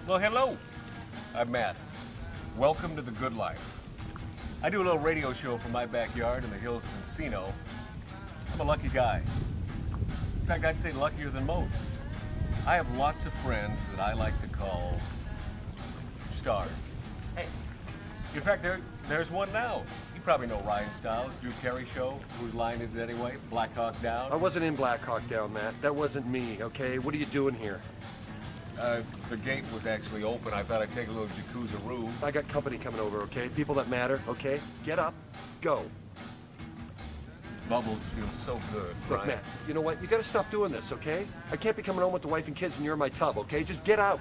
Well, hello. I'm Matt. Welcome to the good life. I do a little radio show from my backyard in the hills of Encino. I'm a lucky guy. In fact, I'd say luckier than most. I have lots of friends that I like to call stars. Hey, in fact, there's one now. You probably know Ryan Stiles, Drew Carey show. Whose line is it anyway? Black Hawk Down? I wasn't in Black Hawk Down, Matt. That wasn't me, okay? What are you doing here? The gate was actually open. I thought I'd take a little jacuzzi-roo. I got company coming over, okay? People that matter, okay? Get up, go. Bubbles feel so good, Look, Ryan. Matt, you know what? You gotta stop doing this, okay? I can't be coming home with the wife and kids and you're in my tub, okay? Just get out.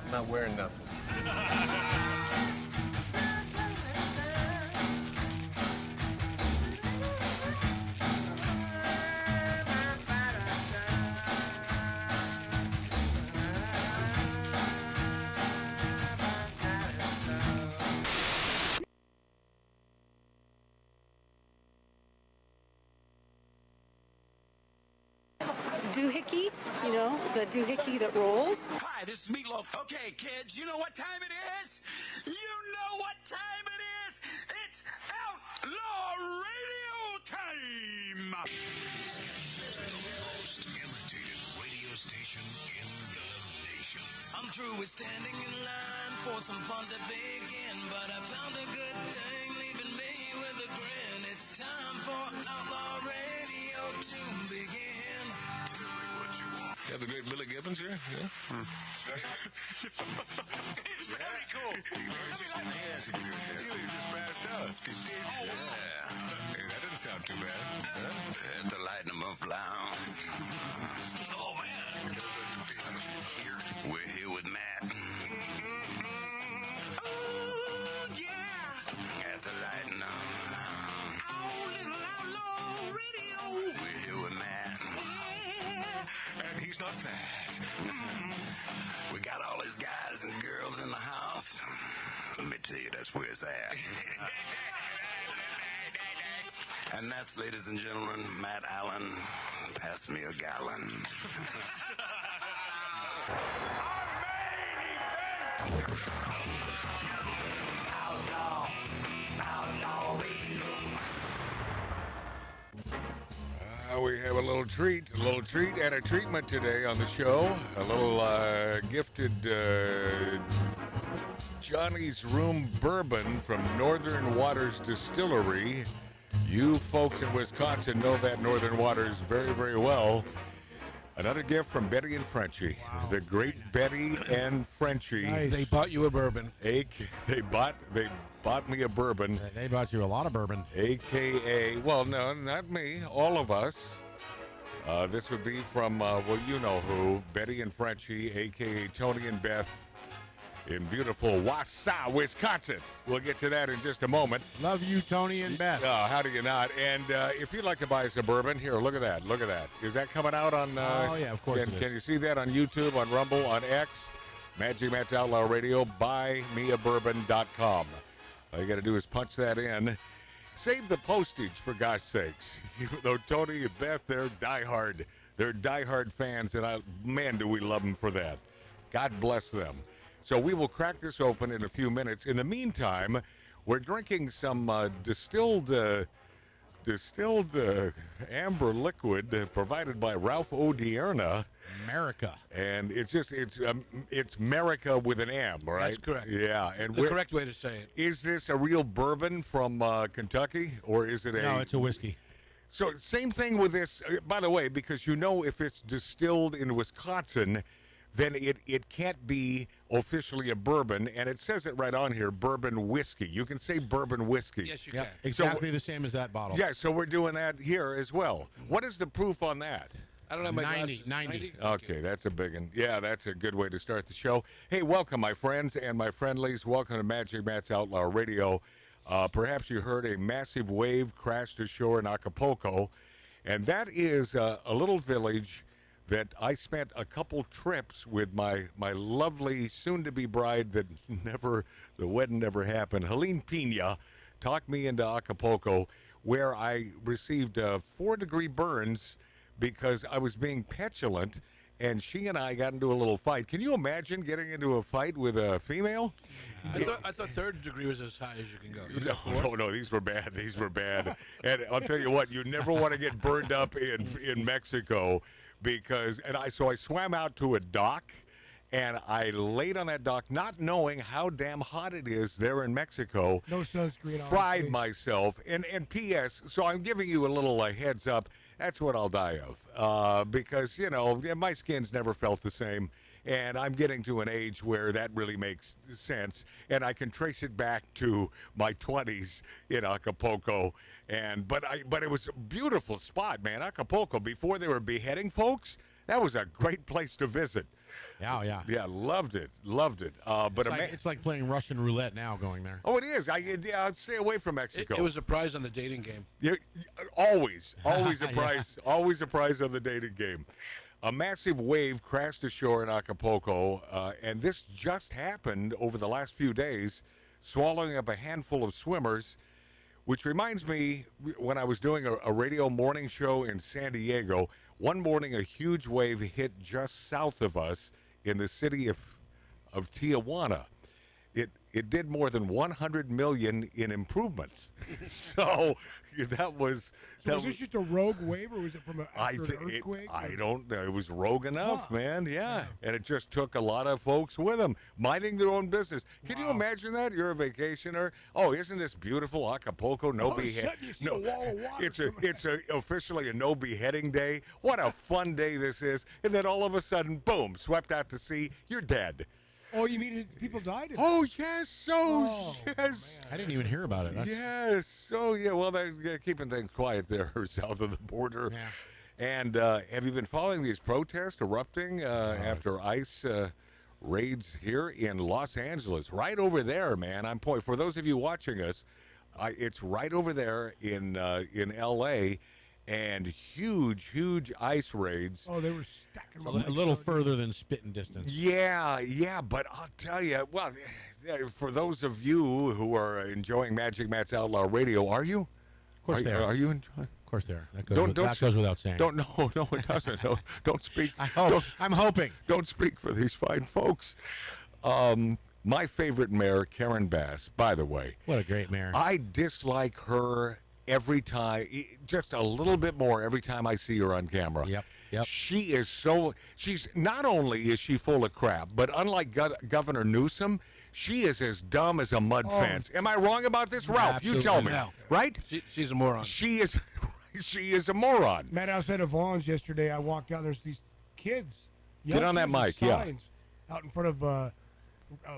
I'm not wearing nothing. Doohickey, you know, the doohickey that rolls. Hi, this is Meatloaf. Okay, kids, you know what time it is? You know what time it is? It's Outlaw Radio time! The most imitated radio station in the nation. I'm through with standing in line for some fun to begin, but I found a good thing leaving me with a grin. It's time for Outlaw Radio to begin. You have the great Billy Gibbons here? Yeah. It's very cool. He's just passed out. Hey, that didn't sound too bad. Huh? To lighten them up loud. Oh, man. We're here with Matt. Oh, yeah. At the lighten up. Oh, little Outlaw Radio. We're here with Matt. And he's not fat. We got all these guys and girls in the house. Let me tell you, that's where it's at. And that's, ladies and gentlemen, Matt Allen. Pass me a gallon. We have a little treat and a treatment today on the show. A little gifted Johnny's Room bourbon from Northern Waters Distillery. You folks in Wisconsin know that Northern Waters very, very well. Another gift from Betty and Frenchie. Wow. The great Betty and Frenchie. Nice. They bought you a bourbon. They bought me a bourbon. They bought you a lot of bourbon. AKA, well, no, not me, all of us. This would be from, well, you know who, Betty and Frenchie, AKA Tony and Beth, in beautiful Wausau, Wisconsin. We'll get to that in just a moment. Love you, Tony and Beth. How do you not? And if you'd like to buy us a bourbon, here, look at that. Look at that. Is that coming out on... oh, yeah, of course Can you see that on YouTube, on Rumble, on X? Magic Matt's Outlaw Radio, buymeabourbon.com. All you got to do is punch that in. Save the postage, for gosh sakes. Even though Tony and Beth, they're diehard fans, and man, do we love them for that. God bless them. So we will crack this open in a few minutes. In the meantime, we're drinking some distilled amber liquid provided by Ralph Odierna. America. And it's America with an M, right? That's correct. Yeah. And the correct way to say it. Is this a real bourbon from Kentucky, or is it No, it's a whiskey. So same thing with this, by the way, because you know if it's distilled in Wisconsin, then it can't be officially a bourbon, and it says it right on here, bourbon whiskey. You can say bourbon whiskey. Yes, you can. Exactly the same as that bottle. Yeah, so we're doing that here as well. What is the proof on that? I don't have my 90. Okay, that's a big one. Yeah, that's a good way to start the show. Hey, welcome, my friends and my friendlies. Welcome to Magic Matt's Outlaw Radio. Perhaps you heard a massive wave crashed ashore in Acapulco, and that is a little village that I spent a couple trips with my lovely soon-to-be bride that the wedding never happened. Helene Pina talked me into Acapulco, where I received 4-degree burns because I was being petulant and she and I got into a little fight. Can you imagine getting into a fight with a female? I thought third degree was as high as you can go. No, these were bad. These were bad. And I'll tell you what, you never want to get burned up in Mexico because, so I swam out to a dock. And I laid on that dock, not knowing how damn hot it is there in Mexico. No sunscreen. Fried myself. And P.S., so I'm giving you a little heads up. That's what I'll die of. Because, my skin's never felt the same. And I'm getting to an age where that really makes sense. And I can trace it back to my 20s in Acapulco. But it was a beautiful spot, man. Acapulco, before they were beheading folks, that was a great place to visit. Yeah. Yeah, loved it. But it's like playing Russian roulette now going there. Oh, it is. I'd stay away from Mexico. It was a prize on the dating game. Yeah, always a prize. Always a prize on the dating game. A massive wave crashed ashore in Acapulco, and this just happened over the last few days, swallowing up a handful of swimmers, which reminds me when I was doing a radio morning show in San Diego. One morning, a huge wave hit just south of us in the city of Tijuana. It did more than 100 million in improvements. So that was. So was this just a rogue wave, or was it from an earthquake? I don't know. It was rogue enough, man. Yeah. And it just took a lot of folks with them, minding their own business. Can you imagine that? You're a vacationer. Oh, isn't this beautiful Acapulco? No beheading. No, wall of water. It's officially a no beheading day. What a fun day this is! And then all of a sudden, boom, swept out to sea. You're dead. Oh, you mean people died? Oh, yes. Yes. Man. I didn't even hear about it. Yes. Oh, yeah. Well, they're keeping things quiet there south of the border. Yeah. And have you been following these protests erupting after ICE raids here in Los Angeles? Right over there, man. For those of you watching us, it's right over there in L.A., and huge ICE raids. Oh, they were stacking them. A little further than spitting distance. Yeah, but I'll tell you, well, for those of you who are enjoying Magic Matt's Outlaw Radio, are you? Of course they are. Are you enjoying? Of course they are. That goes without saying. No, it doesn't. Don't speak. I'm hoping. Don't speak for these fine folks. My favorite mayor, Karen Bass, by the way. What a great mayor. I dislike her every time, just a little bit more every time I see her on camera. Yep. She's not only is she full of crap, but unlike Governor Newsom, she is as dumb as a mud fence. Am I wrong about this, Ralph? Absolutely. You tell me. No. Right? She's a moron. She is a moron. Matt, outside of Vaughn's yesterday, I walked out. There's these kids. Get on that mic, signs out in front of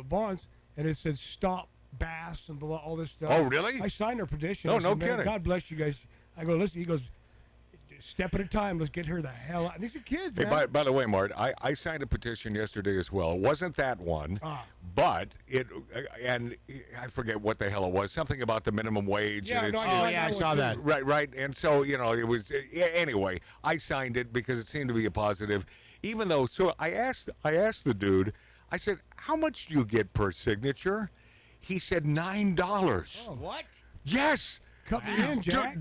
Vaughn's, and it said "Stop Bass" and blah, all this stuff. Oh, really? I signed her petition. Oh, I no said, kidding. God bless you guys. I go, listen. He goes, step at a time. Let's get her the hell out. These are kids, Hey, man. by the way, Mart, I signed a petition yesterday as well. It wasn't that one, but and I forget what the hell it was. Something about the minimum wage. Yeah, and no, it's, I saw that. Right. And so, it was, anyway, I signed it because it seemed to be a positive. Even though, so I asked the dude, I said, how much do you get per signature? He said $9. Oh, what? Yes. Cut me in, Jack.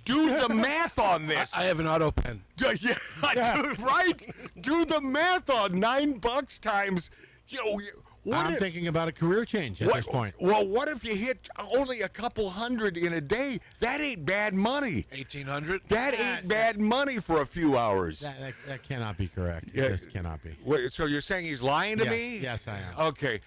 Do the math on this. I have an auto pen. Yeah. Right? Do the math on $9 times. I'm thinking about a career change at this point. Well, what if you hit only a couple hundred in a day? That ain't bad money. 1,800. That ain't bad money for a few hours. That cannot be correct. Yeah. It just cannot be. Wait, so you're saying he's lying to me? Yes, I am. Okay.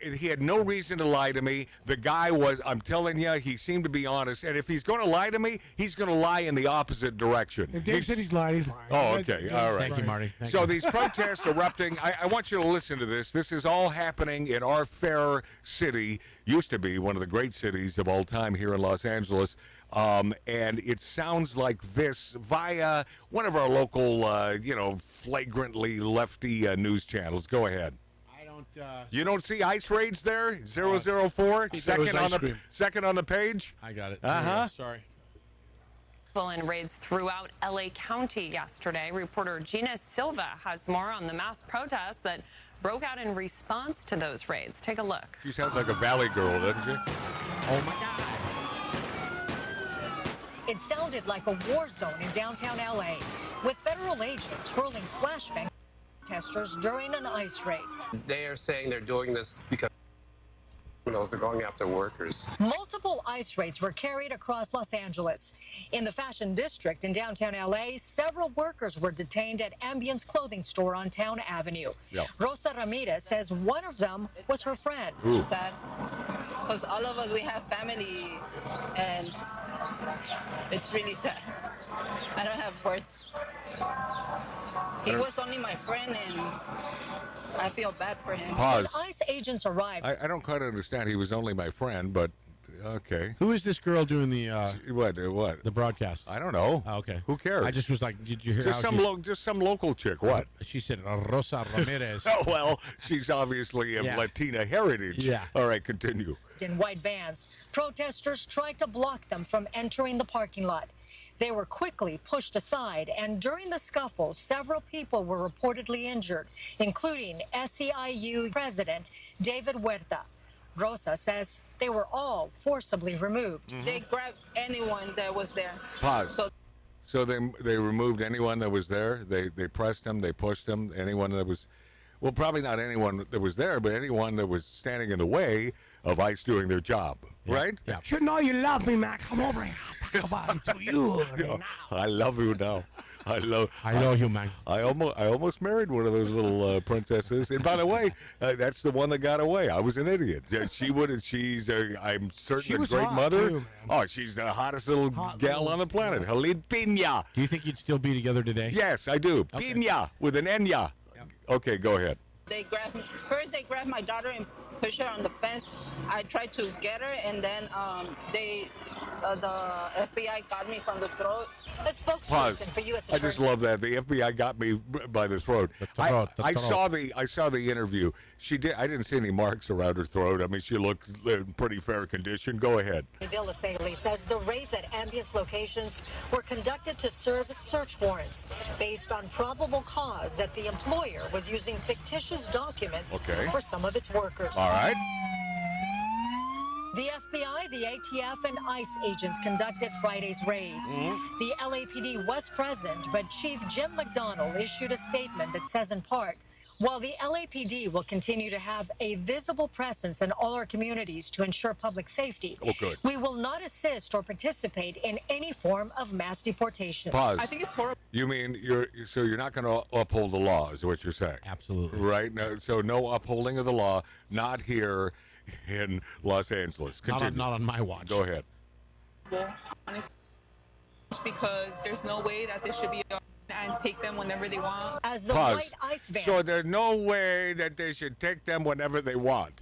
He had no reason to lie to me. The guy was, I'm telling you, he seemed to be honest. And if he's going to lie to me, he's going to lie in the opposite direction. If Dave said he's lying, he's lying. Oh, okay. All right. Thank you, Marty. Thank So you. these protests erupting, I want you to listen to this. This is all happening in our fair city, used to be one of the great cities of all time here in Los Angeles. And it sounds like this via one of our local, flagrantly lefty news channels. Go ahead. You don't see ICE raids there? 004, second on the page. I got it. Sorry. And raids throughout LA County yesterday. Reporter Gina Silva has more on the mass protests that broke out in response to those raids. Take a look. She sounds like a valley girl, doesn't she? Oh my God. It sounded like a war zone in downtown LA, with federal federal agents hurling flashbang protesters during an ICE raid. They are saying they're doing this because they're going after workers. Multiple ICE raids were carried across Los Angeles. In the fashion district in downtown LA, several workers were detained at Ambience clothing store on Town Avenue. Yeah. Rosa Ramirez says one of them was her friend. Sad, because all of us, we have family, and it's really sad. I don't have words. He was only my friend, and I feel bad for him. Pause. When ICE agents arrived, I don't quite understand. He was only my friend, but okay. Who is this girl doing the What? the broadcast? I don't know. Oh, okay. Who cares? I just was like, did you hear just how just some local chick. What? she said? Rosa Ramirez. Oh well, she's obviously of Yeah. Latina heritage. Yeah. All right, continue. in white vans. Protesters tried to block them from entering the parking lot. They were quickly pushed aside, and during the scuffle, several people were reportedly injured, including SEIU President David Huerta. Rosa says they were all forcibly removed. They grabbed anyone that was there. Pause. So they removed anyone that was there. They pressed them. They pushed them. Anyone that was, well, probably not anyone that was there, but anyone that was standing in the way of ICE doing their job, right? Yeah. You know you love me, man. Come over here. I'll talk about it to you. Right now. I love you now. I love you, man. I almost married one of those little princesses. And by the way, that's the one that got away. I was an idiot. She would. She's. I'm certain She a was great hot, mother. too, man. Oh, she's the hottest little Hot gal little- on the planet. Helene Pina. Do you think you'd still be together today? Yes, I do. Okay. Pina with an Enya. Okay, go ahead. They grabbed me. First, they grabbed my daughter and pushed her on the fence. I tried to get her, and then the FBI got me from the throat. A spokesperson Pause. for U.S. I Attorney just love that the FBI got me by the throat. The throat, the I throat. saw the interview. She did. I didn't see any marks around her throat. I mean, she looked in pretty fair condition. Go ahead. Bill Asaley says the raids at Ambience locations were conducted to serve search warrants based on probable cause that the employer was using fictitious documents Okay. for some of its workers. All right. The FBI, the ATF, and ICE agents conducted Friday's raids. The LAPD was present, but Chief Jim McDonnell issued a statement that says in part, while the LAPD will continue to have a visible presence in all our communities to ensure public safety, Oh, good. we will not assist or participate in any form of mass deportations. Pause. I think it's horrible. You mean you're not going to uphold the law? Is what you're saying? Absolutely. Right. No, so no upholding of the law. Not here in Los Angeles. Continue. Not on my watch. Go ahead. Honestly, because there's no way that they should be and take them whenever they want. As the Pause. white ICE van So there's no way that they should take them whenever they want.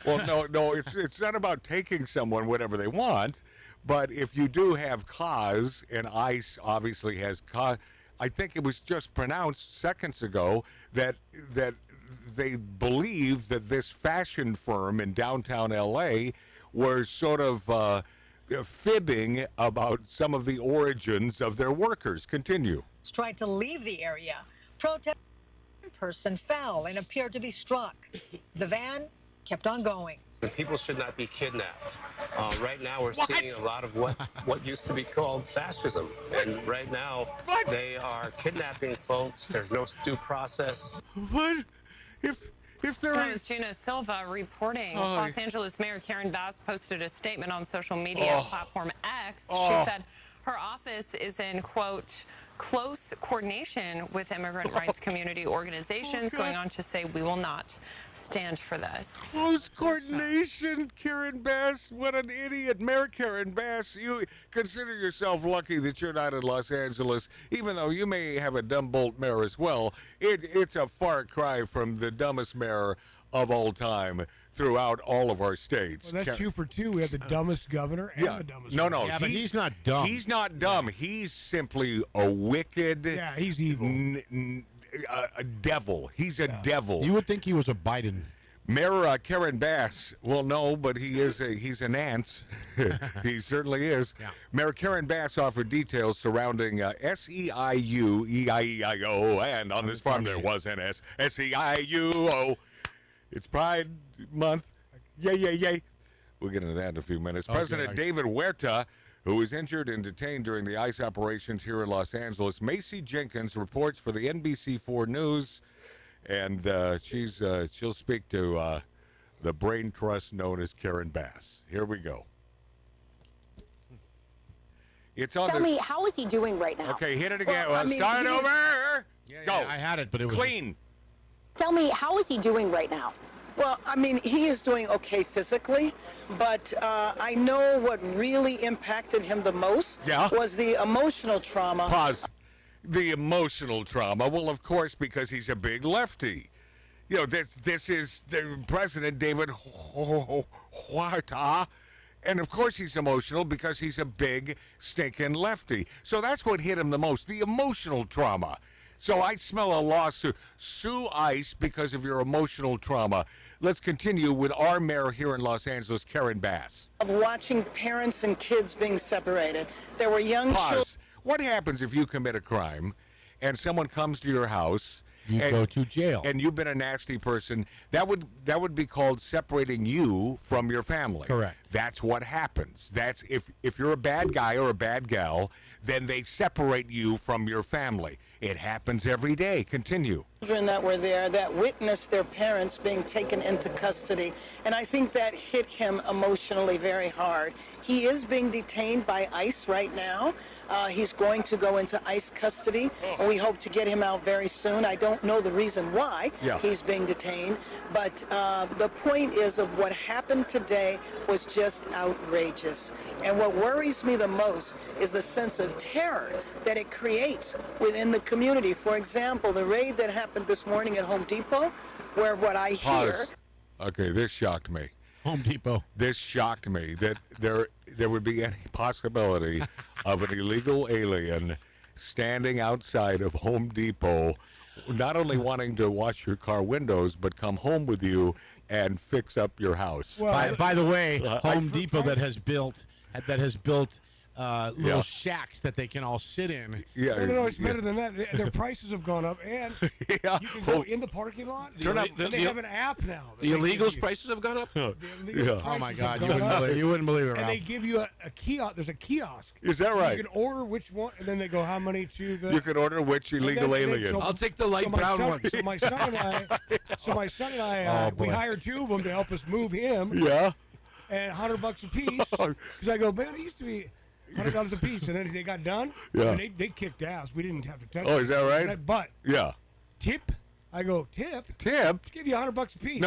Well, no, it's not about taking someone whenever they want, but if you do have cause, and ICE obviously has cause, I think it was just pronounced seconds ago that they believe that this fashion firm in downtown LA were sort of fibbing about some of the origins of their workers. Continue. tried to leave the area. Protest person fell and appeared to be struck. The van kept on going. The people should not be kidnapped. Right now, we're seeing a lot of what used to be called fascism. And right now, they are kidnapping folks. There's no due process. What? If there That is... was Gina Silva reporting. Oh. Los Angeles Mayor Karen Bass posted a statement on social media platform X. Oh. She said her office is in, quote, close coordination with immigrant rights community organizations, going on to say we will not stand for this. Close coordination, Karen Bass. What an idiot. Mayor Karen Bass, you consider yourself lucky that you're not in Los Angeles, even though you may have a dumb bolt mayor as well. It's a far cry from the dumbest mayor of all time throughout all of our states. Well, that's 2 for 2. We have the dumbest governor and the dumbest No, mayor. Yeah, but he's not dumb. He's not dumb. He's simply a wicked... Yeah, he's evil. a devil. He's a devil. You would think he was a Biden. Mayor Karen Bass, well, no, but he's an ant. He certainly is. Yeah. Mayor Karen Bass offered details surrounding SEIU, E-I-E-I-O, and on this farm there was an S-E-I-U-O. It's Pride Month. Yay, yay, yay. We'll get into that in a few minutes. Okay, President David Huerta, who was injured and detained during the ICE operations here in Los Angeles. Macy Jenkins reports for the NBC4 News, and she'll speak to the brain trust known as Karen Bass. Here we go. It's on. Tell me, how is he doing right now? Okay, hit it again. Well, I mean, start over. Go. I had it, but it was clean. Tell me, how is he doing right now? Well, I mean, he is doing okay physically, but I know what really impacted him the most was the emotional trauma. Pause. The emotional trauma. Well, of course, because he's a big lefty. You know, this is the President David Huerta. And of course he's emotional because he's a big, stinking lefty. So that's what hit him the most, the emotional trauma. So I smell a lawsuit. Sue ICE because of your emotional trauma. Let's continue with our mayor here in Los Angeles, Karen Bass. Of watching parents and kids being separated. There were young children. What happens if you commit a crime and someone comes to your house? You go to jail. And you've been a nasty person. That would be called separating you from your family. Correct. That's what happens. That's if you're a bad guy or a bad gal, then they separate you from your family. It happens every day. Continue. Children that were there that witnessed their parents being taken into custody, and I think that hit him emotionally very hard. He is being detained by ICE right now. He's going to go into ICE custody, and we hope to get him out very soon. I don't know the reason why he's being detained, but the point is of what happened today was just outrageous. And what worries me the most is the sense of terror that it creates within the community. For example, the raid that happened this morning at Home Depot, where what I hear... Okay, this shocked me. Home Depot. This shocked me that there would be any possibility of an illegal alien standing outside of Home Depot, not only wanting to wash your car windows, but come home with you and fix up your house. Well, by the way, Home Depot that has built little shacks that they can all sit in. No, it's better than that. Their prices have gone up, and you can go in the parking lot. They have an app now. The illegals' prices have gone up? The illegals' Oh, my prices God. have You wouldn't believe it, And Ralph. they give you a kiosk. There's a kiosk. Is that right? You can order which one, and then they go, how many to the... You can order which illegal alien. I'll take the light brown one. So my son and I, we hired two of them to help us move him. Yeah. And $100 a piece. Because I go, man, it used to be $100 a piece, and then they got done. Yeah. And they kicked ass. We didn't have to touch. Oh, is that right? But tip. I go tip. Give you $100 a piece.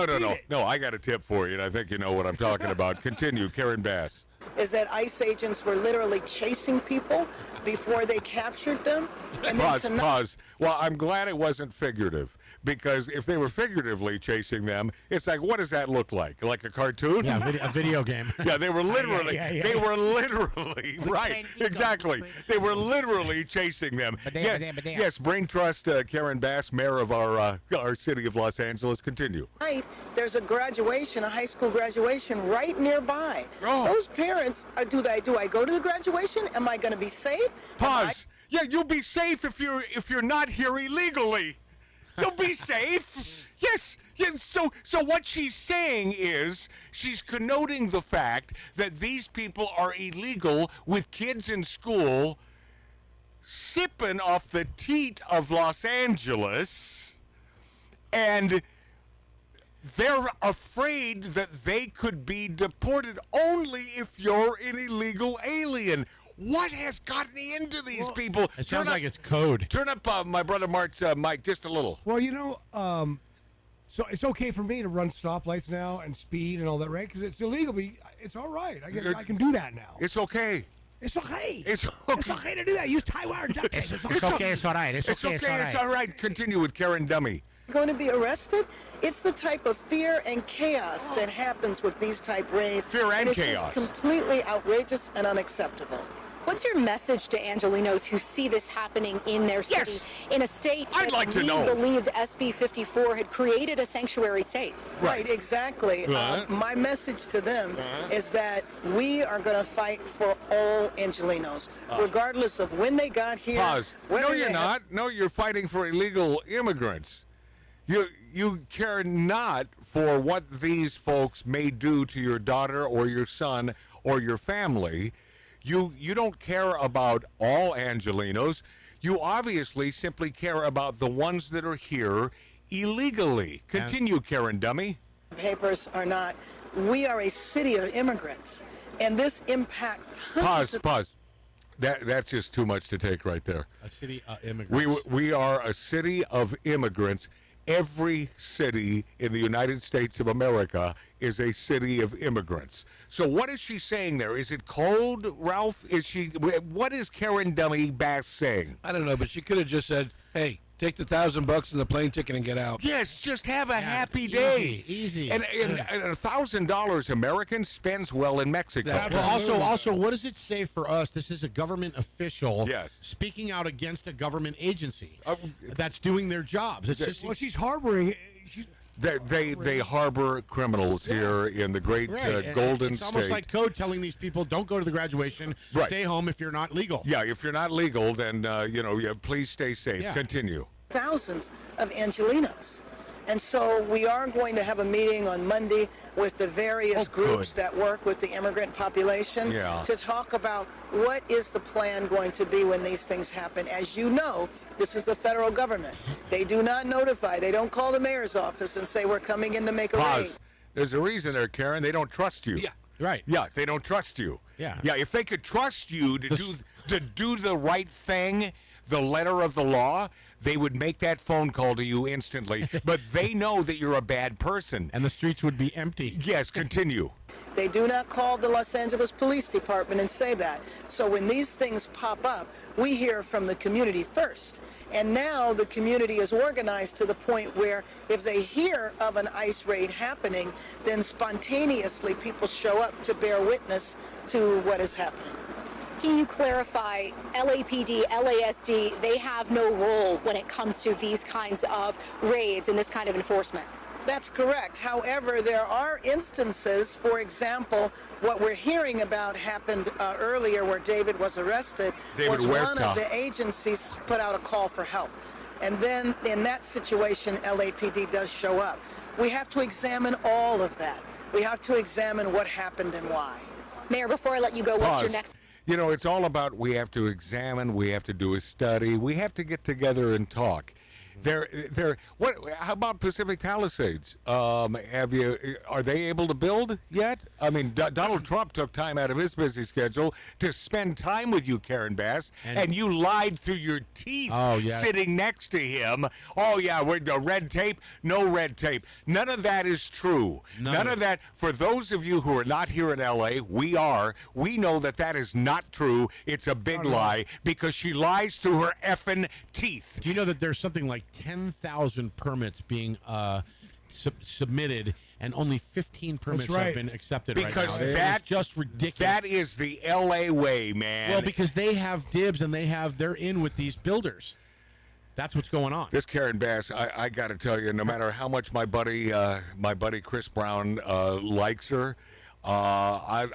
No. I got a tip for you, and I think you know what I'm talking about. Continue, Karen Bass. Is that ICE agents were literally chasing people before they captured them. And Pause. Well, I'm glad it wasn't figurative, because if they were figuratively chasing them, it's like, what does that look like? Like a cartoon? Yeah, a video game. Yeah, they were literally, right, exactly. They were literally chasing them. Yes, Brain Trust, Karen Bass, mayor of our city of Los Angeles. Continue. Right, there's a graduation, a high school graduation right nearby. Those parents, do I go to the graduation? Am I going to be safe? Pause. Yeah, you'll be safe if you're not here illegally. You'll be safe. Yes. So what she's saying is she's connoting the fact that these people are illegal with kids in school sipping off the teat of Los Angeles, and they're afraid that they could be deported only if you're an illegal alien. What has gotten into these people? It sounds like it's code. Turn up my brother Mart's mic just a little. Well, so it's okay for me to run stoplights now and speed and all that, right? Because it's illegal, but it's all right. I can do that now. It's okay. It's okay. It's okay to do that. Use tie-wire duct tape. It's okay. It's all right. It's all right. Continue with Karen Dummy. Going to be arrested? It's the type of fear and chaos that happens with these type raids. Fear and it's chaos. Just completely outrageous and unacceptable. What's your message to Angelinos who see this happening in their city, in a state I'd like to know. believed SB 54 had created a sanctuary state? Right, exactly. My message to them is that we are going to fight for all Angelinos, regardless of when they got here. Pause. No, you're not. No, you're fighting for illegal immigrants. You care not for what these folks may do to your daughter or your son or your family. You don't care about all Angelinos. You obviously simply care about the ones that are here illegally. Continue, Karen Dummy. Papers are not. We are a city of immigrants, and this impacts hundreds Pause. That's just too much to take right there. A city of immigrants. We are a city of immigrants. Every city in the United States of America is a city of immigrants. So what is she saying there? Is it cold, Ralph? What is Karen Dummy Bass saying? I don't know, but she could have just said, "Hey, take the $1,000 and the plane ticket and get out." Yes, just have a happy day. Easy. And $1,000 American spends well in Mexico. Well, also, what does it say for us? This is a government official speaking out against a government agency that's doing their jobs. It's just she's harboring. They harbor criminals here in the great Golden It's almost State. like code telling these people, don't go to the graduation, stay home if you're not legal. Yeah, if you're not legal, then, please stay safe. Yeah. Continue. thousands of Angelinos. And so we are going to have a meeting on Monday with the various groups that work with the immigrant population to talk about what is the plan going to be when these things happen. As you know, this is the federal government. They do not notify. They don't call the mayor's office and say we're coming in to make a raid. There's a reason there, Karen. They don't trust you. Yeah. Right. Yeah, they don't trust you. Yeah. Yeah, if they could trust you to do the right thing, the letter of the law, they would make that phone call to you instantly. But they know that you're a bad person. And the streets would be empty. Yes, continue. They do not call the Los Angeles Police Department and say that. So when these things pop up, we hear from the community first. And now the community is organized to the point where if they hear of an ICE raid happening, then spontaneously people show up to bear witness to what is happening. Can you clarify, LAPD, LASD, they have no role when it comes to these kinds of raids and this kind of enforcement? That's correct. However, there are instances, for example, what we're hearing about happened earlier where David was arrested, was one of the agencies put out a call for help. And then in that situation, LAPD does show up. We have to examine all of that. We have to examine what happened and why. Mayor, before I let you go, what's your next? You know, it's all about we have to examine, we have to do a study, we have to get together and talk. How about Pacific Palisades? Are they able to build yet? I mean, Donald Trump took time out of his busy schedule to spend time with you, Karen Bass, and you lied through your teeth sitting next to him. Oh, yeah, we're red tape? No red tape. None of that is true. None of that. For those of you who are not here in L.A., we are. We know that that is not true. It's a big lie because she lies through her effing teeth. Do you know that there's something like 10,000 permits being submitted, and only 15 permits have been accepted because right now. That's just ridiculous. That is the L.A. way, man. Well, because they have dibs and they're in with these builders. That's what's going on. This Karen Bass, I got to tell you, no matter how much my buddy Chris Brown likes her, I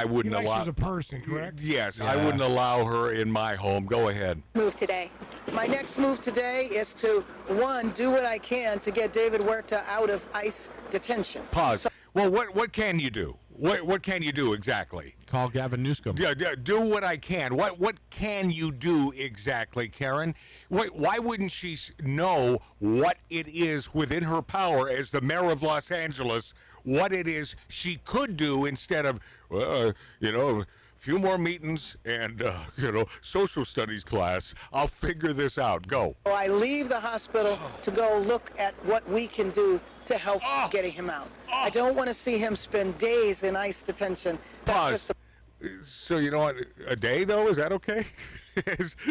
wouldn't allow. She as a person, correct? Yes, I wouldn't allow her in my home. Go ahead. Move today. My next move today is to, one, do what I can to get David Huerta out of ICE detention. Pause. Well, what can you do? What can you do exactly? Call Gavin Newsom. Yeah, do what I can. What can you do exactly, Karen? Why wouldn't she know what it is within her power as the mayor of Los Angeles, what it is she could do instead of, a few more meetings and, social studies class. I'll figure this out. Go. So I leave the hospital to go look at what we can do to help getting him out. I don't want to see him spend days in ICE detention. That's So you know what? A day though, is that okay?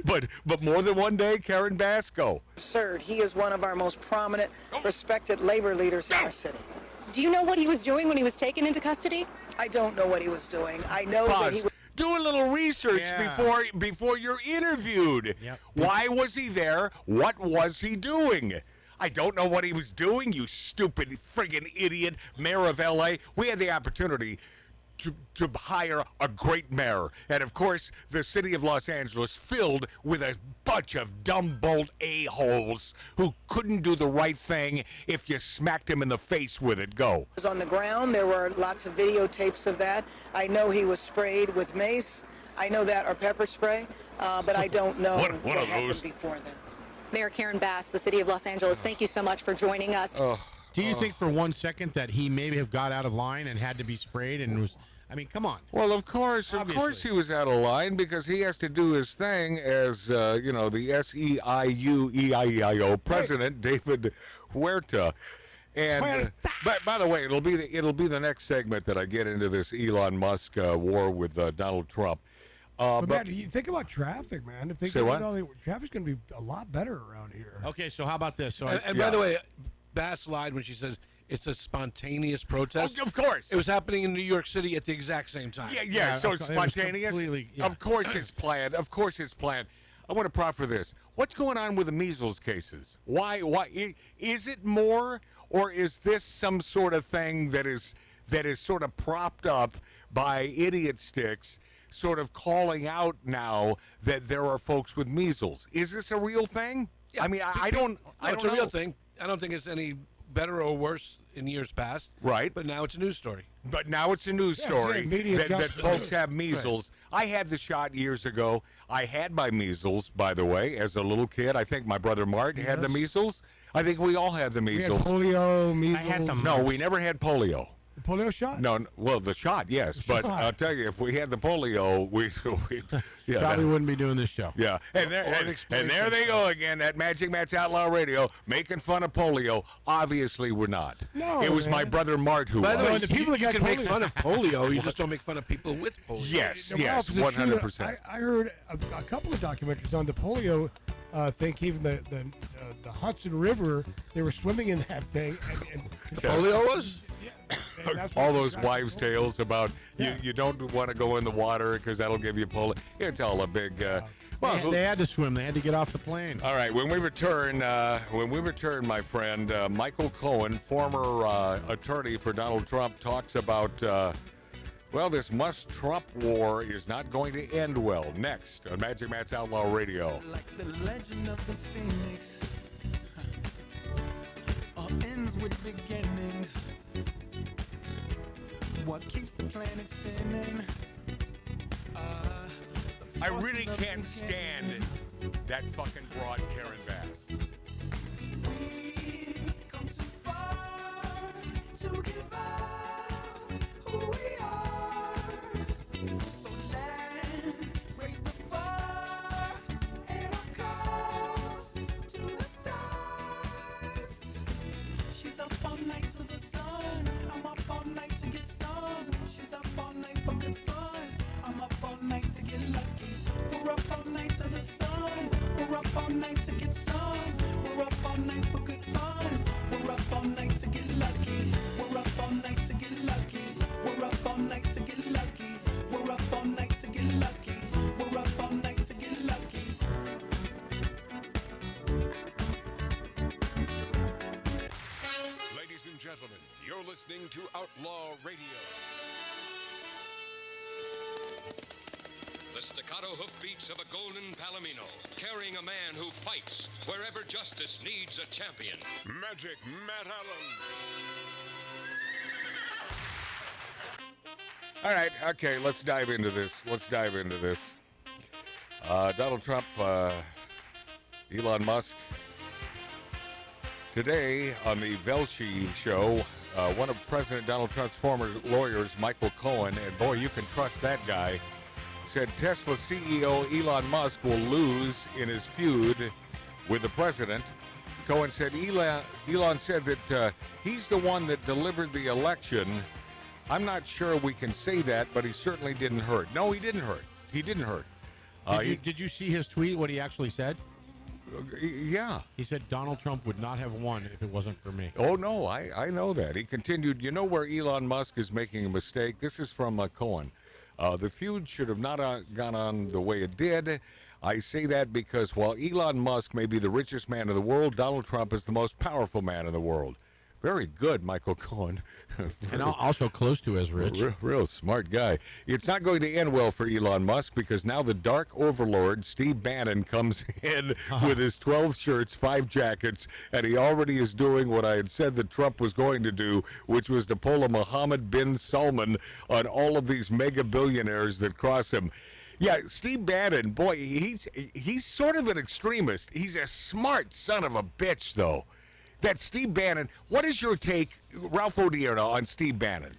but more than one day, Karen Bass, go. Absurd. He is one of our most prominent, respected labor leaders in our city. Do you know what he was doing when he was taken into custody? I don't know what he was doing. I know that he was. Do a little research before you're interviewed. Yep. Why was he there? What was he doing? I don't know what he was doing, you stupid friggin' idiot, mayor of L.A. We had the opportunity to hire a great mayor. And, of course, the city of Los Angeles filled with a bunch of dumb-bolt a-holes who couldn't do the right thing if you smacked him in the face with it. Go. Was on the ground. There were lots of videotapes of that. I know he was sprayed with mace. I know that, or pepper spray, but I don't know what happened before then. Mayor Karen Bass, the city of Los Angeles, thank you so much for joining us. Do you think for 1 second that he maybe have got out of line and had to be sprayed and was? I mean, come on. Well, of course he was out of line because he has to do his thing as the SEIU-EIEIO president, David Huerta. And by the way, it'll be the next segment that I get into this Elon Musk war with Donald Trump. But man, you think about traffic, man. If they Say what? Traffic's going to be a lot better around here. Okay, so how about this? So and by the way, Bass lied when she said it's a spontaneous protest. Oh, of course. It was happening in New York City at the exact same time. Yeah, so it's spontaneous. Of course it's planned. Of course it's planned. I want to proffer this. What's going on with the measles cases? Why is it more, or is this some sort of thing that is sort of propped up by idiot sticks sort of calling out now that there are folks with measles? Is this a real thing? Yeah, I mean, I don't it's a real thing. I don't think it's any better or worse in years past. Right. But now it's a news story. But now it's a news story that folks have measles. Right. I had the shot years ago. I had my measles, by the way, as a little kid. I think my brother Mart had the measles. I think we all had the measles. We had polio, measles. I had them. No, we never had polio. The polio shot? No, well, the shot, yes. But I'll tell you, if we had the polio, we probably wouldn't be doing this show. Yeah, and there they go again at Magic Matt's Outlaw Radio, making fun of polio. Obviously, we're not. No, it was my brother Mart who By the way, was. the people that can make fun of polio, you just don't make fun of people with polio. Yes, 100%. I heard a couple of documentaries on the polio thing. Even the Hudson River, they were swimming in that thing. And polio was. All those wives' tales about you don't want to go in the water because that'll give you polio. It's all a big. Well, they had to swim. They had to get off the plane. All right. When we return, my friend Michael Cohen, former attorney for Donald Trump, talks about. This Musk-Trump war is not going to end well. Next on Magic Matt's Outlaw Radio. Like the legend of the Phoenix, all ends with beginnings. What keeps the planet spinning? I really can't stand that fucking broad Karen Bass. We've come too far to give up who we are. So let's raise the bar and our cause to the stars. She's up all night to the sun. I'm up all night to get some. She's up all night for good fun. I'm up all night to get lucky. We're up all night to the sun. We're up all night to get some. We're up all night for good fun. We're up all night to get lucky. We're up all night to get lucky. We're up all night to get lucky. We're up all night to get lucky. We're up all night to get lucky. Ladies and gentlemen, you're listening to Outlaw Radio. The staccato hoofbeats of a golden palomino, carrying a man who fights wherever justice needs a champion. Magic Matt Allen. All right, okay, let's dive into this. Donald Trump, Elon Musk. Today on the Velshi show, one of President Donald Trump's former lawyers, Michael Cohen, and boy, you can trust that guy, said Tesla CEO Elon Musk will lose in his feud with the president. Cohen said Elon said that he's the one that delivered the election. I'm not sure we can say that, but he certainly didn't hurt. No, he didn't hurt. He didn't hurt. Did you see his tweet, what he actually said? Yeah. He said Donald Trump would not have won if it wasn't for me. Oh, no, I know that. He continued, you know where Elon Musk is making a mistake? This is from Cohen. The feud should have not gone on the way it did. I say that because while Elon Musk may be the richest man in the world, Donald Trump is the most powerful man in the world. Very good, Michael Cohen. And also close to as rich. Real smart guy. It's not going to end well for Elon Musk because now the dark overlord, Steve Bannon, comes in with his 12 shirts, 5 jackets, and he already is doing what I had said that Trump was going to do, which was to pull a Mohammed bin Salman on all of these mega billionaires that cross him. Yeah, Steve Bannon, boy, he's sort of an extremist. He's a smart son of a bitch, though. That Steve Bannon, what is your take, Ralph Odierno, on Steve Bannon?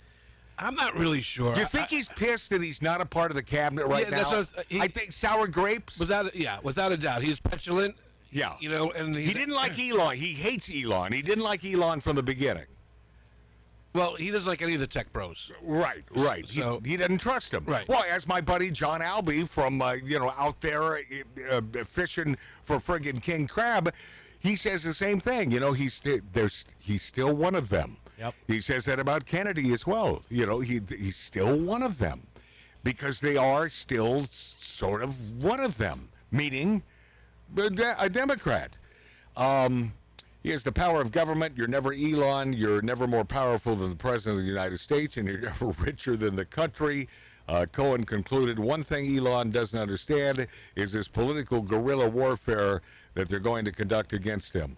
I'm not really sure. Do you think he's pissed that he's not a part of the cabinet right now? I think sour grapes. Without a doubt, he's petulant. Yeah, and he didn't like Elon. He hates Elon. He didn't like Elon from the beginning. Well, he doesn't like any of the tech bros. Right. So he doesn't trust him. Right. Well, as my buddy John Albee from out there fishing for friggin' king crab, he says the same thing. He's still one of them. Yep. He says that about Kennedy as well. He's still one of them because they are still sort of one of them, meaning a Democrat. He has the power of government. You're never Elon. You're never more powerful than the President of the United States, and you're never richer than the country. Cohen concluded one thing Elon doesn't understand is this political guerrilla warfare that they're going to conduct against him.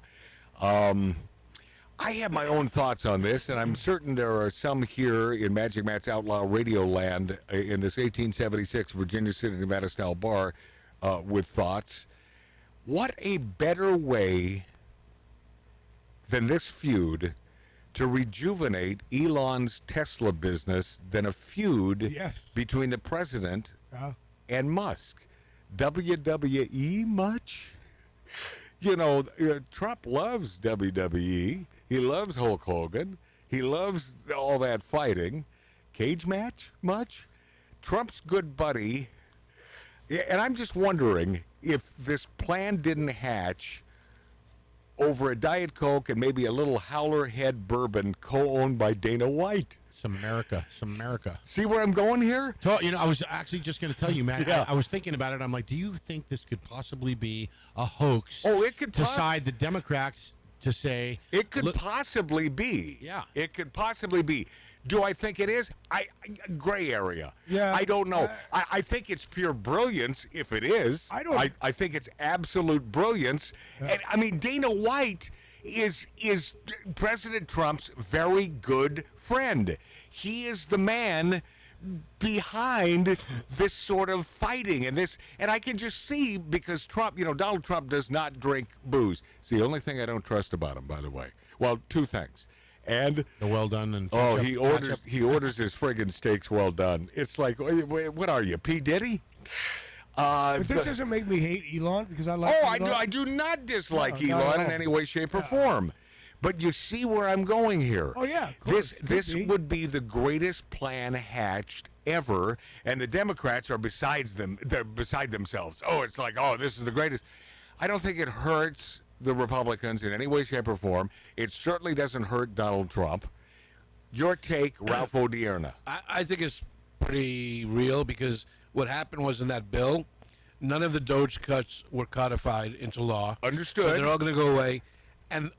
I have my own thoughts on this, and I'm certain there are some here in Magic Matt's Outlaw Radio Land in this 1876 Virginia City, Nevada style bar with thoughts. What a better way than this feud to rejuvenate Elon's Tesla business than a feud between the president and Musk. WWE much? Trump loves WWE. He loves Hulk Hogan. He loves all that fighting. Cage match much? Trump's good buddy. And I'm just wondering if this plan didn't hatch over a Diet Coke and maybe a little Howler Head bourbon co-owned by Dana White. Some America. See where I'm going here? So, I was actually just going to tell you, Matt. I was thinking about it. I'm like, do you think this could possibly be a hoax? Oh, it could to side the Democrats to say it could possibly be. Yeah, it could possibly be. Do I think it is? Gray area. Yeah, I don't know. I think it's pure brilliance if it is. I think it's absolute brilliance. And I mean, Dana White is President Trump's very good friend. He is the man behind this sort of fighting and I can just see because Trump, Donald Trump does not drink booze. It's the only thing I don't trust about him, by the way. Well, 2 things. And the well done and he orders his friggin' steaks well done. It's like, what are you, P. Diddy? But this doesn't make me hate Elon because I like. Elon. I do not dislike Elon in any way, shape, or form. But you see where I'm going here. Oh yeah, this would be the greatest plan hatched ever, and the Democrats are they're beside themselves. Oh, it's like, this is the greatest. I don't think it hurts the Republicans in any way, shape, or form. It certainly doesn't hurt Donald Trump. Your take, Ralph Odierna. I think it's pretty real because what happened was in that bill, none of the Doge cuts were codified into law. Understood. So they're all going to go away. And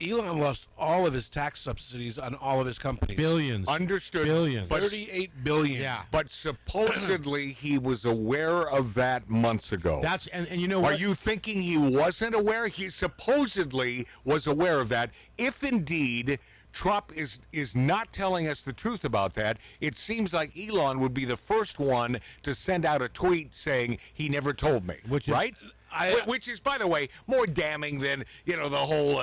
Elon lost all of his tax subsidies on all of his companies. Billions. Understood. Billions. $38 billion. Yeah. But supposedly he was aware of that months ago. And you know what? Are you thinking he wasn't aware? He supposedly was aware of that. If indeed Trump is not telling us the truth about that, it seems like Elon would be the first one to send out a tweet saying he never told me. Right? Which is, by the way, more damning than the whole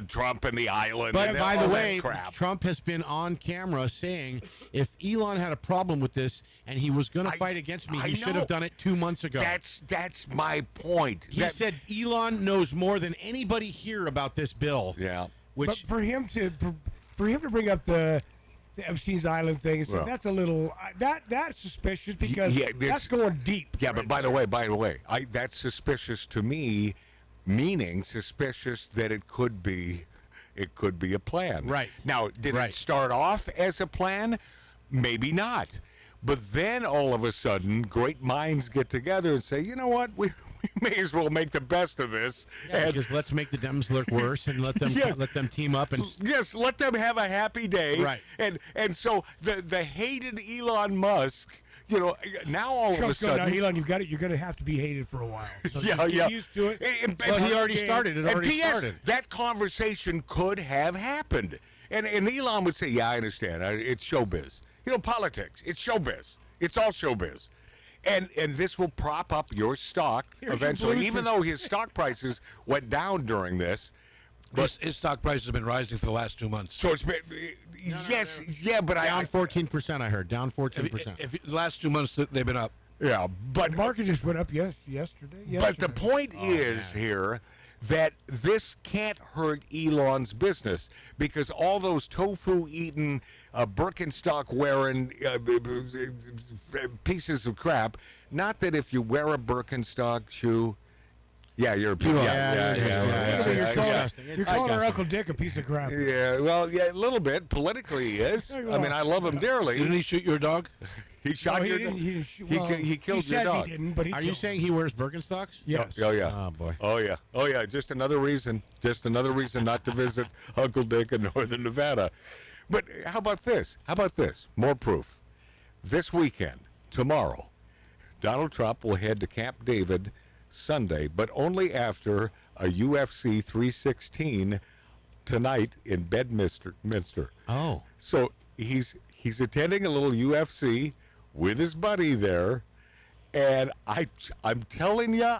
Trump and the island. But and by all the that way, crap. Trump has been on camera saying if Elon had a problem with this and he was going to fight against me, he should have done it 2 months ago. That's my point. He said Elon knows more than anybody here about this bill. Yeah. But for him to bring up the Epstein's Island thing, that's a little that's suspicious because that's going deep. Yeah, but by the way, that's suspicious to me, meaning suspicious that it could be a plan. Right. Now, did it start off as a plan? Maybe not. But then all of a sudden, great minds get together and say, you know what, we may as well make the best of this. Yeah, because let's make the Dems look worse and let them let them team up and let them have a happy day. Right. And so the hated Elon Musk, now all of a sudden, Elon, you're gonna have to be hated for a while. So yeah, just get used to it. Well, he already started. It already started. That conversation could have happened. And Elon would say, yeah, I understand. It's showbiz. Politics. It's showbiz. It's all showbiz. And this will prop up your stock eventually, even though his stock prices went down during this. But his stock price has been rising for the last 2 months. So it's been, but down 14%. I heard down 14%. If the last 2 months they've been up. Yeah, but the market just went up yesterday. But the point is here that this can't hurt Elon's business because all those tofu-eating, Birkenstock-wearing pieces of crap. Not that if you wear a Birkenstock shoe, you're a piece. You're calling our Uncle Dick a piece of crap. Yeah, well, a little bit. Politically, he is. I mean, I love him dearly. Didn't he shoot your dog? He shot your dog. He killed your dog. He didn't, but Are you saying he wears Birkenstocks? Yes. Oh yeah. Oh boy. Oh yeah. Just another reason not to visit Uncle Dick in northern Nevada. But how about this? More proof. This weekend, tomorrow, Donald Trump will head to Camp David Sunday, but only after a UFC 316 tonight in Bedminster. Oh. So he's attending a little UFC with his buddy there, and I'm telling you,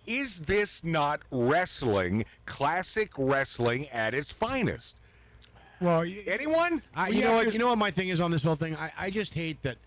is this not wrestling, classic wrestling at its finest? Well, anyone? You know what my thing is on this whole thing? I just hate that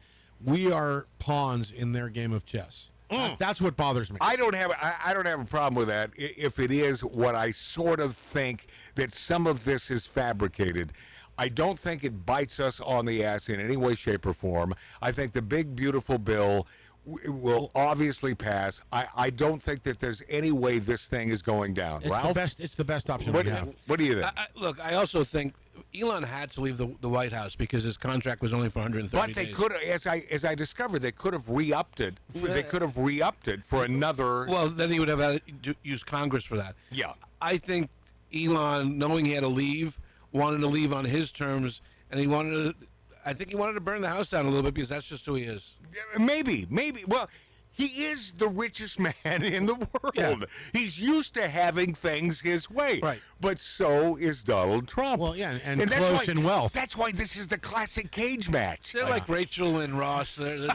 we are pawns in their game of chess. That's what bothers me. I don't have a problem with that if it is what I sort of think that some of this is fabricated. I don't think it bites us on the ass in any way, shape, or form. I think the big, beautiful bill will obviously pass. I don't think that there's any way this thing is going down. Ralph? It's the best option we have. What do you think? Look, I also think Elon had to leave the White House because his contract was only for 130 But they days. could, as I discovered, they could have re-upped it. They could have re-upped it for another. Well, then he would have had to use Congress for that. Yeah. I think Elon, knowing he had to leave, wanted to leave on his terms, and I think he wanted to burn the house down a little bit because that's just who he is. Maybe. Well, he is the richest man in the world. Yeah. He's used to having things his way. Right. But so is Donald Trump. Well, yeah, and that's close why, in wealth. That's why this is the classic cage match. They're like Rachel and Ross. They're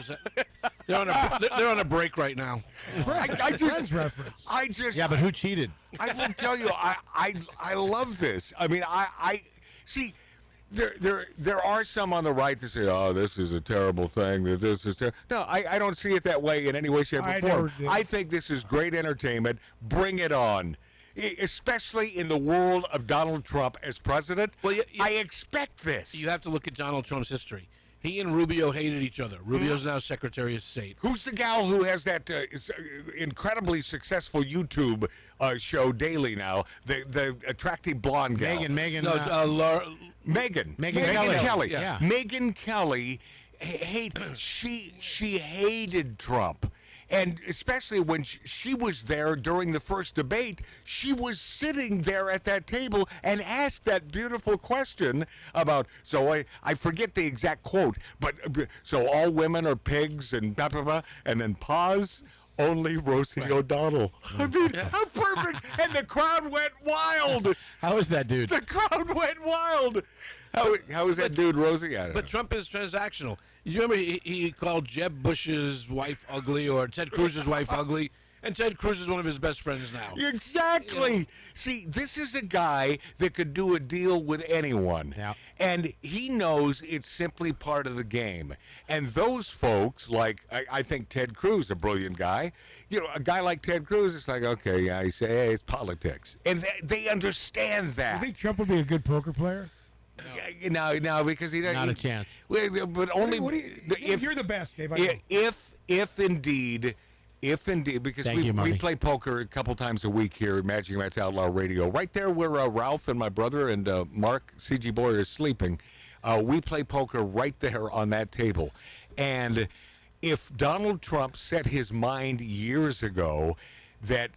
on a break right now. I just. Yeah, but who cheated? I will tell you, I love this. I mean, I see. There are some on the right that say, "Oh, this is a terrible thing. That this is terrible." No, I don't see it that way in any way, shape, or form. I think this is great entertainment. Bring it on, especially in the world of Donald Trump as president. Well, I expect this. You have to look at Donald Trump's history. He and Rubio hated each other. Rubio's now Secretary of State. Who's the gal who has that incredibly successful YouTube show daily now? The attractive blonde gal. Megan. No, Megan Kelly. Yeah. Megan Kelly. She hated Trump. And especially when she was there during the first debate, she was sitting there at that table and asked that beautiful question about, so I forget the exact quote, but so all women are pigs and blah, blah, blah, and then pause, only Rosie O'Donnell. I mean, how perfect. And the crowd went wild. How is that dude? The crowd went wild. How is that dude, Rosie? I don't know. But Trump is transactional. You remember he called Jeb Bush's wife ugly or Ted Cruz's wife ugly, and Ted Cruz is one of his best friends now. Exactly. You know? See, this is a guy that could do a deal with anyone. Yeah. And he knows it's simply part of the game. And those folks, like, I think Ted Cruz, a brilliant guy, you know, a guy like Ted Cruz, it's like, okay, yeah, you say, hey, it's politics. And they understand that. You think Trump would be a good poker player? No, because he doesn't. Not a chance. But only if you're the best, Dave. If indeed, because we play poker a couple times a week here at Magic and Matt's Outlaw Radio, right there where Ralph and my brother and Mark C.G. Boyer is sleeping. We play poker right there on that table. And if Donald Trump set his mind years ago that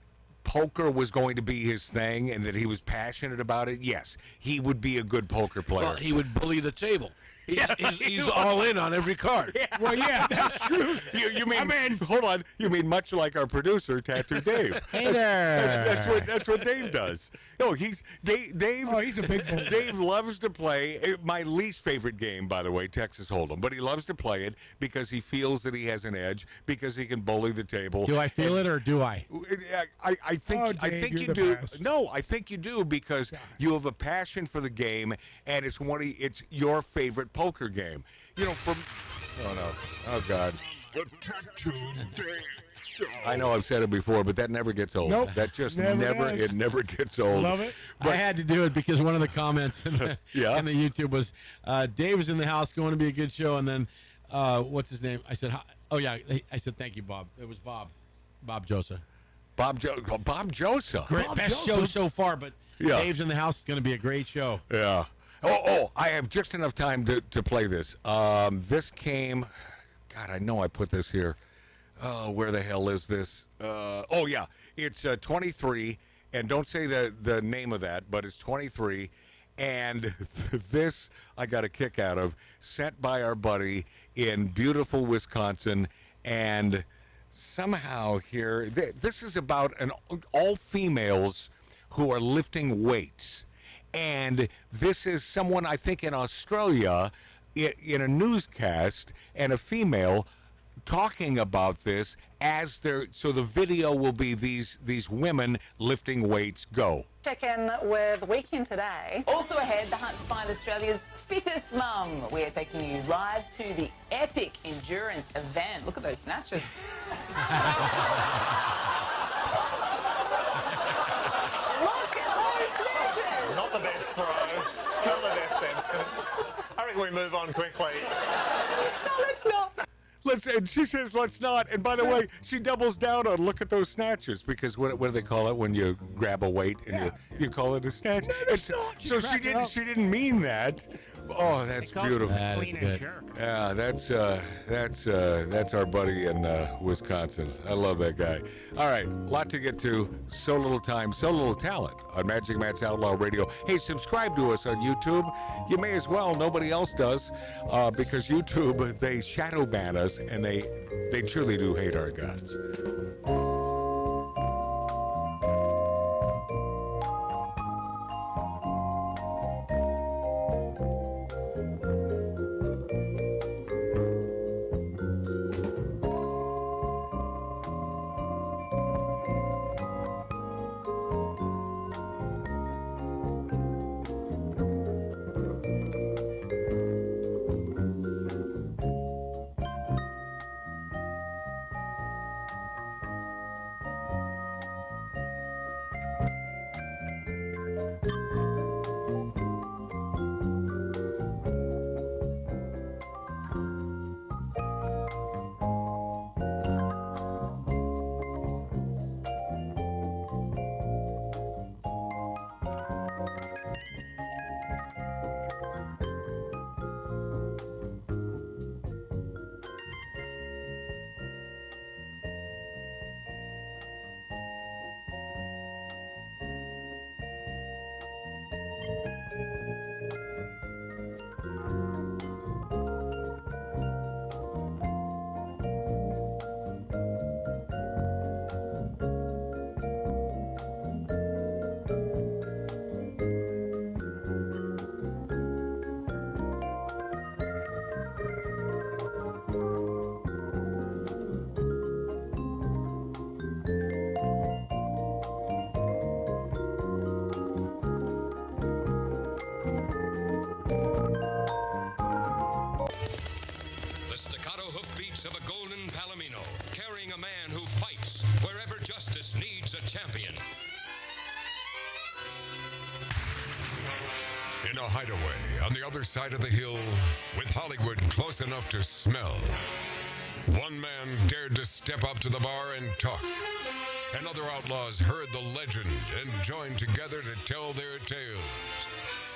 poker was going to be his thing and that he was passionate about it, yes, he would be a good poker player. Well, he would bully the table. He's all in on every card. Yeah. Well, yeah, that's true. You mean, hold on. You mean much like our producer, Tattoo Dave. Hey there. That's what Dave does. No, Dave. Oh, he's a big boy. Dave loves to play my least favorite game, by the way, Texas Hold'em. But he loves to play it because he feels that he has an edge, because he can bully the table. Do I feel it or do I? I think Oh, I Dave, think you're you the do. best. No, I think you do because you have a passion for the game, and it's your favorite poker game. You know, oh God. The Tattoo Dave Show. I know I've said it before, but that never gets old. Nope. That just Never does. it never gets old. Love it. I had to do it because one of the comments in the, Yeah? in the YouTube was, Dave is in the house, going to be a good show, and then, what's his name? I said, hi. Oh, yeah. I said, thank you, Bob. It was Bob Josa. Bob Josa. Great, Bob best Joseph. show so far, but Yeah. Dave's in the house. It's going to be a great show. Yeah. Oh, I have just enough time to play this. This came, God, I know I put this here. Oh, where the hell is this? Oh, yeah. It's 23, and don't say the name of that, but it's 23. And this I got a kick out of, sent by our buddy in beautiful Wisconsin. And somehow here, this is about all females who are lifting weights. And this is someone, I think, in Australia, in a newscast, and a female talking about this so the video will be these women lifting weights. Go. Check in with Weekend today. Also ahead, the hunt to find Australia's fittest mum. We are taking you live to the epic endurance event. Look at those snatches. Look at those snatches. Not the best throw. Not the best sentence. I reckon we move on quickly. No, let's not. And she says, let's not. And by the way, she doubles down on look at those snatches, because what do they call it when you grab a weight and you call it a snatch? So she didn't mean that. Oh, that's beautiful. Clean and jerk. Yeah, that's our buddy in Wisconsin. I love that guy. All right, lot to get to. So little time, so little talent on Magic Matt's Outlaw Radio. Hey, subscribe to us on YouTube. You may as well. Nobody else does, because YouTube, they shadow ban us, and they truly do hate our guts. Of a golden palomino, carrying a man who fights wherever justice needs a champion. In a hideaway on the other side of the hill, with Hollywood close enough to smell, one man dared to step up to the bar and talk, and other outlaws heard the legend and joined together to tell their tales.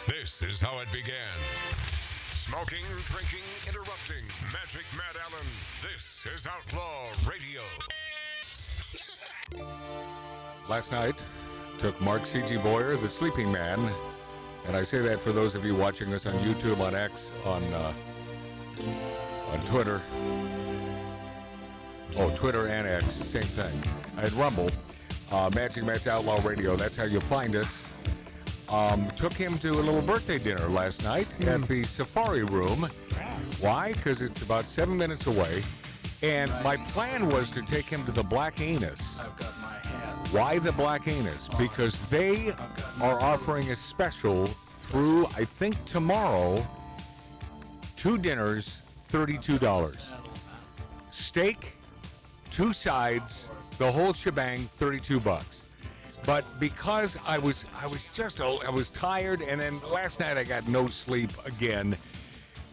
This is how it began. Smoking, drinking, interrupting. Magic Matt Allen. This is Outlaw Radio. Last night, took Mark C.G. Boyer, the sleeping man, and I say that for those of you watching us on YouTube, on X, on Twitter. Oh, Twitter and X, same thing. At Rumble, Magic Matt's Outlaw Radio, that's how you find us. Took him to a little birthday dinner last night at the Safari Room. Why? Because it's about 7 minutes away. And my plan was to take him to the Black Anus. Why the Black Anus? Because they are offering a special through, I think, tomorrow. 2 dinners, $32. Steak, 2 sides, the whole shebang, $32. But because I was tired, and then last night I got no sleep again.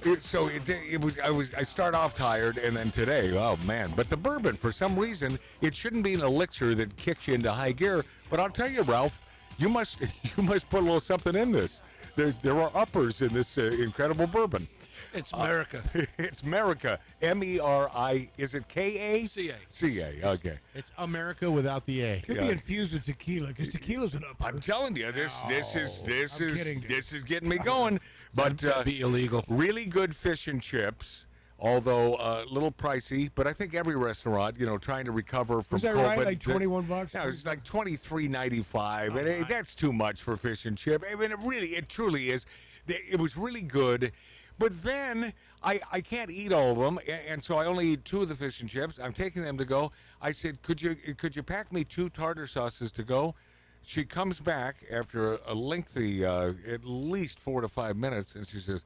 I start off tired, and then today, oh man. But the bourbon, for some reason, it shouldn't be an elixir that kicks you into high gear. But I'll tell you, Ralph, you must put a little something in this. There are uppers in this incredible bourbon. It's America. It's America. M-E-R-I. Is it K-A? C-A. C-A. Okay. It's America without the A. Could be infused with tequila, because tequila's an upper. I'm telling you, this is getting me going. But That'd be illegal. Really good fish and chips, although a little pricey. But I think every restaurant, trying to recover from Is that COVID. right? Like $21? No, it's like $23.95, and that's too much for fish and chip. I mean, it truly is. It was really good. But then I can't eat all of them, and so I only eat 2 of the fish and chips. I'm taking them to go. I said, could you pack me 2 tartar sauces to go? She comes back after a lengthy, at least 4 to 5 minutes, and she says,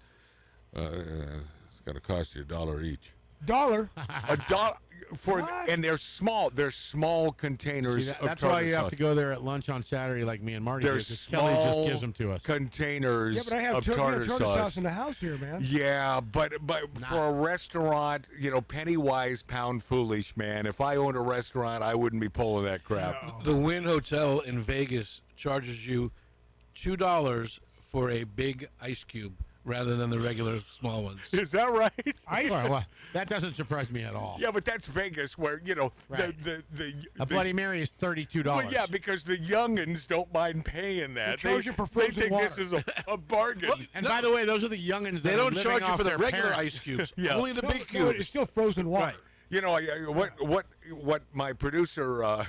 it's going to cost you $1 each. $1? $1 and they're small. They're small containers. See, that's why you have to go there at lunch on Saturday, like me and Marty. They're because Kelly just gives them to us. Containers. Yeah, but I have tartar sauce in the house here, man. Yeah, but for a restaurant, penny wise, pound foolish, man. If I owned a restaurant, I wouldn't be pulling that crap. No. The Wynn Hotel in Vegas charges you $2 for a big ice cube rather than the regular small ones. Is that right? Well, that doesn't surprise me at all. Yeah, but that's Vegas, where Right. the Bloody Mary is $32. Well, yeah, because the youngins don't mind paying that. They charge you for frozen They think water. this is a bargain. And by the way, those are the youngins that They don't are living charge you off for the their regular parents. ice cubes. Yeah. Only the big No, cubes. it's still frozen water. Right. What my producer,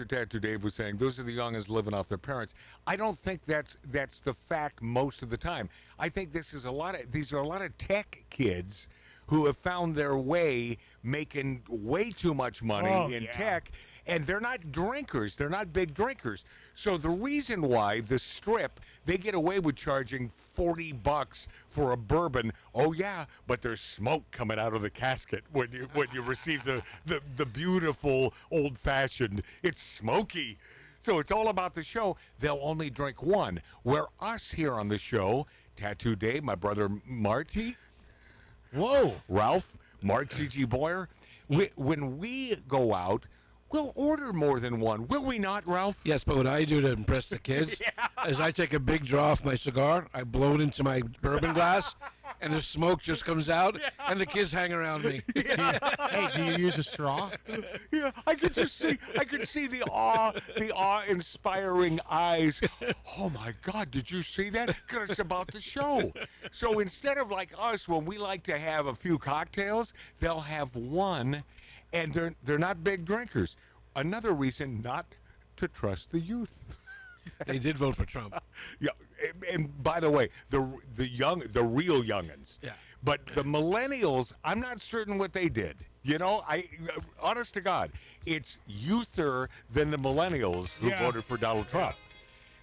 Tattoo Dave, was saying, those are the youngins living off their parents. I don't think that's the fact most of the time. I think these are a lot of tech kids who have found their way making way too much money in tech, and they're not drinkers. They're not big drinkers. So the reason why the Strip, they get away with charging $40 for a bourbon. Oh yeah, but there's smoke coming out of the casket when you receive the beautiful old fashioned. It's smoky. So it's all about the show. They'll only drink one. Where us here on the show, Tattoo Dave, my brother Marty, Ralph, Mark C.G. Boyer, when we go out, we'll order more than one. Will we not, Ralph? Yes, but what I do to impress the kids is I take a big draw off my cigar, I blow it into my bourbon glass, and the smoke just comes out, and the kids hang around me. Hey, do you use a straw? Yeah, I could see the awe-inspiring eyes. Oh my God, did you see that? Because it's about the show. So instead of like us, when we like to have a few cocktails, they'll have one, and they're not big drinkers. Another reason not to trust the youth. They did vote for Trump. Yeah, and by the way, the real youngins. Yeah. But the millennials, I'm not certain what they did. Honest to God, it's youther than the millennials who voted for Donald Trump.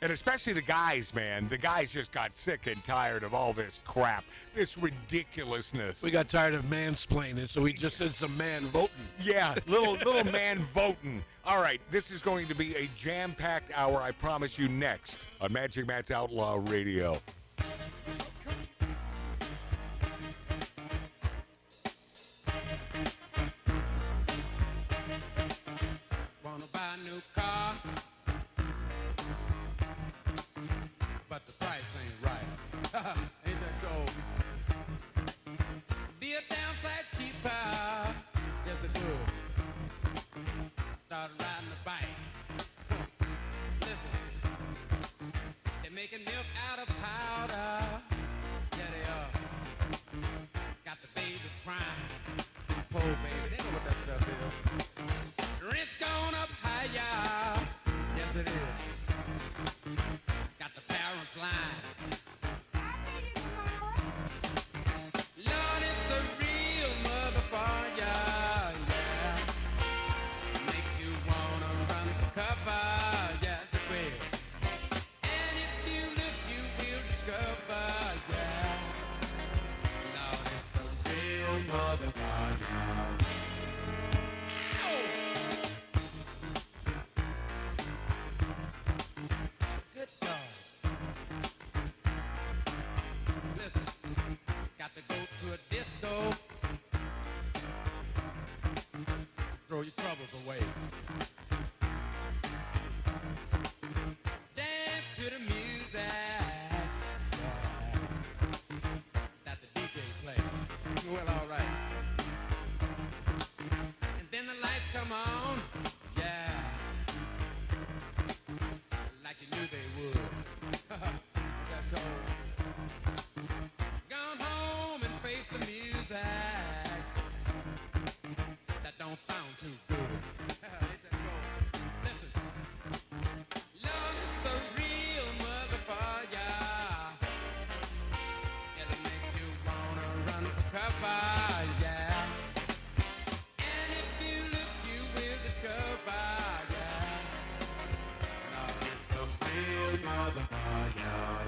And especially the guys, man. The guys just got sick and tired of all this crap, this ridiculousness. We got tired of mansplaining, so we just said some man voting. Yeah, little man voting. All right, this is going to be a jam-packed hour, I promise you, next on Magic Matt's Outlaw Radio. Wanna buy a new car, but the price ain't right. Ain't that cold? crime. Poor baby, they know what that stuff is. Rent's gone up higher. Yes, it is. Got the parents lying. Lord, it's a real motherfucker, yeah. Make you wanna run for cover, yes it will. And if you look, you will discover, yeah. Lord, it's a real motherfucker. Good God. Listen, got to go to a disco. Throw your troubles away. Dance to the music that the DJ plays. Well, all right. And then the lights come on. Yeah. Like you knew they would. That cold. Gone home and face the music. That don't sound too good. Ain't that cold? Listen. Lord, it's a real motherfucker. It'll make you wanna run for cover, yeah. And if you look, you will discover, yeah. Lord, it's a real motherfucker, yeah.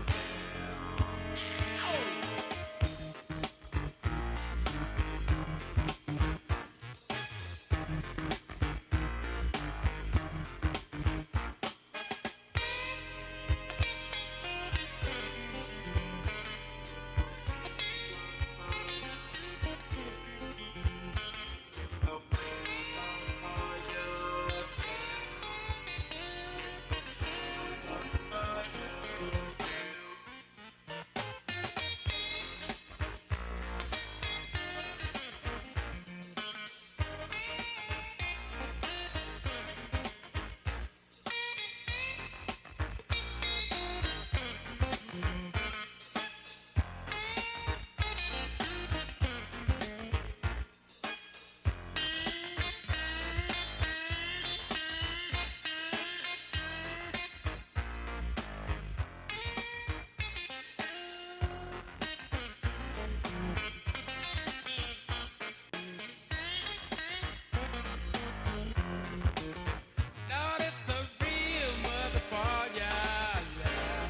Lord, it's a real motherfucker, yeah.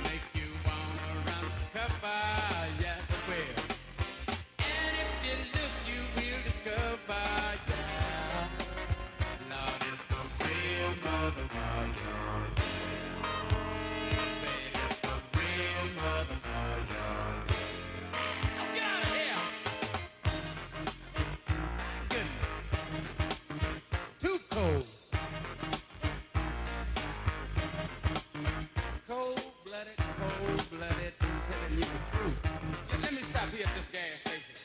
Make you wanna run for cover, yes it will. And if you look, you will discover, yeah. Lord, it's a real motherfucker, yeah. Say it's a real motherfucker. Oh, get out of here! Goodness. Too cold. Cold-blooded, cold-blooded, I'm telling you the truth. Yeah, let me stop here at this gas station.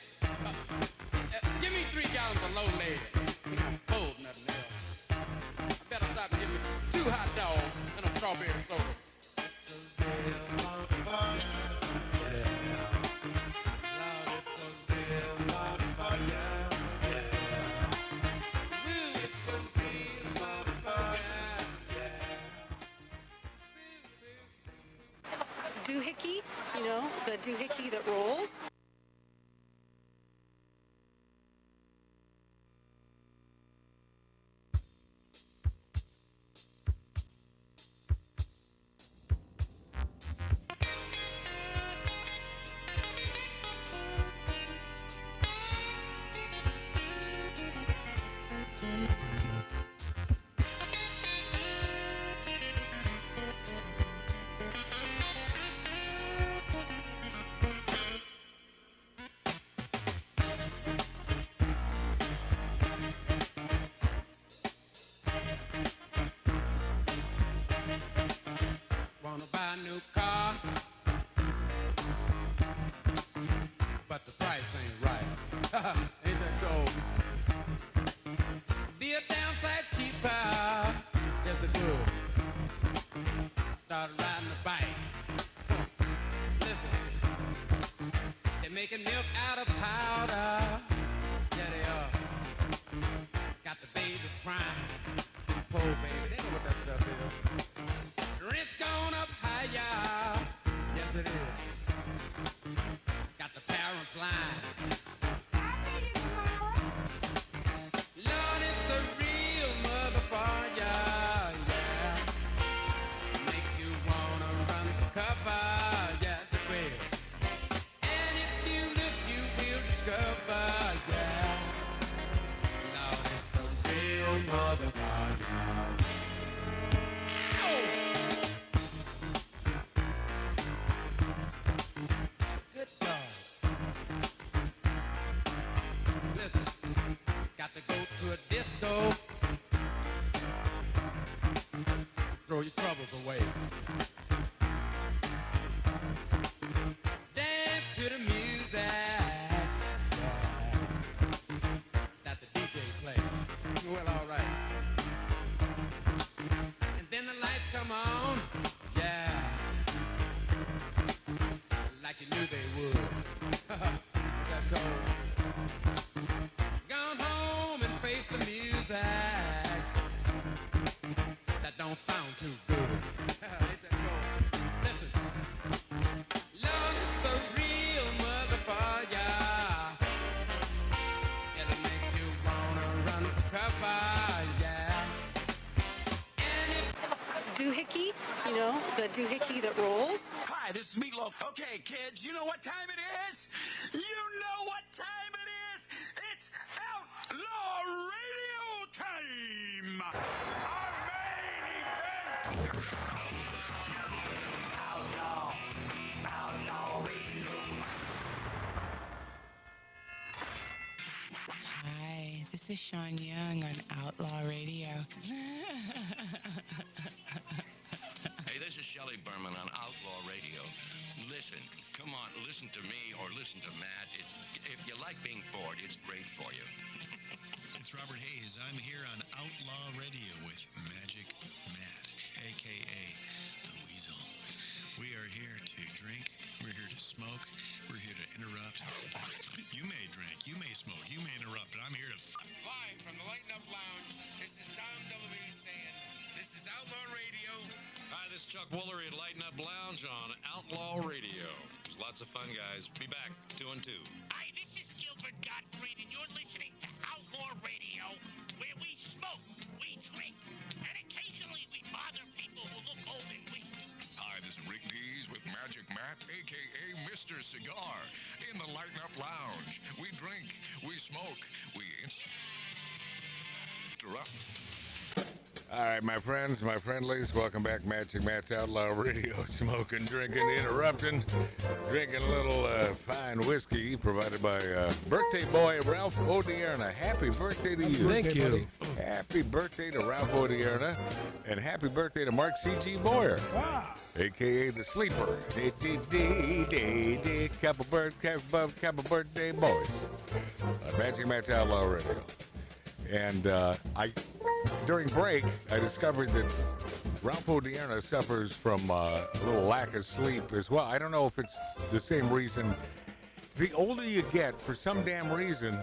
Give me 3 gallons of low lead. I'm full, nothing else. I better stop and give me 2 hot dogs and a strawberry soda. It's a real motherfucker. Yeah. Lord, it's a real motherfucker. Doohickey, you know, the doohickey that rolls. Wanna buy a new car, but the price ain't right. Ain't that cold? Be a downside cheaper, just a good. Start riding a bike. Listen, they're making milk out of powder. discover, yeah. Lord, it's a real motherfucker. Good God. Listen, got to go to a disco. Throw your troubles away. Dance to the music that the DJ plays. Well, all right. And then the lights come on. Yeah. Like you knew they would. That cold. Gone home and face the music. That don't sound too good. Ain't that cold? Listen. Lord, it's a real motherfucker. It'll make you wanna run for cover, yeah. Doohickey, you know, the doohickey that rolls. Hi, this is Meatloaf. Okay, kids, you know what time it is? You know what time it is? It's Outlaw Radio time! Hi, this is Sean Young on Outlaw Radio. Hey, this is Shelley Berman on Outlaw Radio. Listen, come on, listen to me or listen to Matt. If you like being bored, it's great for you. It's Robert Hayes. I'm here on Outlaw Radio with Magic Matt, a.k.a. The Weasel. We are here to drink. We're here to smoke. We're here to interrupt. You may drink. You may smoke. You may interrupt. But I'm here to... Live from the Lighten Up Lounge, this is Dom DeLuise saying, this is Outlaw Radio. Hi, this is Chuck Woolery at Lighten Up Lounge on Outlaw Radio. Lots of fun, guys. Be back 2 and 2. Hi, this is Gilbert Gottfried, and you're listening to Outlaw Radio, where we smoke, we drink, and occasionally we bother people who look old and weak. Hi, this is Rick Dees with Magic Matt, a.k.a. Mr. Cigar. In the Lighten Up Lounge, we drink, we smoke, we interrupt. All right, my friends, my friendlies, welcome back. Magic Matt's Outlaw Radio. Smoking, drinking, interrupting, drinking a little fine whiskey provided by birthday boy Ralph Odierna. Happy birthday to you. Thank you. Happy birthday to Ralph Odierna, and happy birthday to Mark C.G. Boyer, a.k.a. The Sleeper. Couple birthday boys. Magic Matt's Outlaw Radio. And during break, I discovered that Ralph Odierna suffers from a little lack of sleep as well. I don't know if it's the same reason. The older you get, for some damn reason,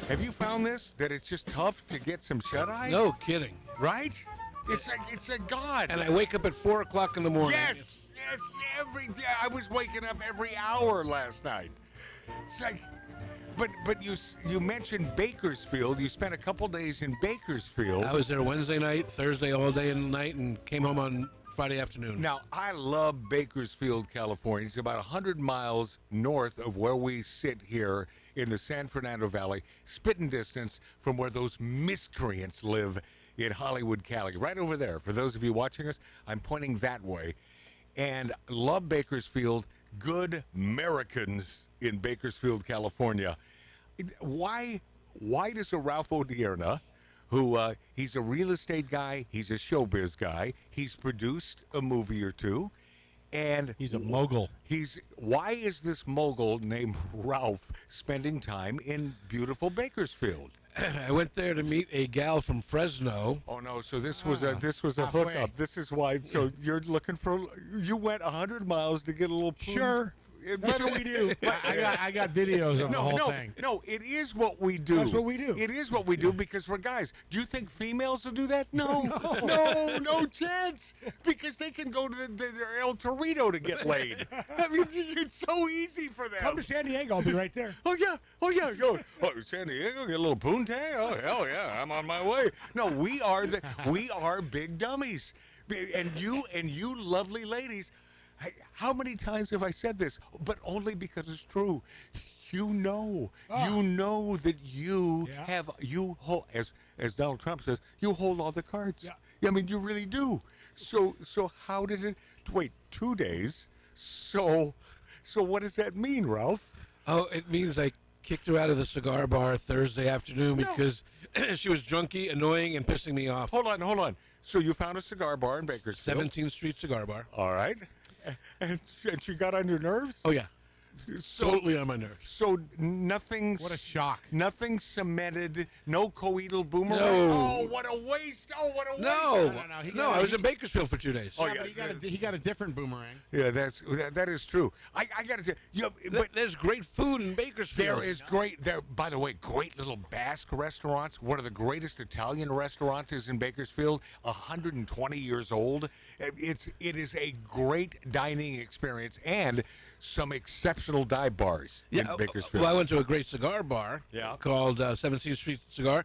have you found this? That it's just tough to get some shut-eye? No kidding. Right? It's a god. And I wake up at 4 o'clock in the morning. Yes, every day. I was waking up every hour last night. It's like... But you mentioned Bakersfield. You spent a couple days in Bakersfield. I was there Wednesday night, Thursday all day and night, and came home on Friday afternoon. Now, I love Bakersfield, California. It's about 100 miles north of where we sit here in the San Fernando Valley, spitting distance from where those miscreants live in Hollywood, Cali. Right over there. For those of you watching us, I'm pointing that way. And love Bakersfield. Good Americans in Bakersfield, California. Why does a Ralph Odierna, who he's a real estate guy, he's a showbiz guy, he's produced a movie or two, and he's a mogul. Why is this mogul named Ralph spending time in beautiful Bakersfield? I went there to meet a gal from Fresno. Oh no! So this was a hookup. This is why. So you're looking for? You went 100 miles to get a little. Sure. That's what we do. I got videos of the whole thing. No, it is what we do. That's what we do. It is what we do because we're guys. Do you think females will do that? No, no chance. Because they can go to their El Torito to get laid. I mean, it's so easy for them. Come to San Diego. I'll be right there. Oh yeah. Go. Oh, San Diego, get a little poontang. Oh hell yeah, I'm on my way. No, we are big dummies, and you lovely ladies. How many times have I said this? But only because it's true. you know that you have hold, as Donald Trump says, you hold all the cards. Yeah. I mean, you really do. So how did it? Wait, 2 days. So what does that mean, Ralph? Oh, it means I kicked her out of the cigar bar Thursday afternoon because she was drunky, annoying, and pissing me off. Hold on. So you found a cigar bar in Bakersfield. 17th Street Cigar Bar. All right. And she got on your nerves? Oh, yeah. Totally on my nerves. So nothing. What a shock. Nothing cemented. No coital boomerang. No. Oh, what a waste. Oh, what a waste. No. I was in Bakersfield for 2 days. Oh, yeah, but he got a different boomerang. Yeah, that is true. I got to say, but there's great food in Bakersfield. There is great. By the way, great little Basque restaurants. One of the greatest Italian restaurants is in Bakersfield. 120 years old. It is a great dining experience and some exceptional dive bars in Bakersfield. Well, I went to a great cigar bar called 17th Street Cigar,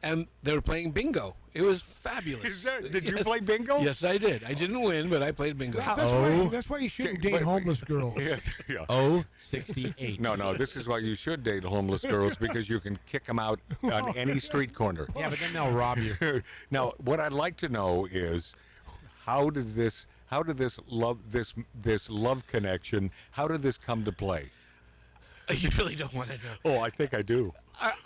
and they were playing bingo. It was fabulous. Did you play bingo? Yes, I did. I didn't win, but I played bingo. That's why you shouldn't date homeless girls. Yeah. 68. No, this is why you should date homeless girls, because you can kick them out on any street corner. Yeah, but then they'll rob you. Now, what I'd like to know is, how did this love connection, how did this come to play? You really don't want to know. Oh, I think I do.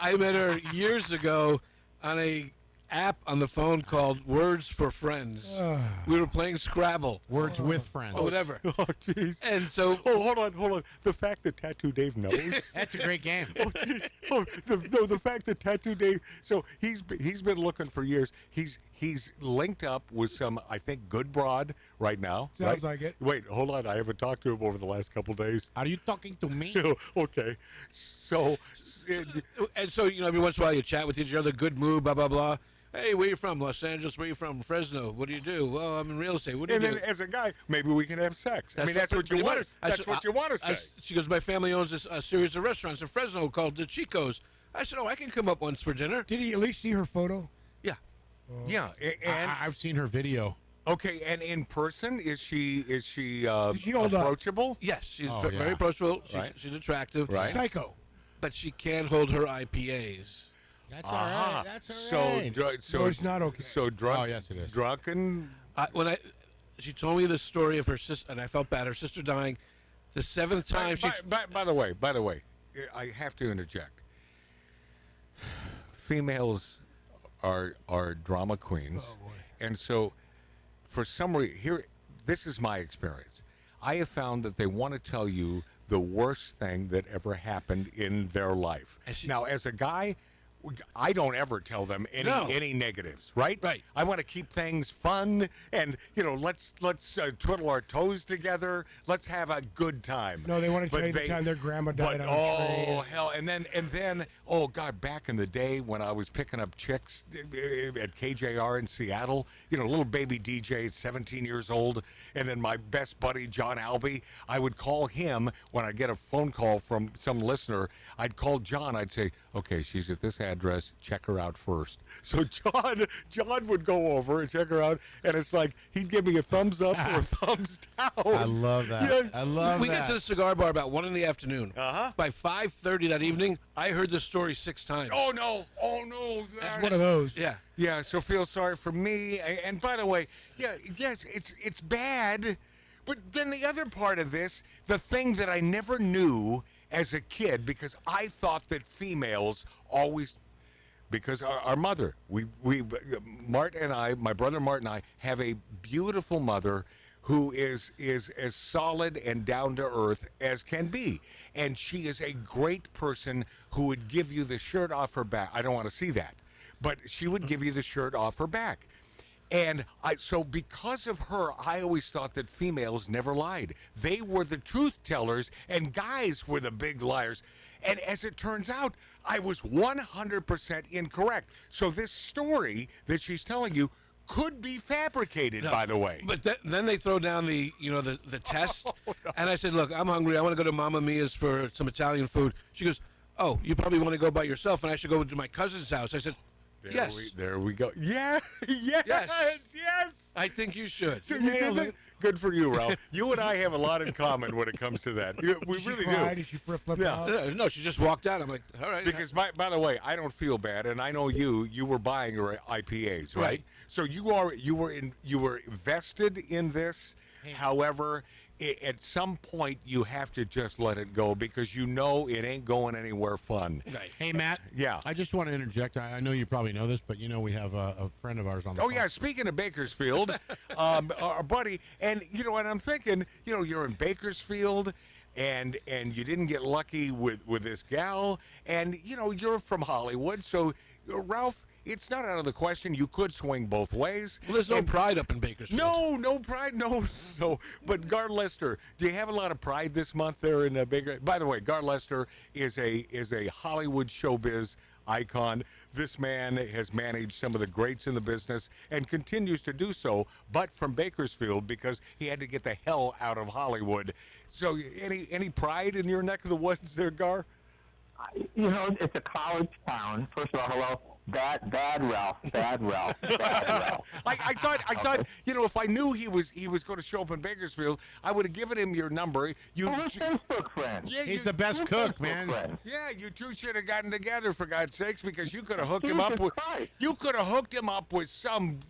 I met her years ago on a app on the phone called Words for Friends. We were playing Scrabble. Words with friends. Or whatever. Oh, jeez. And so... Oh, hold on. The fact that Tattoo Dave knows. That's a great game. Oh, jeez. Oh, the fact that Tattoo Dave... So he's been looking for years. He's linked up with some, I think, good broad right now. Sounds like it. Wait, hold on. I haven't talked to him over the last couple days. Are you talking to me? Okay. So... And so, every once in a while you chat with each other, good mood, blah, blah, blah. Hey, where you from? Los Angeles. Where you from? Fresno. What do you do? Well, I'm in real estate. What do you do? And then as a guy, maybe we can have sex. I mean, that's what you want. That's what you want to say. She goes, my family owns a series of restaurants in Fresno called the Chico's. I said, I can come up once for dinner. Did he at least see her photo? Yeah. Yeah, and I've seen her video. Okay, and in person, is she hold up? approachable? Yes, she's very approachable. She's attractive. Right. Psycho. But she can't hold her IPAs. That's all right. That's all right. So No, it's not okay. So drunk. Oh, yes, it is. Drunken. She told me the story of her sister, and I felt bad. Her sister dying. The seventh time By the way, I have to interject. Females are drama queens, and so for some reason, this is my experience. I have found that they want to tell you the worst thing that ever happened in their life. Now, as a guy, I don't ever tell them any negatives, right? Right. I want to keep things fun, and let's twiddle our toes together. Let's have a good time. No, they want to tell you the time their grandma died on a train. Oh hell! And then oh god, back in the day when I was picking up chicks at KJR in Seattle, little baby DJ, 17 years old, and then my best buddy John Albee, I would call him when I get a phone call from some listener. I'd call John. I'd say, okay, she's at this address. Check her out first. So John would go over and check her out, and it's like he'd give me a thumbs up or a thumbs down. I love that. Yeah. I love we that. get to the cigar bar about 1 in the afternoon. Uh-huh. By 5:30 that evening, I heard the story 6 times. Oh no! That's one of those. Yeah. Yeah. So feel sorry for me. And by the way, yes, it's bad. But then the other part of this, the thing that I never knew as a kid, because I thought that females always, because our mother, Mart and I, my brother Mart and I, have a beautiful mother who is as solid and down to earth as can be. And she is a great person who would give you the shirt off her back. I don't want to see that, but she would give you the shirt off her back. And so because of her, I always thought that females never lied. They were the truth tellers, and guys were the big liars. And as it turns out, I was 100% incorrect. So this story that she's telling you could be fabricated, by the way. But then they throw down the test, and I said, look, I'm hungry. I want to go to Mamma Mia's for some Italian food. She goes, oh, you probably want to go by yourself, and I should go to my cousin's house. I said, yes. There we go. Yeah, yes. I think you should. So you did that? Good for you, Ralph. You and I have a lot in common when it comes to that. We really do. Did she flip Yeah. out? No, she just walked out. I'm like, all right. Because by the way, I don't feel bad, and I know you were buying your IPAs, right? Right. So you were vested in this. However, at some point you have to just let it go because you know it ain't going anywhere fun. Right. Hey, Matt. Yeah. I just want to interject. I know you probably know this, but you know we have a friend of ours on the Oh phone. yeah, speaking of Bakersfield, our buddy, and and I'm thinking, you're in Bakersfield, and you didn't get lucky with this gal, and you're from Hollywood, so Ralph, it's not out of the question. You could swing both ways. Well, there's no pride up in Bakersfield. No pride, no. But Gar Lester, do you have a lot of pride this month there in Baker? By the way, Gar Lester is a Hollywood showbiz icon. This man has managed some of the greats in the business and continues to do so, but from Bakersfield because he had to get the hell out of Hollywood. So, any pride in your neck of the woods there, Gar? It's a college town. First of all, hello. Bad Ralph. Bad Ralph. I thought, if I knew he was going to show up in Bakersfield, I would have given him your number. We're Facebook friends. Yeah, He's the best cook, man. Yeah, you two should have gotten together for God's sakes, because you could have hooked him Jesus up with. Christ. You could have hooked him up with some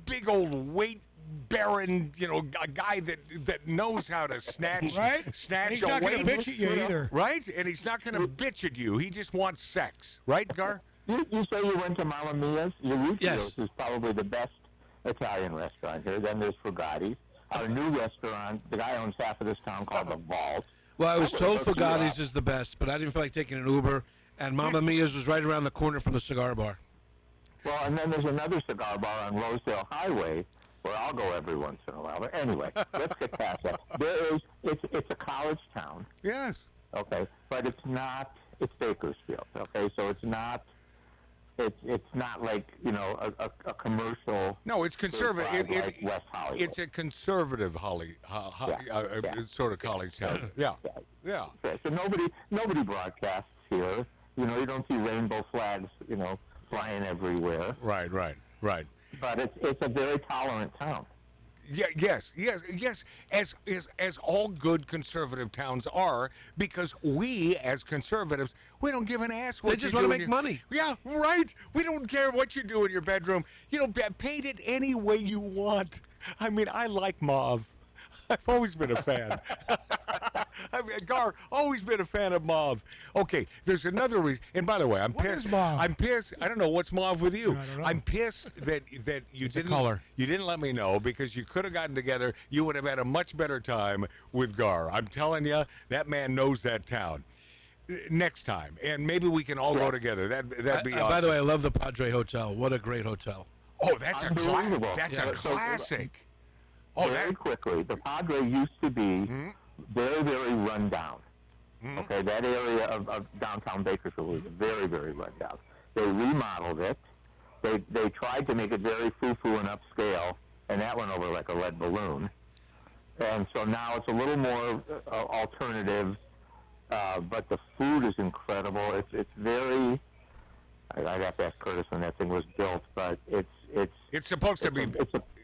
big old weight baron, a guy that knows how to snatch Right? snatch He's a not gonna weight, bitch at you either. right? And he's not going to bitch at you. He just wants sex, right, Gar? You say you went to Mamma Mia's? Eureka's Yes. is probably the best Italian restaurant here. Then there's Fugati's. Our new restaurant, the guy owns half of this town, called The Vault. Well, I was I told would've hooked you Fugati's up. is the best, but I didn't feel like taking an Uber, and Mamma Mia's was right around the corner from the cigar bar. Well, and then there's another cigar bar on Rosedale Highway where I'll go every once in a while. But anyway, let's get past that. It's a college town. Yes. Okay, but it's Bakersfield. Okay, so it's not like a commercial. No, it's conservative. like West Hollywood. It's a conservative sort of college town. Yeah. Okay, so nobody broadcasts here. You don't see rainbow flags, flying everywhere. Right. But it's a very tolerant town. Yeah, yes. As all good conservative towns are, because we, as conservatives, we don't give an ass what They just you want do to in make your- money. Yeah, right. We don't care what you do in your bedroom. Paint it any way you want. I mean, I like mauve. I've always been a fan. Gar, always been a fan of mauve. Okay, there's another reason. And by the way, I'm pissed. is mauve? I'm pissed. I don't know what's mauve with you. I don't know. I'm pissed that you didn't color. You didn't let me know, because you could have gotten together. You would have had a much better time with Gar. I'm telling you, that man knows that town. Next time, and maybe we can all go together. That'd be awesome. By the way, I love the Padre Hotel. What a great hotel. Oh, that's a Unbelievable. that's Yeah, a so- classic. Very quickly, the Padre used to be very, very run down. Okay, that area of downtown Bakersfield was very, very run down. They remodeled it. They tried to make it very foo-foo and upscale, and that went over like a lead balloon. And so now it's a little more alternative, but the food is incredible. It's very. I'd have to ask Curtis when that thing was built, but It's supposed to be.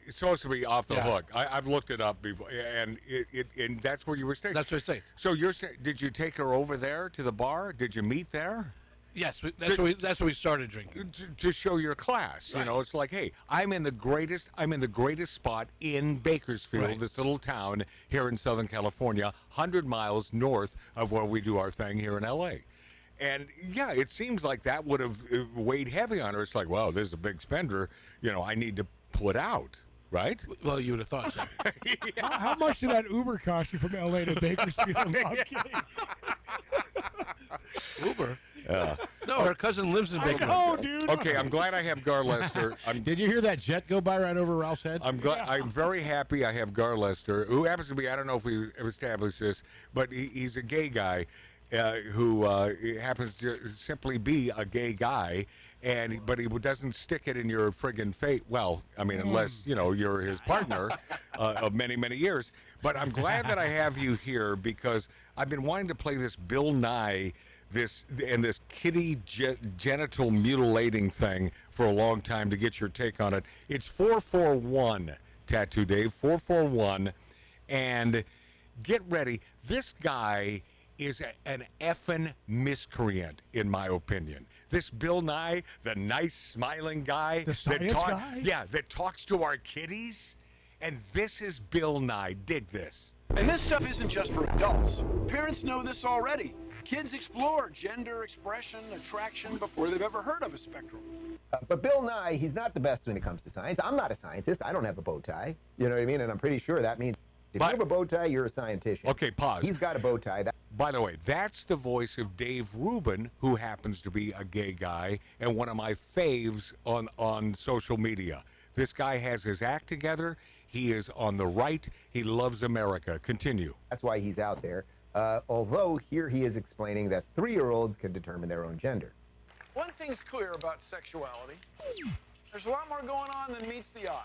It's supposed to be off the Yeah. hook. I've looked it up before, and and that's where you were staying. That's what I say. So you're saying, did you take her over there to the bar? Did you meet there? Yes, that's where we started drinking. To show your class. Right. It's like, hey, I'm in the greatest spot in Bakersfield, Right. this little town here in Southern California, 100 miles north of where we do our thing here in LA. And yeah, it seems like that would have weighed heavy on her. It's like, wow, this is a big spender. I need to put out, right? Well, you would have thought so. How much did that Uber cost you from LA to Bakersfield? I'm kidding. Uber? Yeah. No, her cousin lives in Bakersfield. Oh, dude. Okay, I'm glad I have Gar Lester. Did you hear that jet go by right over Ralph's head? I'm glad. I'm very happy I have Gar Lester, who happens to be, I don't know if we established this, but he's a gay guy who happens to simply be a gay guy, but he doesn't stick it in your friggin' face. Well, I mean, unless you're his partner of many, many years. But I'm glad that I have you here, because I've been wanting to play this Bill Nye, this kitty genital mutilating thing for a long time, to get your take on it. It's 441-10 Tattoo Dave, 441. And get ready. This guy is an effing miscreant, in my opinion. This Bill Nye, the nice, smiling guy. The science guy? Yeah, that talks to our kiddies. And this is Bill Nye. Dig this. And this stuff isn't just for adults. Parents know this already. Kids explore gender, expression, attraction before they've ever heard of a spectrum. But Bill Nye, he's not the best when it comes to science. I'm not a scientist. I don't have a bow tie. You know what I mean? And I'm pretty sure that means if you have a bow tie, you're a scientist. Okay, pause. He's got a bow tie. By the way, that's the voice of Dave Rubin, who happens to be a gay guy and one of my faves on social media. This guy has his act together. He is on the right. He loves America. Continue. That's why he's out there. Although here he is explaining that 3-year-olds can determine their own gender. One thing's clear about sexuality. There's a lot more going on than meets the eye.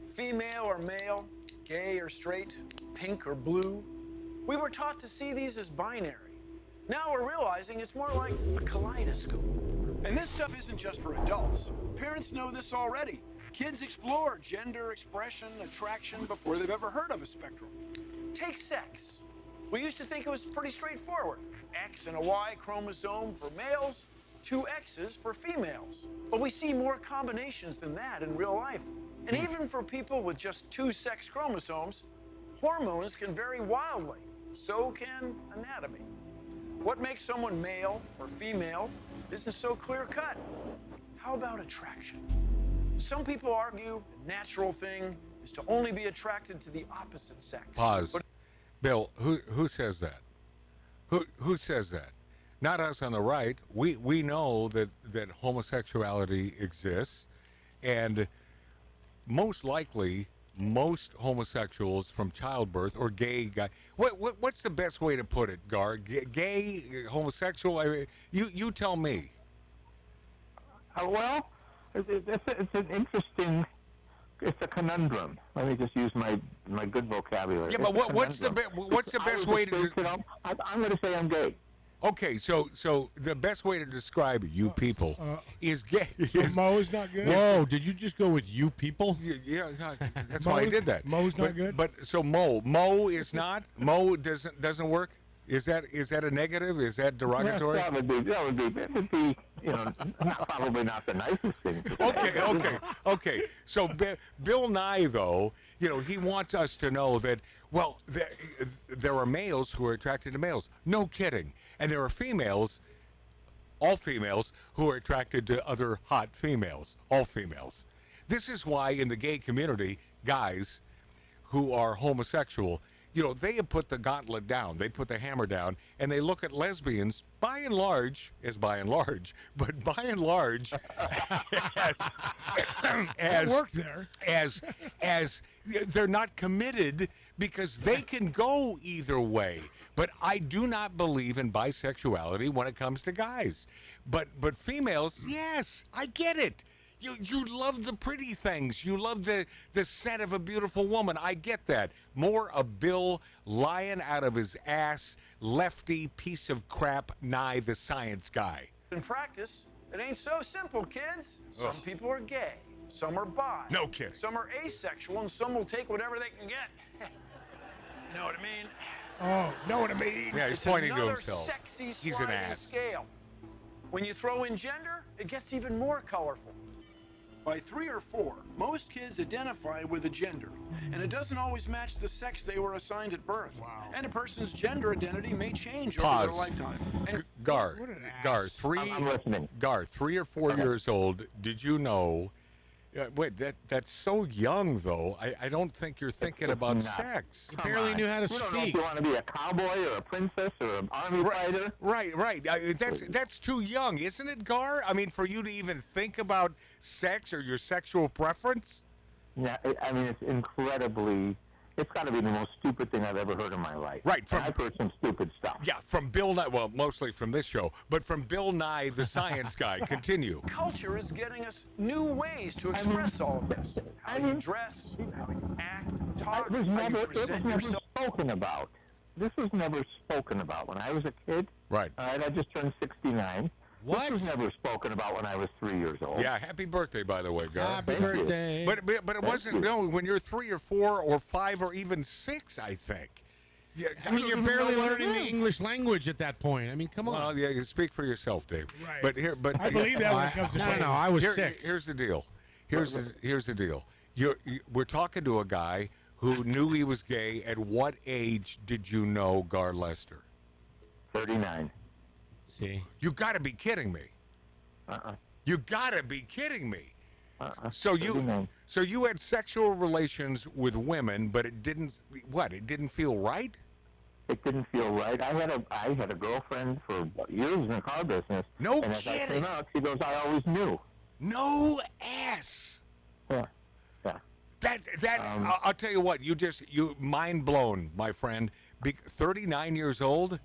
Female or male, gay or straight, pink or blue. We were taught to see these as binary. Now we're realizing it's more like a kaleidoscope. And this stuff isn't just for adults. Parents know this already. Kids explore gender, expression, attraction before they've ever heard of a spectrum. Take sex. We used to think it was pretty straightforward. X and a Y chromosome for males, 2 X's for females. But we see more combinations than that in real life. And even for people with just 2 sex chromosomes, hormones can vary wildly. So can anatomy. What makes someone male or female isn't so clear-cut. How about attraction? Some people argue the natural thing is to only be attracted to the opposite sex. Pause. Bill, who says that? Who says that? Not us on the right. We know that homosexuality exists, and most likely most homosexuals from childbirth or gay guy. What's the best way to put it, Gar? Gay, homosexual? I mean, you tell me. Well, it's an interesting. It's a conundrum. Let me just use my good vocabulary. Yeah, but what's the best way to? I'm going to say I'm gay. Okay, so the best way to describe you people is gay. Mo's not good. Whoa, did you just go with you people? Yeah, that's why I did that. Mo's not good. But so Mo is not. Mo doesn't work. Is that a negative? Is that derogatory? Yes, that would be probably not the nicest thing to say. Okay. So Bill Nye, though, he wants us to know that, well, there are males who are attracted to males. No kidding. And there are females, all females, who are attracted to other hot females, all females. This is why in the gay community, guys who are homosexual, they have put the gauntlet down. They put the hammer down, and they look at lesbians, by and large, as they're not committed because they can go either way. But I do not believe in bisexuality when it comes to guys. But females, yes, I get it. You love the pretty things. You love the scent of a beautiful woman. I get that. More a Bill lying out of his ass, lefty piece of crap, Nye the science guy. In practice, it ain't so simple, kids. Some people are gay. Some are bi. No kidding. Some are asexual, and some will take whatever they can get. You know what I mean? Oh, know what I mean? Yeah, he's pointing to himself. Sexy He's an sliding ass. Scale. When you throw in gender, it gets even more colorful. By 3 or 4, most kids identify with a gender, and it doesn't always match the sex they were assigned at birth. Wow. And a person's gender identity may change over their lifetime. And Gar, 3 or 4 years old. Did you know? Wait, that's so young, though. I don't think you're thinking about sex. He barely knew how to You don't know if speak. you want to be a cowboy or a princess or an army fighter. Right. That's too young, isn't it, Gar? I mean, for you to even think about sex or your sexual preference? Yeah, I mean, it's incredibly. It's got to be the most stupid thing I've ever heard in my life. Right. I've heard some stupid stuff. Yeah, from Bill Nye. Well, mostly from this show, but from Bill Nye, the science guy. Continue. culture is getting us new ways to express all of this. How you dress, how you act, talk, It was how never, you present yourself. spoken about. This was never spoken about when I was a kid. Right. All right, I just turned 69. What? This was never spoken about when I was 3 years old. Yeah, happy birthday, by the way, Gar. Happy Thank you. birthday. But it wasn't, no, when you're 3 or 4 or 5 or even 6, I think. Yeah, I mean, you're barely learning the English language at that point. I mean, come on. Well, yeah, you speak for yourself, Dave. Right. But I believe that when it comes to No, dating. I was 6. Here's the deal. Here's the deal. We're talking to a guy who knew he was gay. At what age did you know Gar Lester? 39. See? You got to be kidding me. You got to be kidding me. So 39. you had sexual relations with women, but it didn't feel right? It didn't feel right. I had a girlfriend for years in the car business. No and as I kidding. came out, she goes, I always knew. No ass. Yeah. Yeah. I'll tell you what, you mind blown, my friend. 39 years old.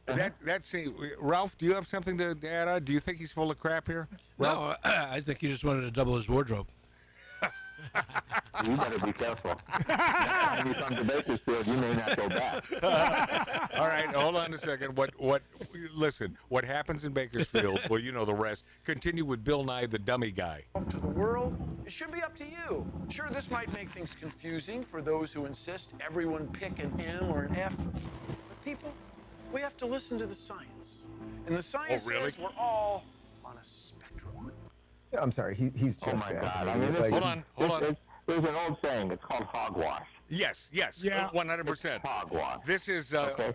That's Ralph, do you have something to add on? Do you think he's full of crap here? No, I think he just wanted to double his wardrobe. You better be careful. When you come to Bakersfield, you may not go back. All right, hold on a second. Listen, what happens in Bakersfield, well, you know the rest. Continue with Bill Nye, the dummy guy. To the world, it should be up to you. Sure, this might make things confusing for those who insist everyone pick an M or an F. But people, we have to listen to the science. And the science says we're all on a spectrum. I'm sorry, he's just. Oh my God! I mean, mean, hold on. There's an old saying. It's called hogwash. Yes, Yeah. 100%. Hogwash. This is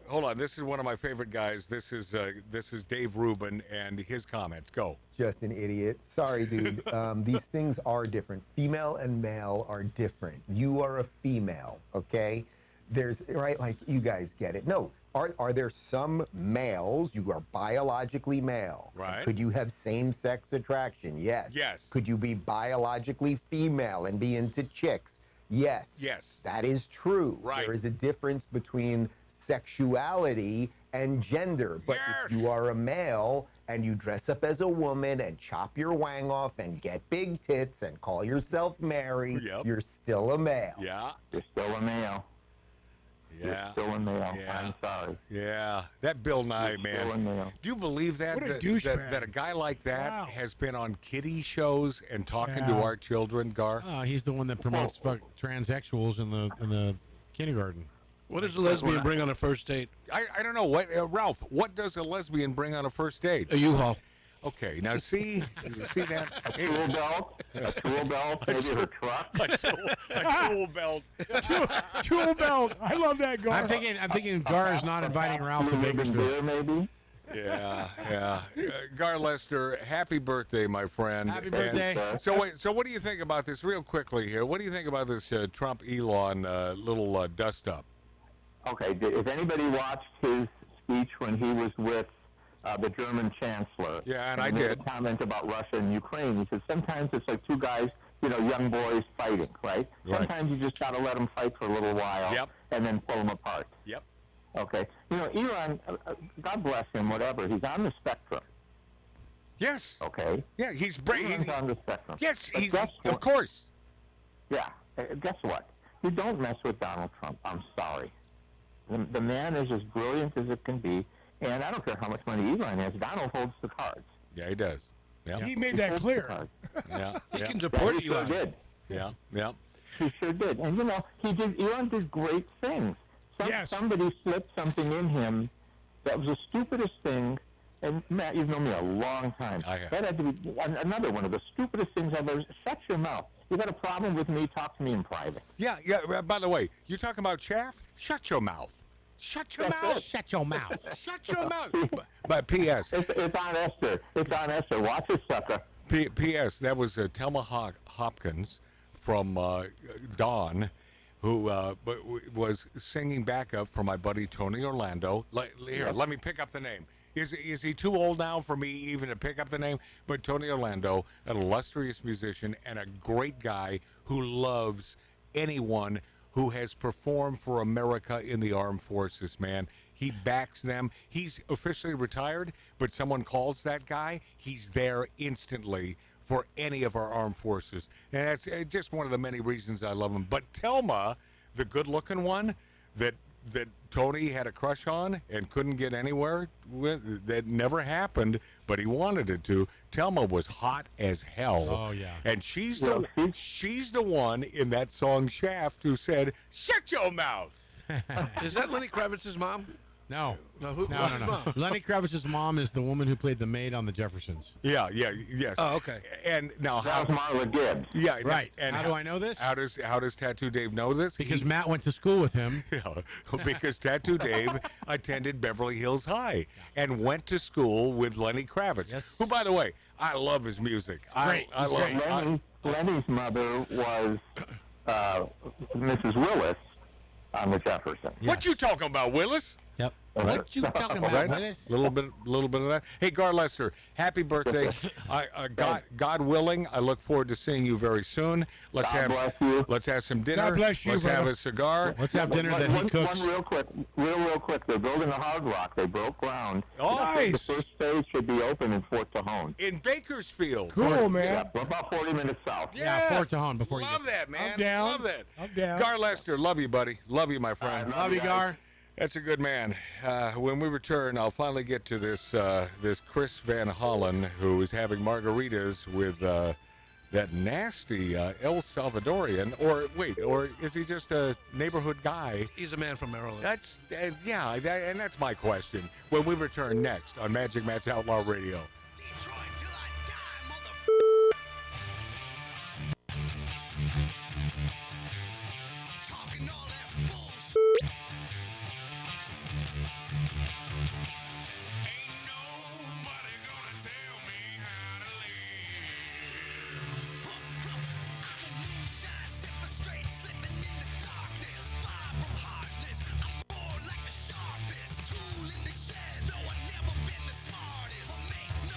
hold on. This is one of my favorite guys. This is Dave Rubin and his comments. Go. Just an idiot. Sorry, dude. These things are different. Female and male are different. You are a female, okay? There's right, like you guys get it. No. Are there some males you are biologically male? Right. Could you have same-sex attraction? Yes. Yes. Could you be biologically female and be into chicks? Yes. Yes. That is true. Right. There is a difference between sexuality and gender. But if you are a male and you dress up as a woman and chop your wang off and get big tits and call yourself Mary, you're still a male. Yeah. You're still a male. Yeah. You're still a male. Yeah. I'm sorry. Yeah. That Bill Nye, You're man. still a male. Do you believe that? What a that, douchebag. that a guy like that Wow. has been on kiddie shows and talking to Yeah. our children, Gar? He's the one that promotes transsexuals in the kindergarten. What does a lesbian bring on a first date? I don't know. What Ralph, what does a lesbian bring on a first date? A U-Haul. Okay, now see that? Tool belt, a tool belt, maybe her truck. A tool belt. Tool belt. I love that, Gar. I'm thinking Gar is not inviting Ralph to Bakersfield. Beer, maybe. Yeah. Gar Lester, happy birthday, my friend. Happy birthday. And, so what do you think about this, real quickly here? What do you think about this Trump-Elon little dust-up? Okay, if anybody watched his speech when he was with the German chancellor. Yeah, and he I made did. a comment about Russia and Ukraine. He said sometimes it's like two guys, young boys fighting, right? Sometimes you just got to let them fight for a little while and then pull them apart. Yep. Okay. Elon, God bless him, whatever, he's on the spectrum. Yes. Okay. Yeah, he's Elon's on the spectrum. Yes, But he's guess of what? course. Yeah. Guess what? You don't mess with Donald Trump. I'm sorry. The man is as brilliant as it can be, and I don't care how much money Elon has. Donald holds the cards. Yeah, he does. Yeah. He made that clear. Yeah. He yeah. can support He sure Elon. did. Yeah. He sure did. And Elon did great things. Somebody slipped something in him that was the stupidest thing. And Matt, you've known me a long time. I have. That had to be another one of the stupidest things I've ever. Shut your mouth. You got a problem with me? Talk to me in private. Yeah. By the way, you're talking about chaff? Shut your mouth. Shut your mouth. Shut your mouth. Shut your mouth. But P.S. It's on Esther. It's on Esther. Watch it, sucker. P.S. That was Thelma Hopkins from Dawn, who was singing backup for my buddy Tony Orlando. Here, let me pick up the name. Is he too old now for me even to pick up the name? But Tony Orlando, an illustrious musician and a great guy who loves anyone who has performed for America in the armed forces, man. He backs them. He's officially retired, but someone calls that guy, he's there instantly for any of our armed forces. And that's just one of the many reasons I love him. But Thelma, the good-looking one that Tony had a crush on and couldn't get anywhere with, that never happened, but he wanted it to. Thelma was hot as hell. Oh, yeah. And she's the one in that song Shaft who said, "Shut your mouth." Is that Lenny Kravitz's mom? No. Who's No. mom? Lenny Kravitz's mom is the woman who played the maid on The Jeffersons. Yes. Oh, okay. And now That was Marla Gibbs. Yeah, Right. And how do I know this? How does Tattoo Dave know this? Because Matt went to school with him. Yeah, because Tattoo Dave attended Beverly Hills High and went to school with Lenny Kravitz. Yes. Who, by the way, I love his music. Great. I He's love great. Lenny's mother was Mrs. Willis on the Jeffersons. What you talking about, Willis? Yep. What you talking about, Right? Willis? Little bit of that. Hey, Gar Lester, happy birthday! God willing, I look forward to seeing you very soon. Let's God bless you. Let's have some dinner. God bless you, Let's have brother. a cigar. Let's have dinner that he cooks. One real quick. They're building a Hard Rock. They broke ground. Oh, Nice. The first phase should be open in Fort Tejon. In Bakersfield. Cool, man. Yeah, about 40 minutes south. Yeah, Fort Tejon before you Love get that, man. I'm down. Love that. I'm down. Gar Lester, love you, buddy. Love you, my friend. Love you, Gar. That's a good man. When we return, I'll finally get to this Chris Van Hollen, who is having margaritas with that nasty El Salvadorian. Or is he just a neighborhood guy? He's a man from Maryland. That's and that's my question. When we return next on Magic Matt's Outlaw Radio. Tool in the shed. No, I've never been the smartest. Make no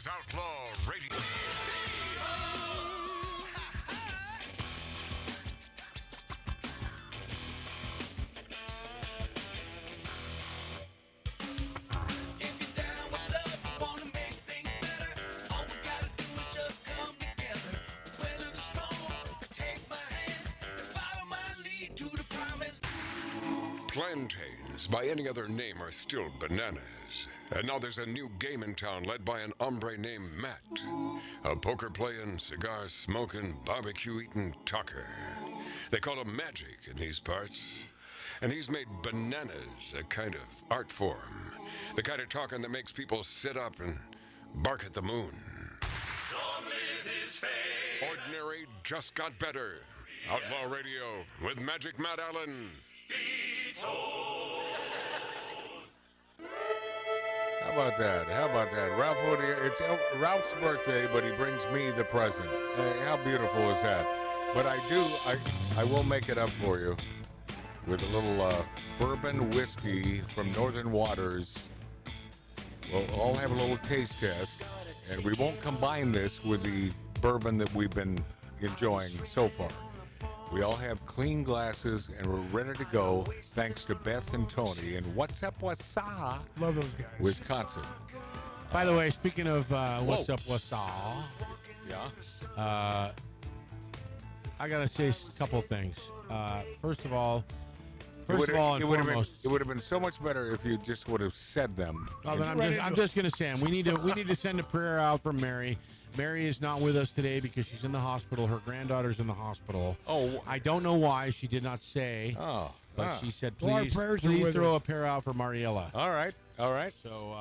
is Outlaw Radio. Plantains, by any other name, are still bananas. And now there's a new game in town led by an hombre named Matt. A poker-playing, cigar-smoking, barbecue-eating talker. They call him Magic in these parts. And he's made bananas a kind of art form. The kind of talking that makes people sit up and bark at the moon. Don't live his fate. Ordinary just got better. Outlaw Radio with Magic Matt Allen. How about that? How about that? Ralph Woody, it's Ralph's birthday, but he brings me the present. Hey, how beautiful is that? But I will make it up for you with a little bourbon whiskey from Northern Waters. We'll all have a little taste test, and we won't combine this with the bourbon that we've been enjoying so far. We all have clean glasses, and we're ready to go, thanks to Beth and Tony. And What's Up, Wausau? Love those guys. Wisconsin. By the way, speaking of What's Up, Wausau? Yeah? I got to say a couple of things. First of all, and foremost, it would have been so much better if you just would have said them. Oh, then I'm just going to say them. We need to send a prayer out for Mary. Mary is not with us today because she's in the hospital. Her granddaughter's in the hospital. Oh, I don't know why. She did not say. Oh, but she said, Well, our please, prayers are please with throw her. a prayer out for Mariella. All right. So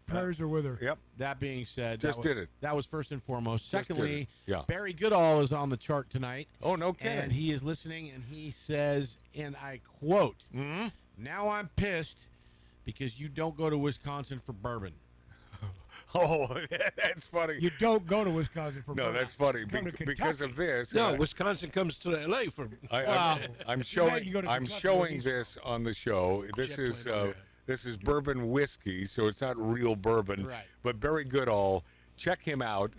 prayers are with her. Yep. That being said, Just did it. That was first and foremost. Just did Secondly, it. Yeah. Barry Goodall is on the chart tonight. Oh, no kidding. And he is listening, and he says, and I quote, "Now I'm pissed because you don't go to Wisconsin for bourbon." Oh, that's funny. You don't go to Wisconsin for No, bourbon. that's funny. Come to Because Kentucky. of this. No, Wisconsin comes to L.A. for. I'm You showing. go to I'm Kentucky showing with these- this on the show. This Jet is plane over this is bourbon whiskey, so it's not real bourbon. Right. But Barry Goodall, check him out.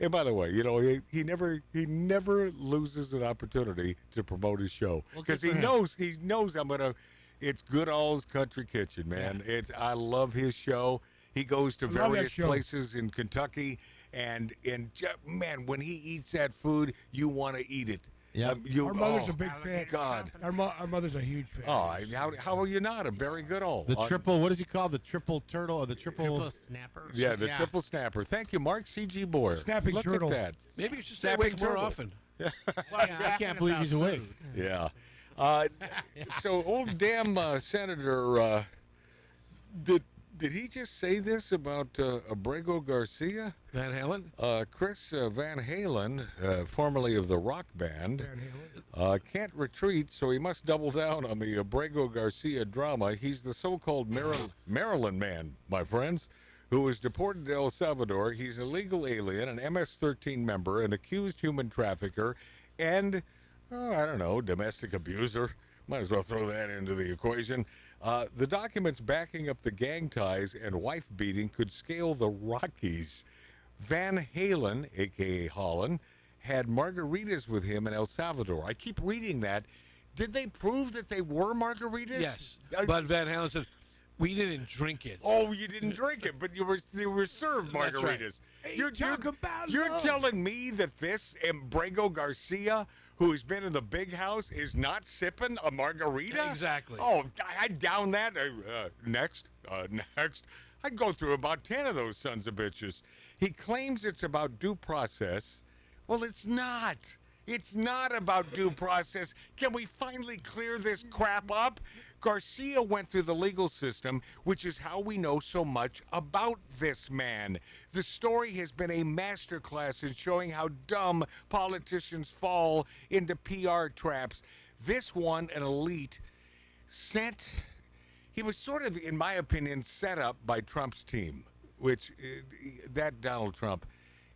And by the way, you know he never loses an opportunity to promote his show Well, because good he for him. knows I'm gonna. It's Goodall's Country Kitchen, man. I love his show. He goes to love that various show. places in Kentucky, and man, when he eats that food, you want to eat it. Yeah. Our mother's a big fan. God. Our mother's a huge fan. Oh, how are you not a Barry Goodall? The triple, what is he called? The triple turtle or the triple snapper? Yeah, the triple snapper. Thank you, Mark C.G. Boyer. Snapping Look turtle. at that. Maybe you should stay Snapping awake more turtle. often. I can't believe he's awake. Yeah. So old damn Senator, did he just say this about Abrego Garcia? Van Halen? Chris Van Halen, formerly of the rock band, can't retreat, so he must double down on the Abrego Garcia drama. He's the so-called Maryland man, my friends, who was deported to El Salvador. He's a legal alien, an MS-13 member, an accused human trafficker, and, I don't know, domestic abuser. Might as well throw that into the equation. The documents backing up the gang ties and wife beating could scale the Rockies. Van Halen, a.k.a. Holland, had margaritas with him in El Salvador. I keep reading that. Did they prove that they were margaritas? Yes. But Van Halen said, we didn't drink it. Oh, you didn't drink it, but you were served That's margaritas. right. Hey, You're love. telling me that this Abrego Garcia, who's been in the big house, is not sipping a margarita? Exactly. Oh, I'd down that. Next. I'd go through about 10 of those sons of bitches. He claims it's about due process. Well, it's not. It's not about due process. Can we finally clear this crap up? Garcia went through the legal system, which is how we know so much about this man. The story has been a masterclass in showing how dumb politicians fall into PR traps. This one, an elite, he was sort of, in my opinion, set up by Trump's team, which that Donald Trump,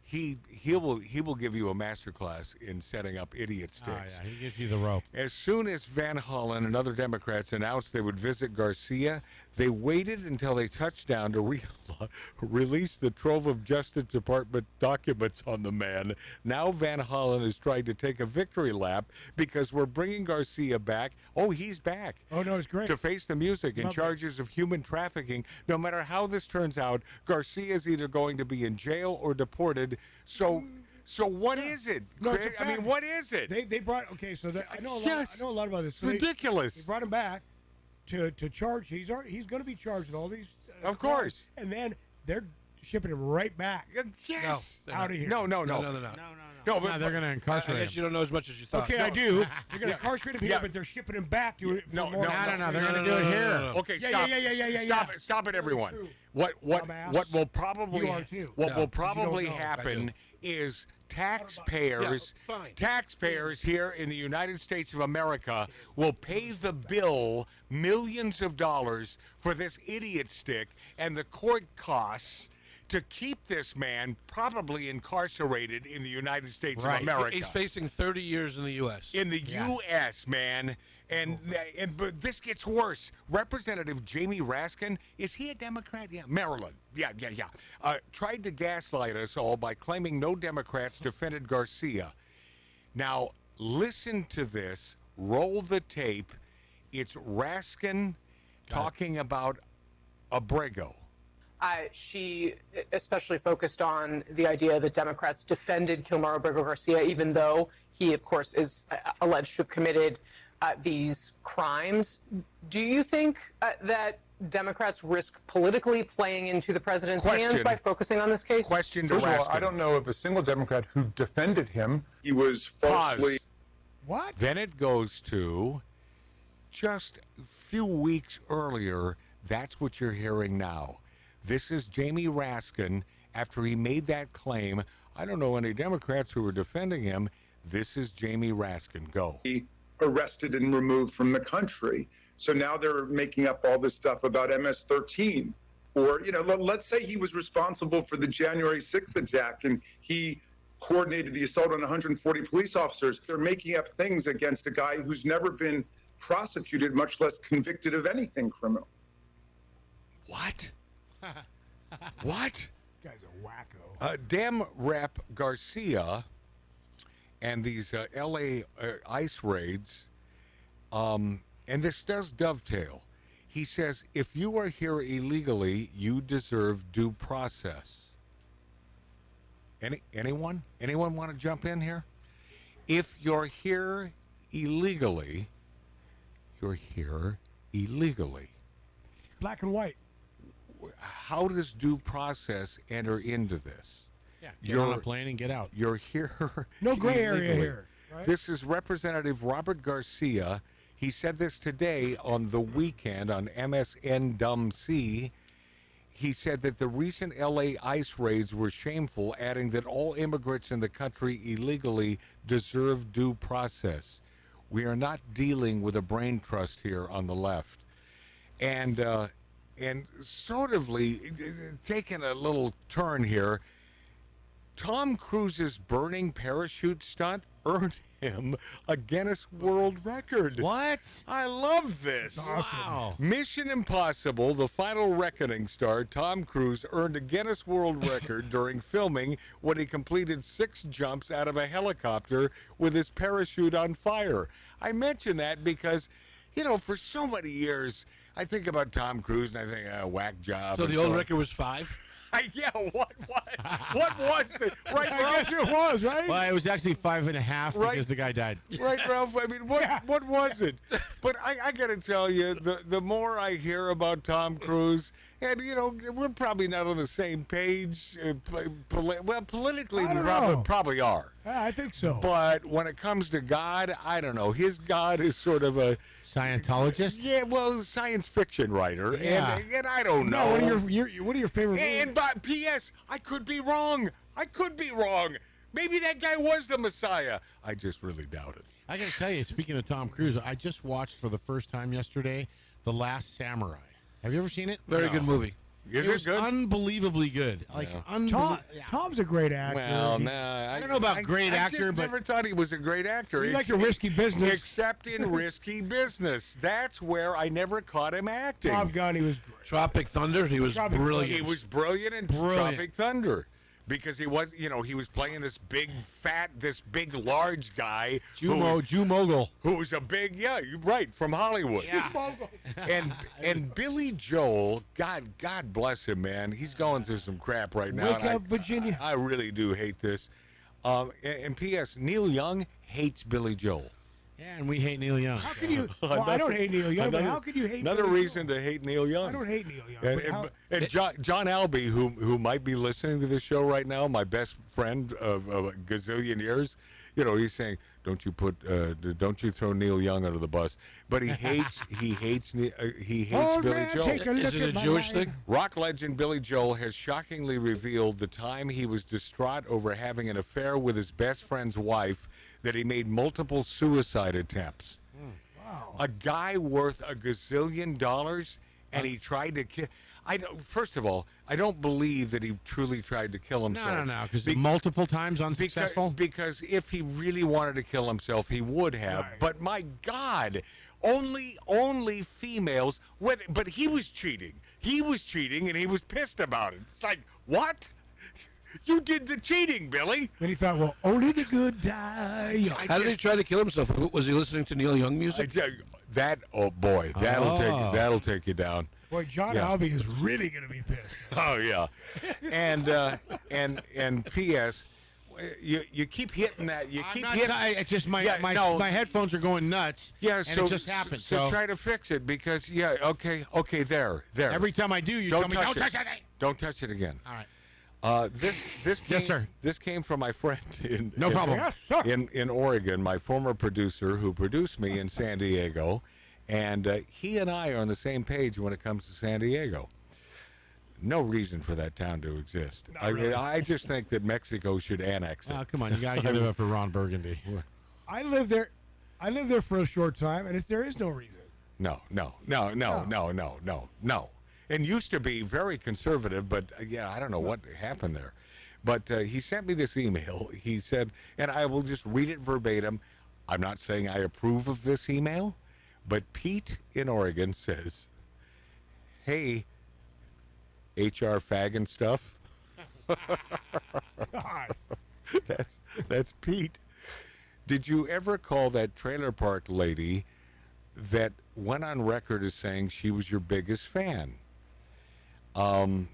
he will give you a masterclass in setting up idiot sticks. Oh, yeah, he gives you the rope. As soon as Van Hollen and other Democrats announced they would visit Garcia, They waited until they touched down to release the trove of Justice Department documents on the man. Now Van Hollen is trying to take a victory lap because we're bringing Garcia back. Oh, he's back. Oh, no, it's great. To face the music and charges of human trafficking. No matter how this turns out, Garcia is either going to be in jail or deported. So what is it? No, it's a I mean, fact. what is it? They brought I know a lot. Yes. I know a lot about this. It's ridiculous. They brought him back to charge. He's going to be charged with all these. Of course. And then they're shipping him right back. Yes. Out of here. No. No, but they're going to incarcerate I guess you don't know as much as you thought. Okay, I do. They're going to incarcerate him here, but they're shipping him back to it. No. They're going to do it here. Okay, stop. Stop it, everyone. What will probably happen is taxpayers here in the United States of America will pay the bill, millions of dollars, for this idiot stick and the court costs to keep this man probably incarcerated in the United States of America. He's facing 30 years in the U.S. In the U.S., man. But this gets worse. Representative Jamie Raskin, is he a Democrat? Yeah, Maryland. Yeah. Tried to gaslight us all by claiming no Democrats defended Garcia. Now, listen to this. Roll the tape. It's Raskin talking about Abrego. She especially focused on the idea that Democrats defended Kilmar Abrego Garcia, even though he, of course, is alleged to have committed these crimes. Do you think that Democrats risk politically playing into the president's hands by focusing on this case? First of all, I don't know of a single Democrat who defended him. He was falsely... What? Then it goes to just a few weeks earlier. That's what you're hearing now. This is Jamie Raskin after he made that claim. I don't know any Democrats who were defending him. This is Jamie Raskin. Go. Arrested and removed from the country. So now they're making up all this stuff about MS-13. Or, let's say he was responsible for the January 6th attack and he coordinated the assault on 140 police officers. They're making up things against a guy who's never been prosecuted, much less convicted of anything criminal. What? What? Guy's a wacko. Dem Rep Garcia and these L.A. ICE raids, and this does dovetail. He says, if you are here illegally, you deserve due process. Anyone want to jump in here? If you're here illegally, you're here illegally. Black and white. How does due process enter into this? Yeah, get on a plane and get out. You're here. No gray area illegally. here. Right? This is Representative Robert Garcia. He said this today on the weekend on MSNBC. He said that the recent L.A. ICE raids were shameful, adding that all immigrants in the country illegally deserve due process. We are not dealing with a brain trust here on the left. And sort of taking a little turn here, Tom Cruise's burning parachute stunt earned him a Guinness World Record. What? I love this. Wow. Mission Impossible, The Final Reckoning star Tom Cruise earned a Guinness World Record during filming when he completed 6 jumps out of a helicopter with his parachute on fire. I mention that because, for so many years, I think about Tom Cruise and I think, whack job. So the old record was 5? Yeah, what was it? Right, Ralph? I guess it was, right? Well, it was actually 5.5 because the guy died. Right, Ralph? I mean, what was it? But I got to tell you, the more I hear about Tom Cruise, and, we're probably not on the same page. Politically, we probably are. Yeah, I think so. But when it comes to God, I don't know. His God is sort of a... Scientologist? Yeah, well, science fiction writer. Yeah. And I don't know. No, what are your favorite movies? And P.S., I could be wrong. Maybe that guy was the Messiah. I just really doubt it. I got to tell you, speaking of Tom Cruise, I just watched for the first time yesterday The Last Samurai. Have you ever seen it? Very good movie. Is it was good? unbelievably good. Like Tom's a great actor. Well, nah, I don't know about great I actor, just but never thought he was a great actor. He likes a risky business. Except in Risky Business. That's where I never caught him acting. Top Gun, he was great. Tropic Thunder, he was brilliant. He was brilliant in Tropic Thunder. Because he was, he was playing this big, large guy. Jew mogul. Who was a big, you're right, from Hollywood. Yeah. and Billy Joel, God bless him, man. He's going through some crap right now. Wake up, Virginia. I really do hate this. And P.S. Neil Young hates Billy Joel. Yeah, and we hate Neil Young. How can you? Well, I don't hate Neil Young, but how could you hate another Billy reason to hate Neil Young? I don't hate Neil Young. And John Albee, who might be listening to this show right now, my best friend of a gazillion years, he's saying, don't you throw Neil Young under the bus? But he hates Billy Joel. Is it a Jewish thing? Rock legend Billy Joel has shockingly revealed the time he was distraught over having an affair with his best friend's wife that he made multiple suicide attempts. Wow. A guy worth $1 gazillion, and he tried to kill. First of all, I don't believe that he truly tried to kill himself. No, because multiple times unsuccessful. Because if he really wanted to kill himself, he would have. Right. But my God, only females. But he was cheating. He was cheating, and he was pissed about it. It's like, what? You did the cheating, Billy. Then he thought, well, only the good die. How did he try to kill himself? Was he listening to Neil Young music? Oh boy, that'll take you down. Boy, John Albee is really going to be pissed. Oh yeah, and P.S. You keep hitting that. It's just my headphones are going nuts. Yeah, and so it just happened. So try to fix it because okay, there. Every time I do, you tell me don't touch that thing. Don't touch it again. All right. This came, yes, sir. This came from my friend in in Oregon, my former producer who produced me in San Diego, and he and I are on the same page when it comes to San Diego. No reason for that town to exist. I just think that Mexico should annex it. Oh, come on, you gotta give it up for Ron Burgundy. I lived there for a short time, and there is no reason. No. And used to be very conservative, but I don't know what happened there. But he sent me this email. He said, and I will just read it verbatim. I'm not saying I approve of this email, but Pete in Oregon says, "Hey, HR fag and stuff." That's Pete. Did you ever call that trailer park lady that went on record as saying she was your biggest fan? And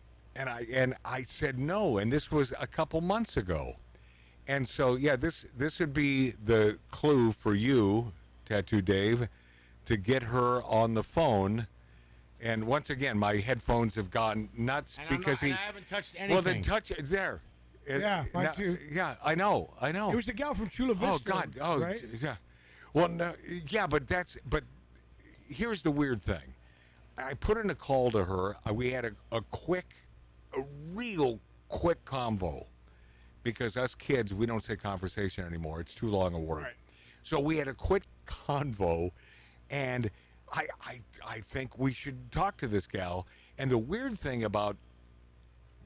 I said no, and this was a couple months ago. And so this would be the clue for you, Tattoo Dave, to get her on the phone. And once again, my headphones have gone nuts because I haven't touched anything. Well, then touch it there. Mine too. Yeah, I know. It was the gal from Chula Vista. Oh God. Oh right? Yeah. Well, no, yeah, but here's the weird thing. I put in a call to her. We had a real quick convo because us kids, we don't say conversation anymore. It's too long a word. Right. So we had a quick convo, and I think we should talk to this gal. And the weird thing about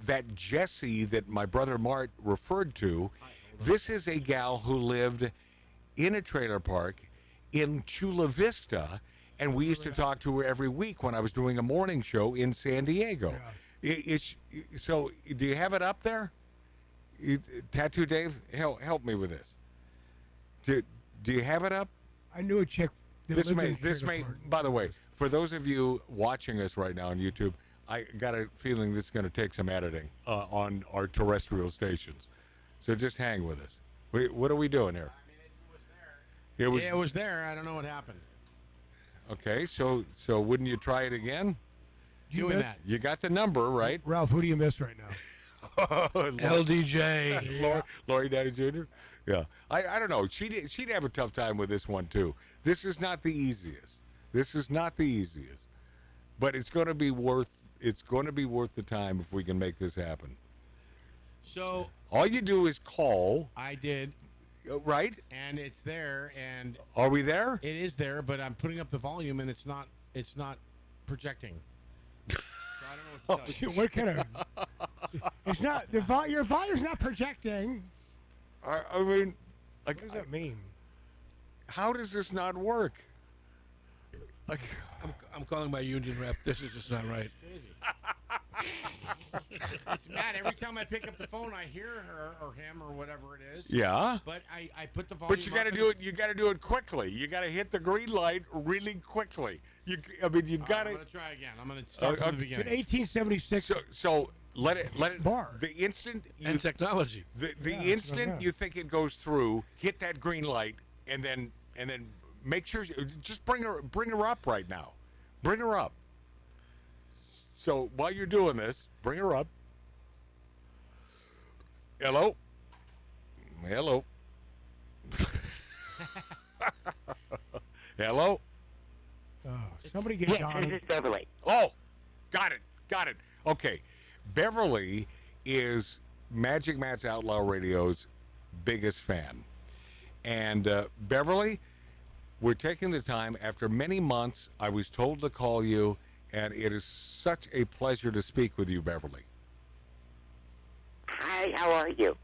that Jessie that my brother Mart referred to, this is a gal who lived in a trailer park in Chula Vista. And we used to talk to her every week when I was doing a morning show in San Diego. Yeah. So, do you have it up there? Tattoo Dave, help me with this. Do you have it up? I knew a chick. This may. By the way, for those of you watching us right now on YouTube, I got a feeling this is going to take some editing on our terrestrial stations. So just hang with us. What are we doing here? I mean, it was there. I don't know what happened. Okay, so wouldn't you try it again? Doing that. You got the number, right? Ralph, who do you miss right now? LDJ. Lori Daddy Jr.? Yeah. I don't know. She'd have a tough time with this one, too. This is not the easiest. But it's going to be worth the time if we can make this happen. So all you do is call. I did. Right? And it's there, and are we there? It is there, but I'm putting up the volume, and it's not projecting. So I don't know Oh, shoot, what kind of? It's not your volume's not projecting. I mean, like, what does that mean? How does this not work? Like, I'm calling my union rep. This is just not right. It's mad. Every time I pick up the phone, I hear her or him or whatever it is. Yeah. But I put the volume. But you got to do it. You got to do it quickly. You got to hit the green light really quickly. You got to. I'm gonna try again. I'm gonna start from the beginning. In 1876. So let it bar. The instant and technology. The instant you think it goes through, hit that green light, and then make sure just bring her up right now. Bring her up. So while you're doing this, bring her up. Hello. Hello. Hello. Oh, somebody get Don. This is Beverly. Oh, got it. Okay, Beverly is Magic Matt's Outlaw Radio's biggest fan, and Beverly, we're taking the time after many months. I was told to call you, and it is such a pleasure to speak with you, Beverly. Hi, how are you?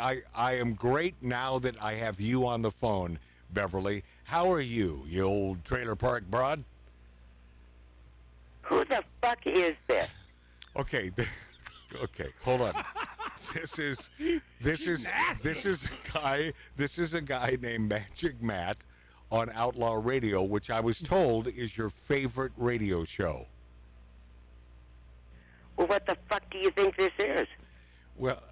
I am great now that I have you on the phone, Beverly. How are you, you old trailer park broad? Who the fuck is this? Okay, okay, hold on. This is a guy named Magic Matt on Outlaw Radio, which I was told is your favorite radio show. Well, what the fuck do you think this is? Well,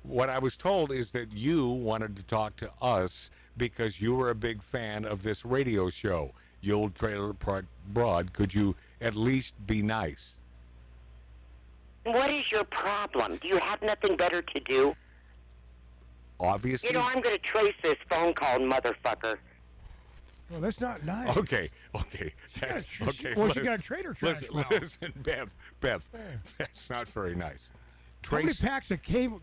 what I was told is that you wanted to talk to us because you were a big fan of this radio show. You old trailer park broad, could you at least be nice? What is your problem? Do you have nothing better to do? Obviously. You know, I'm going to trace this phone call, motherfucker. Well, that's not nice. Okay. That's okay. Well, she got a trader trash. Listen, Bev, that's not very nice. How many packs of Camel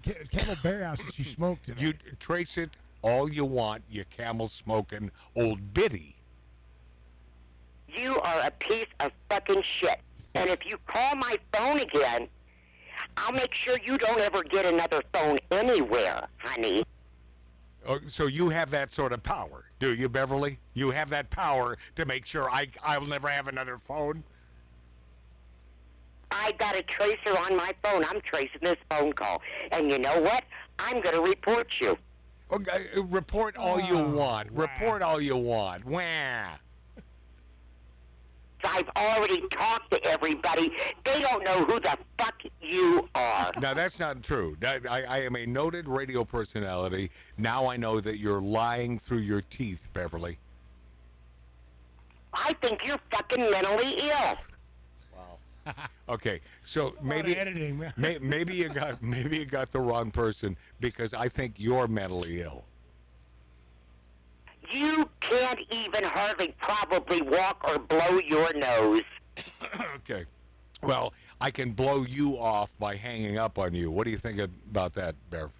Bear House did she smoke today? You trace it all you want, you camel smoking old biddy. You are a piece of fucking shit. And if you call my phone again, I'll make sure you don't ever get another phone anywhere, honey. Oh, so you have that sort of power, do you, Beverly? You have that power to make sure I'll never have another phone? I got a tracer on my phone. I'm tracing this phone call. And you know what? I'm going to report you. Okay, report all you want. Wow. Report all you want. Wah. I've already talked to everybody. They don't know who the fuck you are. Now, that's not true. I am a noted radio personality. Now I know that you're lying through your teeth, Beverly. I think you're fucking mentally ill. Wow. Okay, so maybe editing, man. maybe you got the wrong person because I think you're mentally ill. You can't even hardly probably walk or blow your nose. Okay. Well, I can blow you off by hanging up on you. What do you think about that, Bev?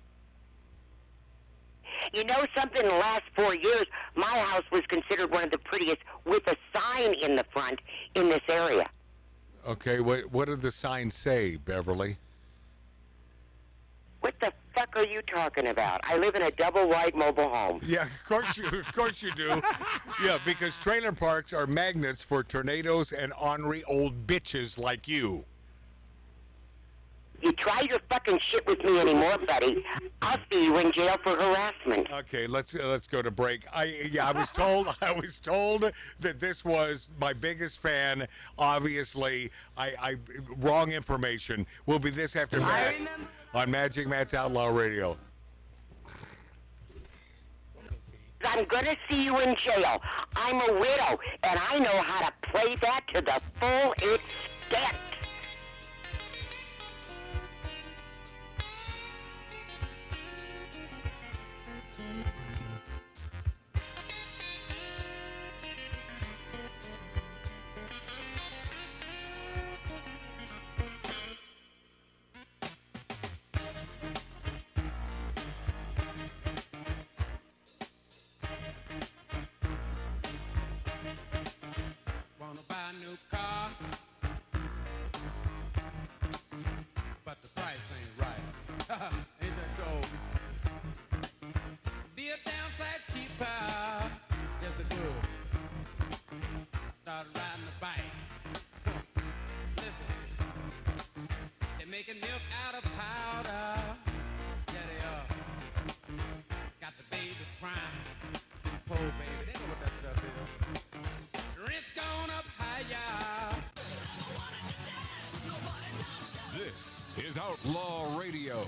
You know something? In the last 4 years, my house was considered one of the prettiest with a sign in the front in this area. Okay, what did the sign say, Beverly? What the fuck are you talking about? I live in a double-wide mobile home. Yeah, of course you do. Yeah, because trailer parks are magnets for tornadoes and ornery old bitches like you. You try your fucking shit with me anymore, buddy, I'll see you in jail for harassment. Okay, let's go to break. I was told that this was my biggest fan. Obviously, I wrong information. We'll be this after Matt on Magic Matt's Outlaw Radio. I'm gonna see you in jail. I'm a widow, and I know how to play that to the full extent. Wanna buy a new car? is Outlaw Radio.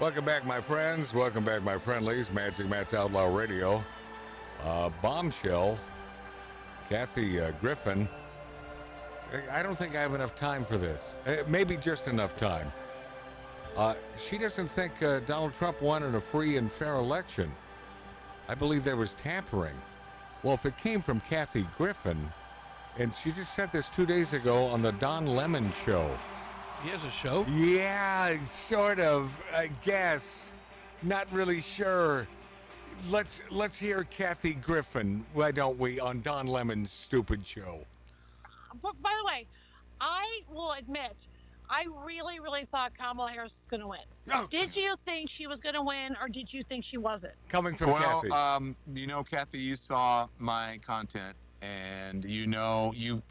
Welcome back, my friends. Welcome back, my friendlies. Magic Matt's Outlaw Radio. Bombshell, Kathy Griffin. I don't think I have enough time for this. Maybe just enough time. She doesn't think Donald Trump won in a free and fair election. I believe there was tampering. Well, if it came from Kathy Griffin, and she just said this 2 days ago on the Don Lemon show. He has a show? Yeah, sort of, I guess. Not really sure. Let's hear Kathy Griffin, why don't we, on Don Lemon's stupid show. By the way, I will admit, I really, really thought Kamala Harris was going to win. Oh. Did you think she was going to win, or did you think she wasn't? Coming from Kathy. Kathy, you saw my content, and you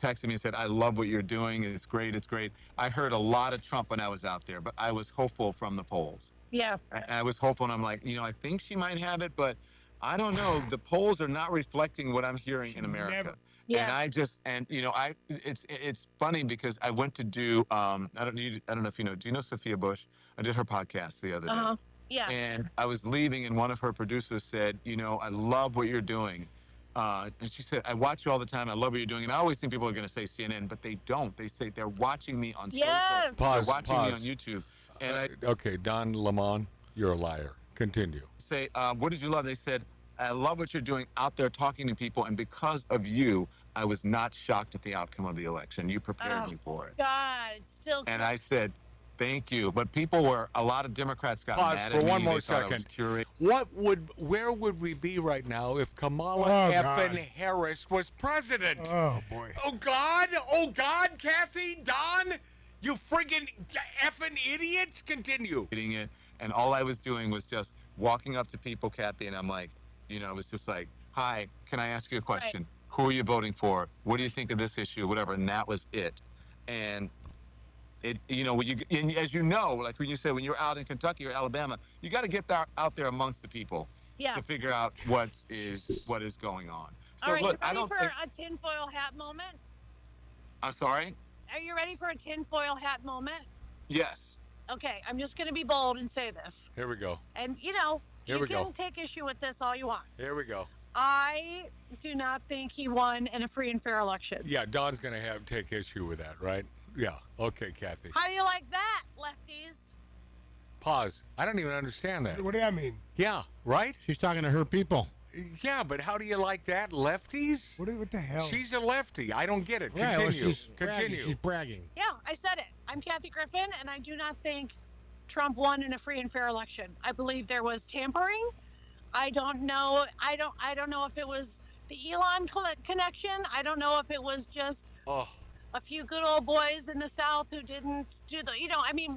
texted me and said, I love what you're doing. It's great. It's great. I heard a lot of Trump when I was out there, but I was hopeful from the polls. Yeah. I was hopeful, and I'm like, I think she might have it, but I don't know. The polls are not reflecting what I'm hearing in America. Never. Yeah. And it's funny because I went to do, I don't know if you know, do you know Sophia Bush? I did her podcast the other day. Yeah. And I was leaving, and one of her producers said, I love what you're doing. And she said, I watch you all the time. I love what you're doing. And I always think people are going to say CNN, but they don't. They say they're watching me on social. Pause, they're watching pause. me on YouTube. And Okay, Don Lemon, you're a liar. Continue. say, what did you love? They said, I love what you're doing out there talking to people. And because of you, I was not shocked at the outcome of the election. You prepared me for it. God, it's still. And I said, thank you. But a lot of Democrats got Pause mad for at me. one more They thought I second. was Where would we be right now if Kamala effing Harris was president? Oh, boy. Oh, God, Kathy, Don, you friggin' effing idiots. Continue. It, and all I was doing was just walking up to people, Kathy, and I'm like, it was just like, hi, can I ask you a question? Right. Who are you voting for? What do you think of this issue? Whatever. And that was it. And it, and as you know, like when you say when you're out in Kentucky or Alabama, you got to get out there amongst the people to figure out what is going on. So All right, look, you ready I don't for think, a tinfoil hat moment? I'm sorry? Are you ready for a tinfoil hat moment? Yes. Okay, I'm just going to be bold and say this. Here we go. And, Here you we can go. take issue with this all you want. Here we go. I do not think he won in a free and fair election. Yeah, Don's going to take issue with that, right? Yeah. Okay, Kathy. How do you like that, lefties? Pause. I don't even understand that. What do that mean? Yeah, right? She's talking to her people. Yeah, but how do you like that? Lefties? What the hell? She's a lefty. I don't get it. Yeah, well, Continue. she's Continue. bragging. She's bragging. Yeah, I said it. I'm Kathy Griffin, and I do not think Trump won in a free and fair election. I believe there was tampering. I don't know. I don't know if it was the Elon connection. I don't know if it was just a few good old boys in the South who didn't do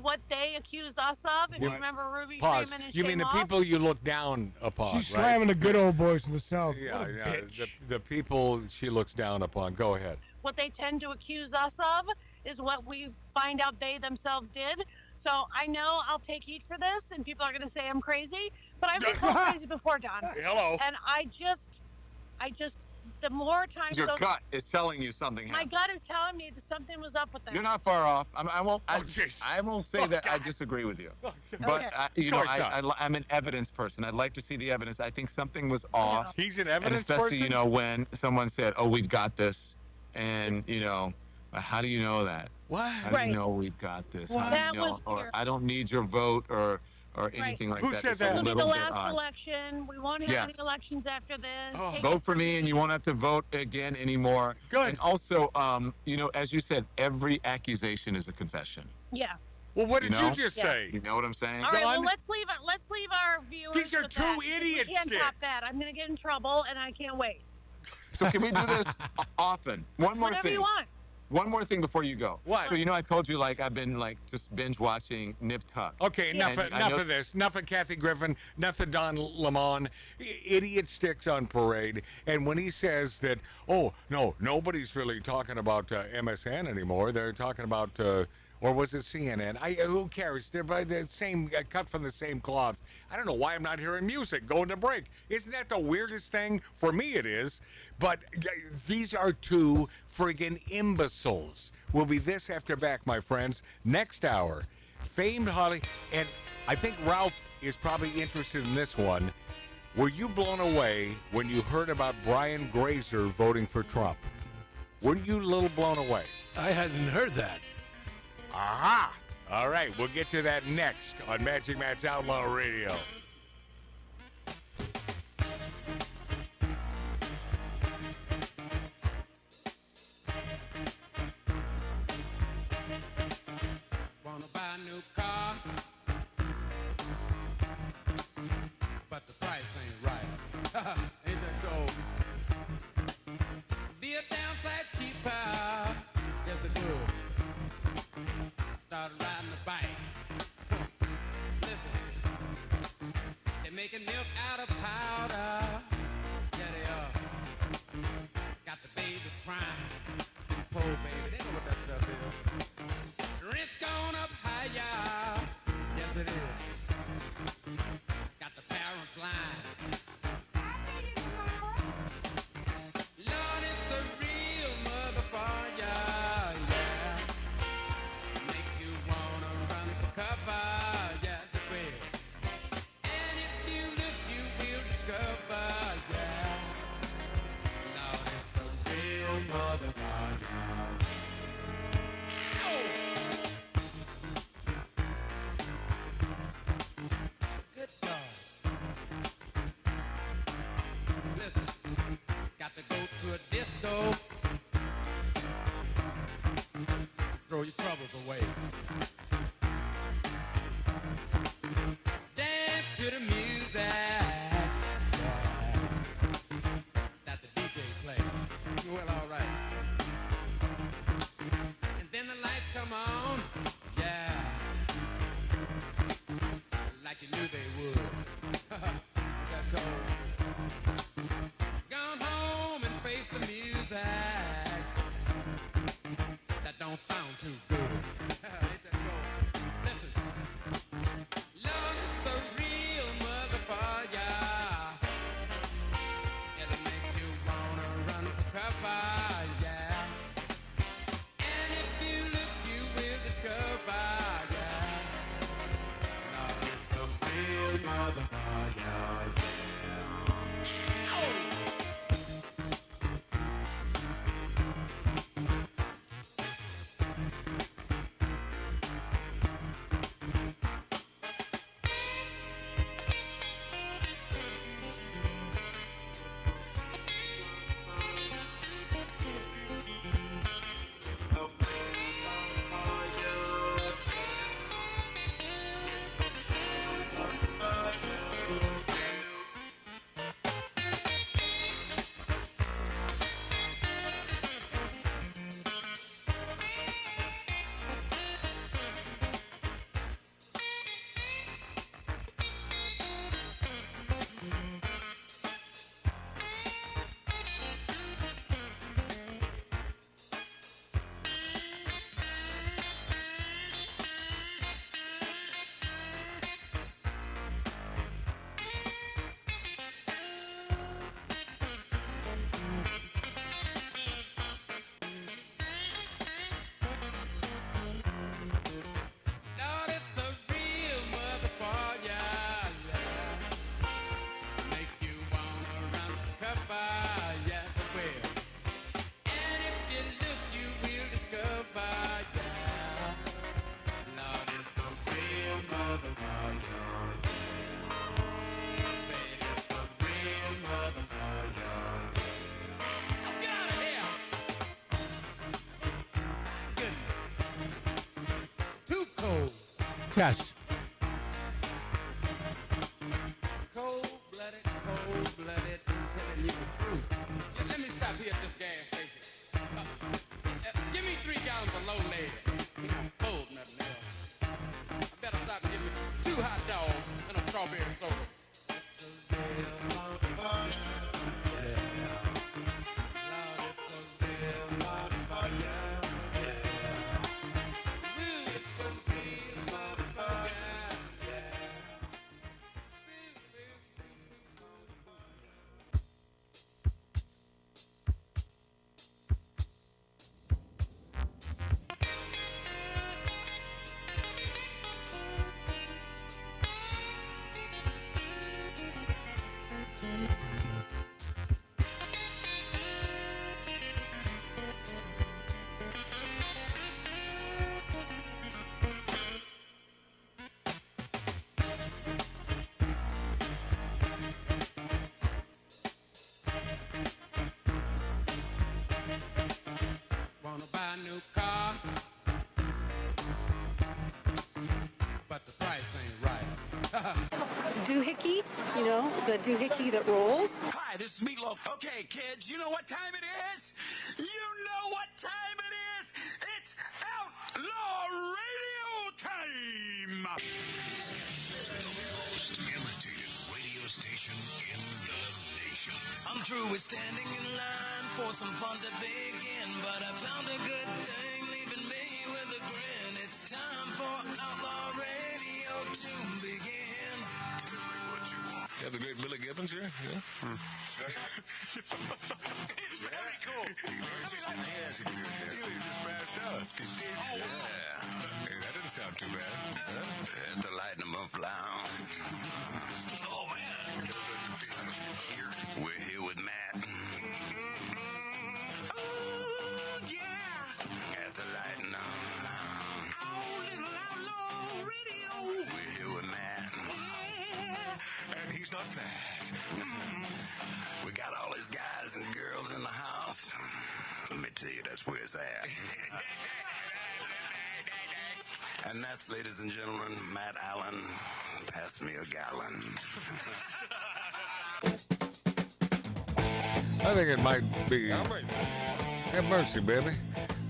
what they accuse us of. If you remember Ruby Pause. Freeman and You Shane mean the Moss? people you look down upon, She's right? slamming the good old boys in the South. Yeah, What a yeah. bitch. The people she looks down upon. Go ahead. What they tend to accuse us of is what we find out they themselves did. So I know I'll take heat for this, and people are going to say I'm crazy, but I've been called crazy before, Don. Hello. And I just, the more times your gut is telling you something my happened. gut is telling me that something was up with them. You're not far off. I won't say that I disagree with you. But, I'm an evidence person. I'd like to see the evidence. I think something was off. He's an And evidence especially, person? when someone said, oh, we've got this. And, how do you know that? What? How do you know we've got this? What? How do That you know? was Or weird. I don't need your vote or anything like Who that. said It's that? This a will be little the bit last odd. election. We won't have Yes. any elections after this. Take Vote it for me, and you won't have to vote again anymore. Good. And also, as you said, every accusation is a confession. Yeah. Well, what did know? you just Yeah. say? You know what I'm saying? All right. Well, Don? let's leave our viewers. These are with two that, because idiot We can't top sticks. that. I'm going to get in trouble, and I can't wait. So can we do this often? One more Whatever thing. you want. One more thing before you go. What? So I told you I've been just binge watching Nip Tuck. Okay, enough And I know- of this. Enough of Kathy Griffin. Enough of Don Lemon. Idiot sticks on parade. And when he says that, oh, no, nobody's really talking about MSN anymore. They're talking about, or was it CNN? Who cares? They're by the same, cut from the same cloth. I don't know why I'm not hearing music going to break. Isn't that the weirdest thing? For me, it is. But these are two friggin' imbeciles. We'll be this after back, my friends. Next hour, famed Holly, and I think Ralph is probably interested in this one. Were you blown away when you heard about Brian Grazer voting for Trump? Weren't you a little blown away? I hadn't heard that. Aha! All right, we'll get to that next on Magic Matt's Outlaw Radio. Wanna buy a new car, but the price ain't right. Ain't that cold? Be a downside cheaper, yes it would. Start riding the bike. Listen, they're making milk out of powder. Yeah, they are. Got the babies crying. Poor baby, they know what that stuff is. Rent's gone up higher. Yes, it is. Got the parents lying. Lord, it's a real motherfucker, yeah. Make you wanna run for cover, yes, it will. And if you look, you will discover, yeah. Lord, it's a real motherfucker. Good God. Listen, got to go to a disco. Throw your troubles away. Dance to the music that the DJ plays. Well, all right. And then the lights come on. Yeah. Like you knew they would. Got cold. Gone home and face the music. That don't sound too good. Ain't that cold? Listen. Lord, it's a real motherfucker. It'll make you wanna run for cover, yeah. And if you look, you will discover, yeah. Lord, it's a real motherfucker, yeah. Lord, it's a real motherfucker, yeah. Make you wanna run for cover, yes it will. And if you look, you will discover, yeah. Lord, it's a real motherfucker. Say it's a real motherfucker. Now get out of here! Goodness. Too cold. Test. Cold-blooded, cold-blooded, I'm telling you the truth. Yeah, let me stop here at this gas station. Give me 3 gallons of low lady. I'm full, nothing else. I better stop and get me 2 hot dogs and a strawberry soda. Lord, it's a real motherfucker. Woo. doohickey, you know, the doohickey that rolls. Hi, this is Meatloaf. Okay, kids, you know what time it is? You know what time it is? It's Outlaw Radio time! The most imitated radio station in the nation. I'm through with standing in line for some fun to begin, but I found a good thing leaving me with a grin. It's time for Outlaw Radio to begin. Tell me what you want. You have the great Billy Gibbons here? Yeah. It's very cool. He just passed out. Oh, yeah. Hey, that didn't sound too bad. Had to lighten them up loud. Oh, man. We're here with Matt. Oh, yeah. Had to lighten up. Oh, little Outlaw Radio. We're here with Matt. And he's not fat. We got all these guys and girls in the house. Let me tell you, that's where it's at. And that's, ladies and gentlemen, Matt Allen. Pass me a gallon. I think it might be. Have mercy, baby.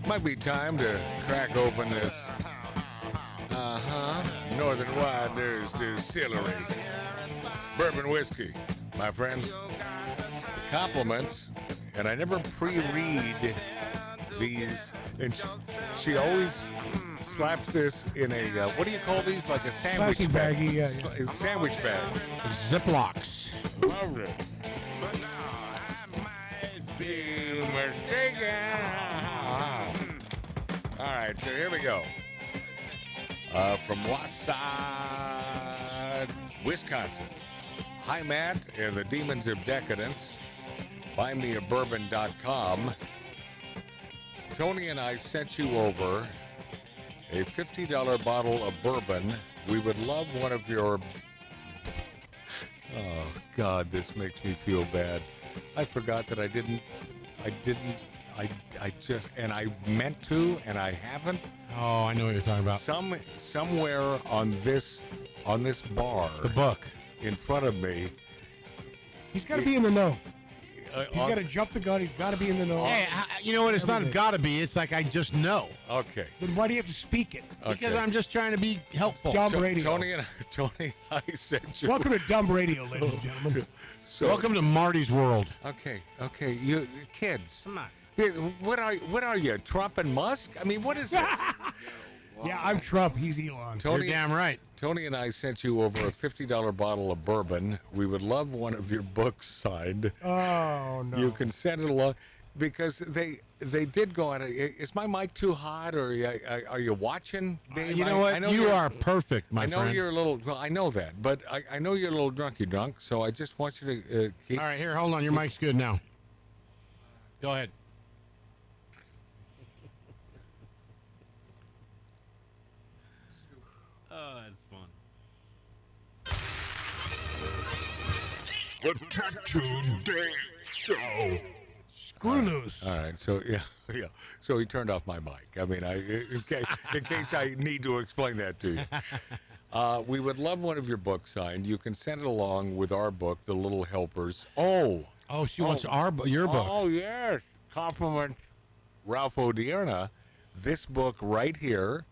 Might be time to crack open this. Northern Wilders Distillery. Bourbon whiskey, my friends. Compliments. And I never pre-read these. And she always slaps this in a, what do you call these? Like a sandwich Plastic bag. baggie, yeah. Sandwich bag. Ziplocs. Love it. Be mistaken. All right, so here we go. From Wausau, Wisconsin. Hi, Matt and the Demons of Decadence. BuyMeABourbon.com. Tony and I sent you over a $50 bottle of bourbon. We would love one of your... Oh, God, this makes me feel bad. I forgot that I just, and I meant to, and I haven't. Oh, I know what you're talking about. Somewhere on this bar. The book. In front of me. He's got to be in the know. He's got to jump the gun. He's got to be in the know. Hey, you know what? It's not got to be. It's like I just know. Okay. Then why do you have to speak it? Because I'm just trying to be helpful. Dumb radio. Tony, I sent you. Welcome to Dumb Radio, ladies and gentlemen. So, welcome to Marty's world. Okay, you kids. Come on. What are you, Trump and Musk? I mean, what is this? Yeah, I'm Trump. He's Elon. Tony, you're damn right. Tony and I sent you over a $50 bottle of bourbon. We would love one of your books signed. Oh, no. You can send it along because they did go on. Is my mic too hot, or are you watching, Dave? You know what? You are perfect, my friend. I know you're a little. Well, I know that, but I know you're a little drunk. So I just want you to keep. All right, here, hold on. Your mic's good now. Go ahead. Oh, that's fun. The Tattoo Dave Show. Screw loose. All right, so yeah. So he turned off my mic. I mean, in case I need to explain that to you. We would love one of your books signed. You can send it along with our book, The Little Helpers. Oh, she wants your book. Oh yes, compliment Ralph Odierna. This book right here,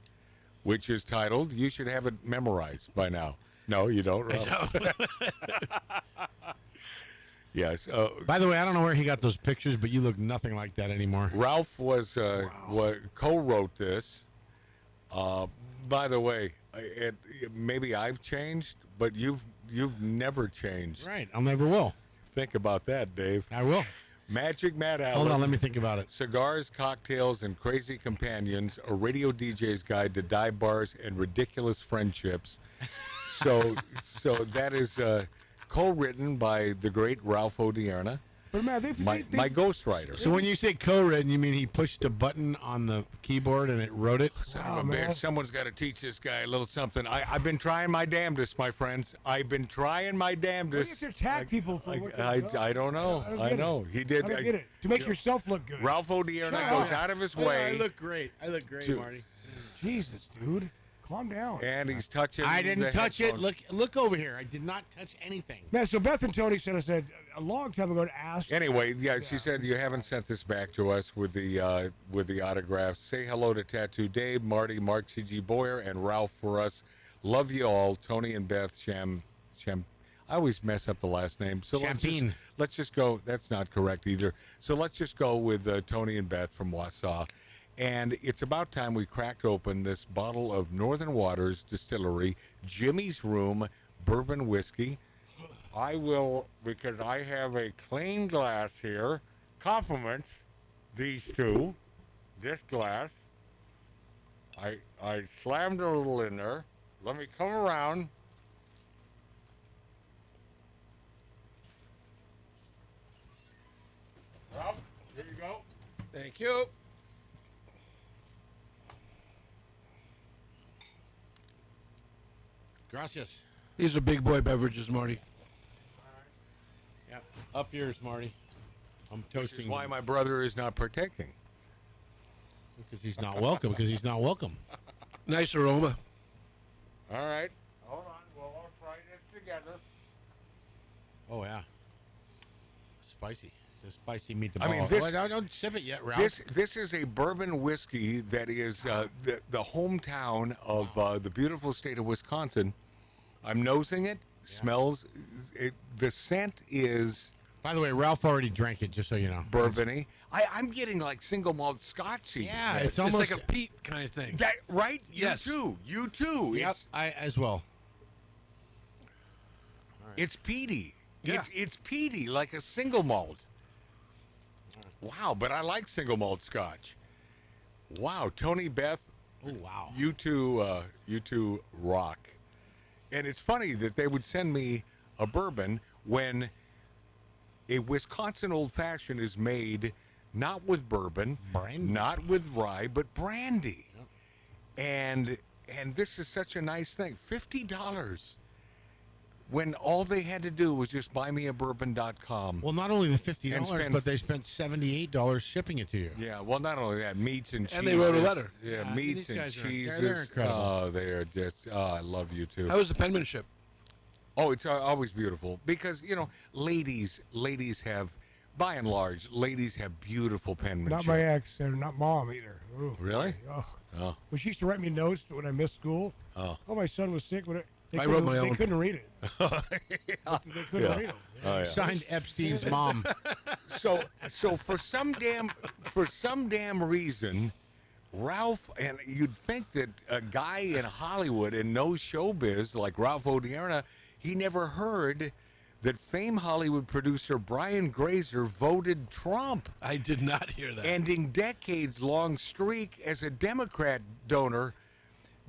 which is titled. You should have it memorized by now. No, you don't, Ralph. Yes. By the way, I don't know where he got those pictures, but you look nothing like that anymore. Ralph co-wrote this. By the way, maybe I've changed, but you've never changed. Right. I never will. Think about that, Dave. I will. Magic Matt Allen. Hold on, let me think about it. Cigars, cocktails, and crazy companions. A radio DJ's guide to dive bars and ridiculous friendships. So that is co-written by the great Ralph Odierna. But man, my ghostwriter. So when you say co-written, you mean he pushed a button on the keyboard and it wrote it? Son of a bitch. Someone's got to teach this guy a little something. I've been trying my damnedest, my friends. I've been trying my damnedest. Why do you have to attack people for what I don't know. I know. He did. I don't get it. To make yourself look good. Ralph Odierna goes out of his way. I look great. Marty. Jesus, dude. Calm down. And he's touching. I didn't the touch it. headphones. Look over here. I did not touch anything. Man, so Beth and Tony sent us a long time ago to ask. Anyway, yeah, she said you haven't sent this back to us with the autographs. Say hello to Tattoo Dave, Marty, Mark, C.G. Boyer, and Ralph for us. Love you all, Tony and Beth. I always mess up the last name. So Champagne. let's just go. That's not correct either. So let's just go with Tony and Beth from Wausau. And it's about time we cracked open this bottle of Northern Waters Distillery, Jimmy's Room Bourbon Whiskey. I will, because I have a clean glass here, compliments these two. This glass. I slammed a little in there. Let me come around. Well, here you go. Thank you. Gracias. These are big boy beverages, Marty. Yep. Up yours, Marty. I'm toasting. Which is why my brother is not partaking. Because he's not welcome. Because he's not welcome. Nice aroma. All right. Hold on. We'll all try this together. Oh, yeah. Spicy. It's a spicy meatball. I mean, this, don't sip it yet, Ralph. This is a bourbon whiskey that is the hometown of the beautiful state of Wisconsin. I'm nosing it. Smells. The scent is. By the way, Ralph already drank it, just so you know. Bourbony. I'm getting like single malt scotchy. Yeah, it's almost like a peat kind of thing. That, right? Yes. You too. Yep, I as well. It's peaty. Yeah. It's peaty, like a single malt. Wow, but I like single malt scotch. Wow, Tony, Beth. Oh, wow. You two rock. And it's funny that they would send me a bourbon when a Wisconsin Old Fashioned is made not with bourbon, not with rye, but brandy. Yep. And this is such a nice thing. $50. When all they had to do was just buymeabourbon.com. Well, not only the $50, but they spent $78 shipping it to you. Yeah, well, not only that, meats and cheeses. And they wrote a letter. Yeah, meats and cheeses. They're incredible. Oh, they are just, I love you too. How was the penmanship? Oh, it's always beautiful because, ladies have, by and large, ladies have beautiful penmanship. Not my ex, and not mom either. Ooh. Really? Oh. Oh. Well, she used to write me notes when I missed school. Oh. My son was sick. I wrote my own. They couldn't read it. They couldn't read them. Oh, yeah. Signed Epstein's mom. So for some damn reason, Ralph, and you'd think that a guy in Hollywood and knows showbiz like Ralph Odierna, he never heard that famed Hollywood producer Brian Grazer voted Trump. I did not hear that. Ending decades-long streak as a Democrat donor.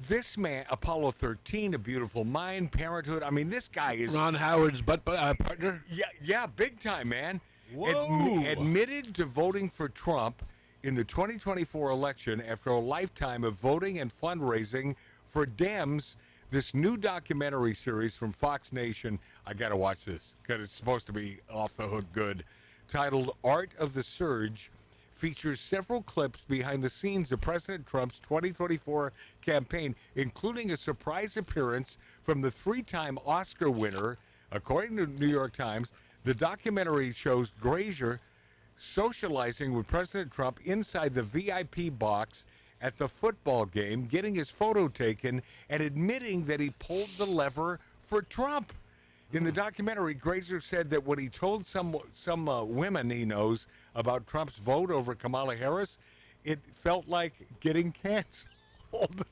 This man, Apollo 13, A Beautiful Mind, Parenthood. I mean, this guy is Ron Howard's partner. Yeah, big time, man. Whoa. Admitted to voting for Trump in the 2024 election after a lifetime of voting and fundraising for Dems. This new documentary series from Fox Nation, I got to watch this because it's supposed to be off the hook good, titled Art of the Surge, features several clips behind the scenes of President Trump's 2024 campaign, including a surprise appearance from the three-time Oscar winner. According to the New York Times, the documentary shows Grazer socializing with President Trump inside the VIP box at the football game, getting his photo taken, and admitting that he pulled the lever for Trump. In the documentary, Grazer said that when he told some women he knows about Trump's vote over Kamala Harris, it felt like getting canceled.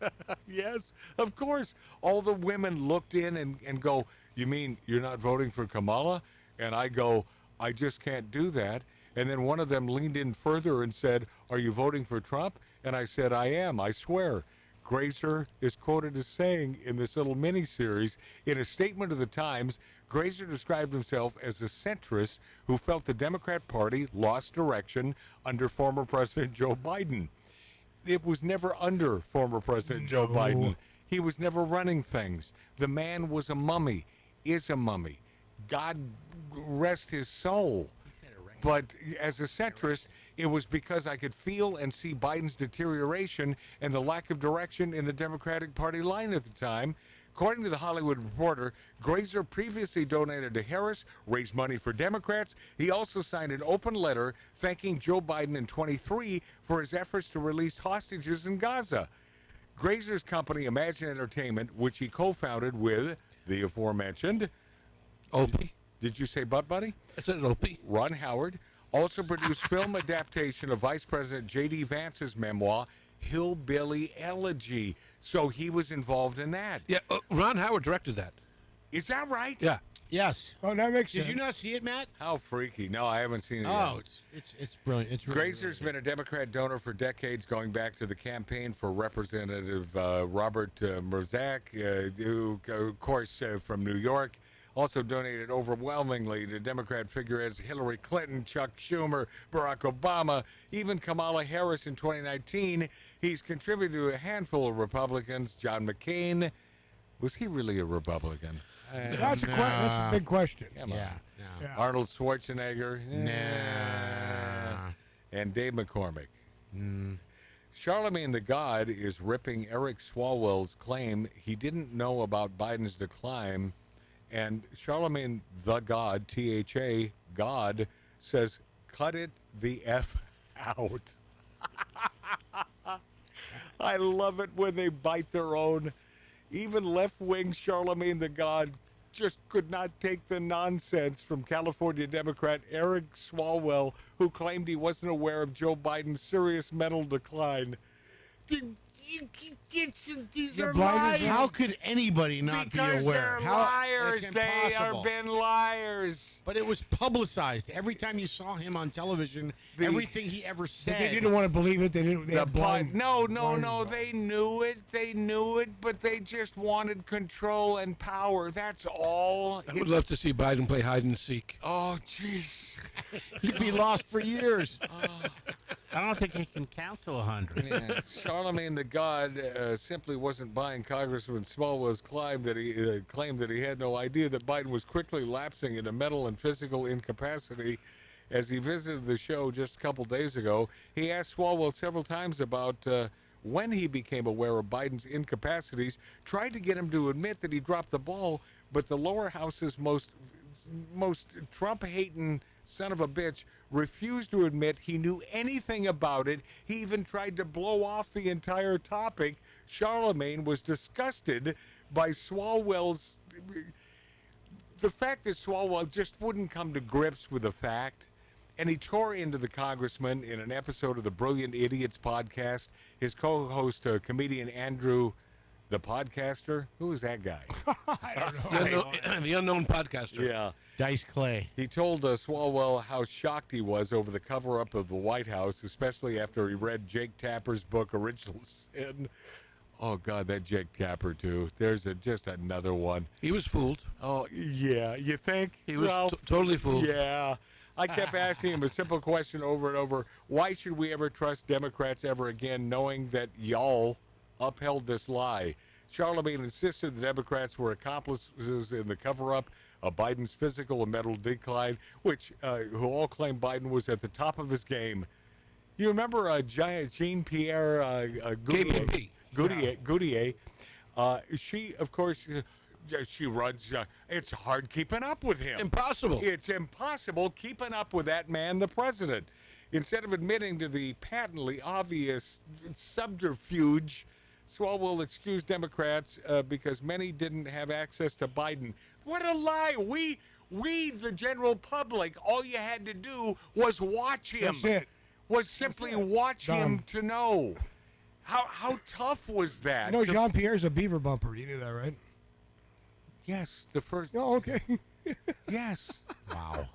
Yes, of course. All the women looked in and go, "You mean you're not voting for Kamala?" And I go, "I just can't do that." And then one of them leaned in further and said, "Are you voting for Trump?" And I said, "I am, I swear." Grazer is quoted as saying in this little mini-series, in a statement to the Times, Grazer described himself as a centrist who felt the Democrat Party lost direction under former President Joe Biden. It was never under former President Joe Biden. He was never running things. The man was a mummy, is a mummy. God rest his soul. But as a centrist, It was because I could feel and see Biden's deterioration and the lack of direction in the Democratic Party line at the time. According to the Hollywood Reporter, Grazer previously donated to Harris, raised money for Democrats. He also signed an open letter thanking Joe Biden in 23 for his efforts to release hostages in Gaza. Grazer's company, Imagine Entertainment, which he co-founded with the aforementioned Opie. Did you say Butt Buddy? I said Opie. Ron Howard also produced film adaptation of Vice President J.D. Vance's memoir, Hillbilly Elegy. So he was involved in that. Yeah, Ron Howard directed that. Is that right? Yeah. Yes. Oh, that makes sense. Did you not see it, Matt? How freaky. No, I haven't seen it Oh, yet. it's brilliant. It's really, Grazer's been a Democrat donor for decades, going back to the campaign for Representative Robert Merzak, who, of course, from New York. Also donated overwhelmingly to Democrat figureheads Hillary Clinton, Chuck Schumer, Barack Obama, even Kamala Harris in 2019. He's contributed to a handful of Republicans. John McCain, was he really a Republican? That's a big question. Come on. Yeah. Arnold Schwarzenegger. Nah. And Dave McCormick. Charlemagne the God is ripping Eric Swalwell's claim he didn't know about Biden's decline. And Charlemagne the God, T-H-A, God, says, cut it the F out. I love it when they bite their own. Even left-wing Charlemagne the God just could not take the nonsense from California Democrat Eric Swalwell, who claimed he wasn't aware of Joe Biden's serious mental decline. These are lies. How could anybody not be aware? Because they're liars. It's They are impossible. been liars. But it was publicized. Every time you saw him on television, everything he ever said. They didn't want to believe it. They didn't. They had blind. No. They knew it. They knew it, but they just wanted control and power. That's all. I would love to see Biden play hide and seek. Oh, jeez. He'd be lost for years. I don't think he can count to 100. Yeah, Charlemagne the God simply wasn't buying Congressman Swalwell's claim that he had no idea that Biden was quickly lapsing into mental and physical incapacity. As he visited the show just a couple days ago, he asked Swalwell several times about when he became aware of Biden's incapacities, tried to get him to admit that he dropped the ball, but the lower house's most Trump-hating son of a bitch refused to admit he knew anything about it. He even tried to blow off the entire topic. Charlemagne was disgusted by Swalwell's... The fact that Swalwell just wouldn't come to grips with the fact, and he tore into the congressman in an episode of the Brilliant Idiots podcast. His co-host, comedian Andrew... The podcaster? Who is that guy? I don't know. The unknown podcaster. Yeah. Dice Clay. He told Swalwell how shocked he was over the cover-up of the White House, especially after he read Jake Tapper's book, Original Sin. Oh, God, that Jake Tapper, too. There's just another one. He was fooled. Oh, yeah. You think? He was Ralph? totally fooled. Yeah. I kept asking him a simple question over and over. Why should we ever trust Democrats ever again, knowing that y'all upheld this lie? Charlemagne insisted the Democrats were accomplices in the cover-up of Biden's physical and mental decline, who all claimed Biden was at the top of his game. You remember Jean-Pierre Goudier? She, of course, she runs. It's hard keeping up with him. Impossible. It's impossible keeping up with that man, the president. Instead of admitting to the patently obvious subterfuge, Swalwell excused Democrats because many didn't have access to Biden. What a lie! We, the general public, all you had to do was watch him. That's it. Was simply watch him to know. How tough was that? You know, Jean-Pierre's a beaver bumper. You knew that, right? Yes, the first. Oh, okay. Yes. Wow.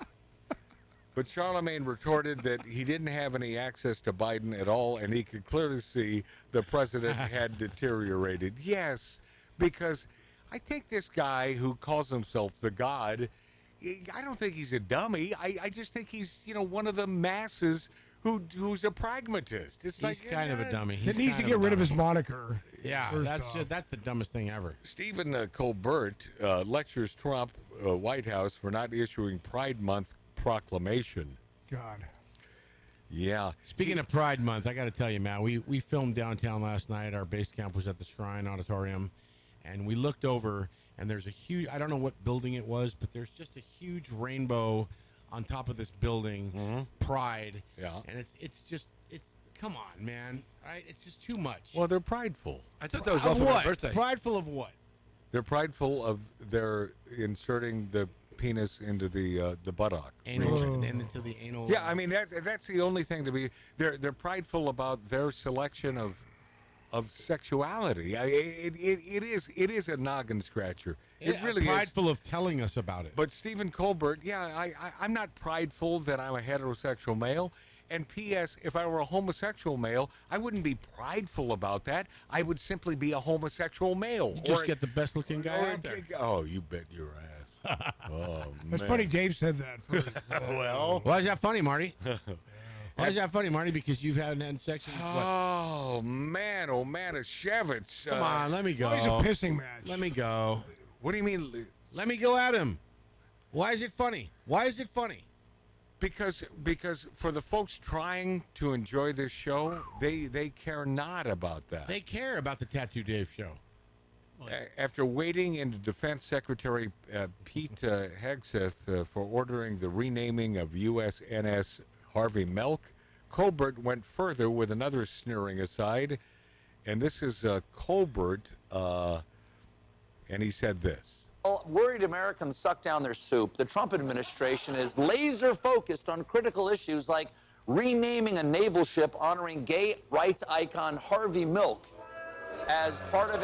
But Charlemagne retorted that he didn't have any access to Biden at all, and he could clearly see the president had deteriorated. Yes, because I think this guy who calls himself the God, I don't think he's a dummy. I just think he's, one of the masses who's a pragmatist. It's He's kind of a dummy. He needs to get rid of his moniker. Yeah, that's the dumbest thing ever. Stephen Colbert lectures Trump, White House, for not issuing Pride Month proclamation. God. Yeah. Speaking of Pride Month, I got to tell you, Matt, we filmed downtown last night. Our base camp was at the Shrine Auditorium, and we looked over, and there's a huge, I don't know what building it was, but there's just a huge rainbow on top of this building, Pride. Yeah. And it's come on, man. Right? It's just too much. Well, they're prideful. I thought that was Of also what? my birthday. Prideful of what? They're prideful of their inserting the penis into the buttock. Anal, and into the anal. Yeah, I mean that's the only thing to be. They're prideful about their selection of sexuality. It is a noggin scratcher. It really prideful of telling us about it. But Stephen Colbert, yeah, I'm not prideful that I'm a heterosexual male. And P.S., if I were a homosexual male, I wouldn't be prideful about that. I would simply be a homosexual male. You just get the best looking guy out there. Oh, you bet your ass. Oh, It's man. funny Dave said that first. Well, why is that funny, Marty? Why is that funny, Marty? Because you've had sex in what? Oh man, a Shevitz. Come on, let me go. Oh, he's a pissing match. Let me go. What do you mean? Let me go at him. Why is it funny? Why is it funny? Because for the folks trying to enjoy this show, they care not about that. They care about the Tattoo Dave show. After wading into Defense Secretary Pete Hegseth for ordering the renaming of USNS Harvey Milk, Colbert went further with another sneering aside, and this is Colbert, and he said this. While worried Americans suck down their soup, the Trump administration is laser focused on critical issues like renaming a naval ship honoring gay rights icon Harvey Milk as part of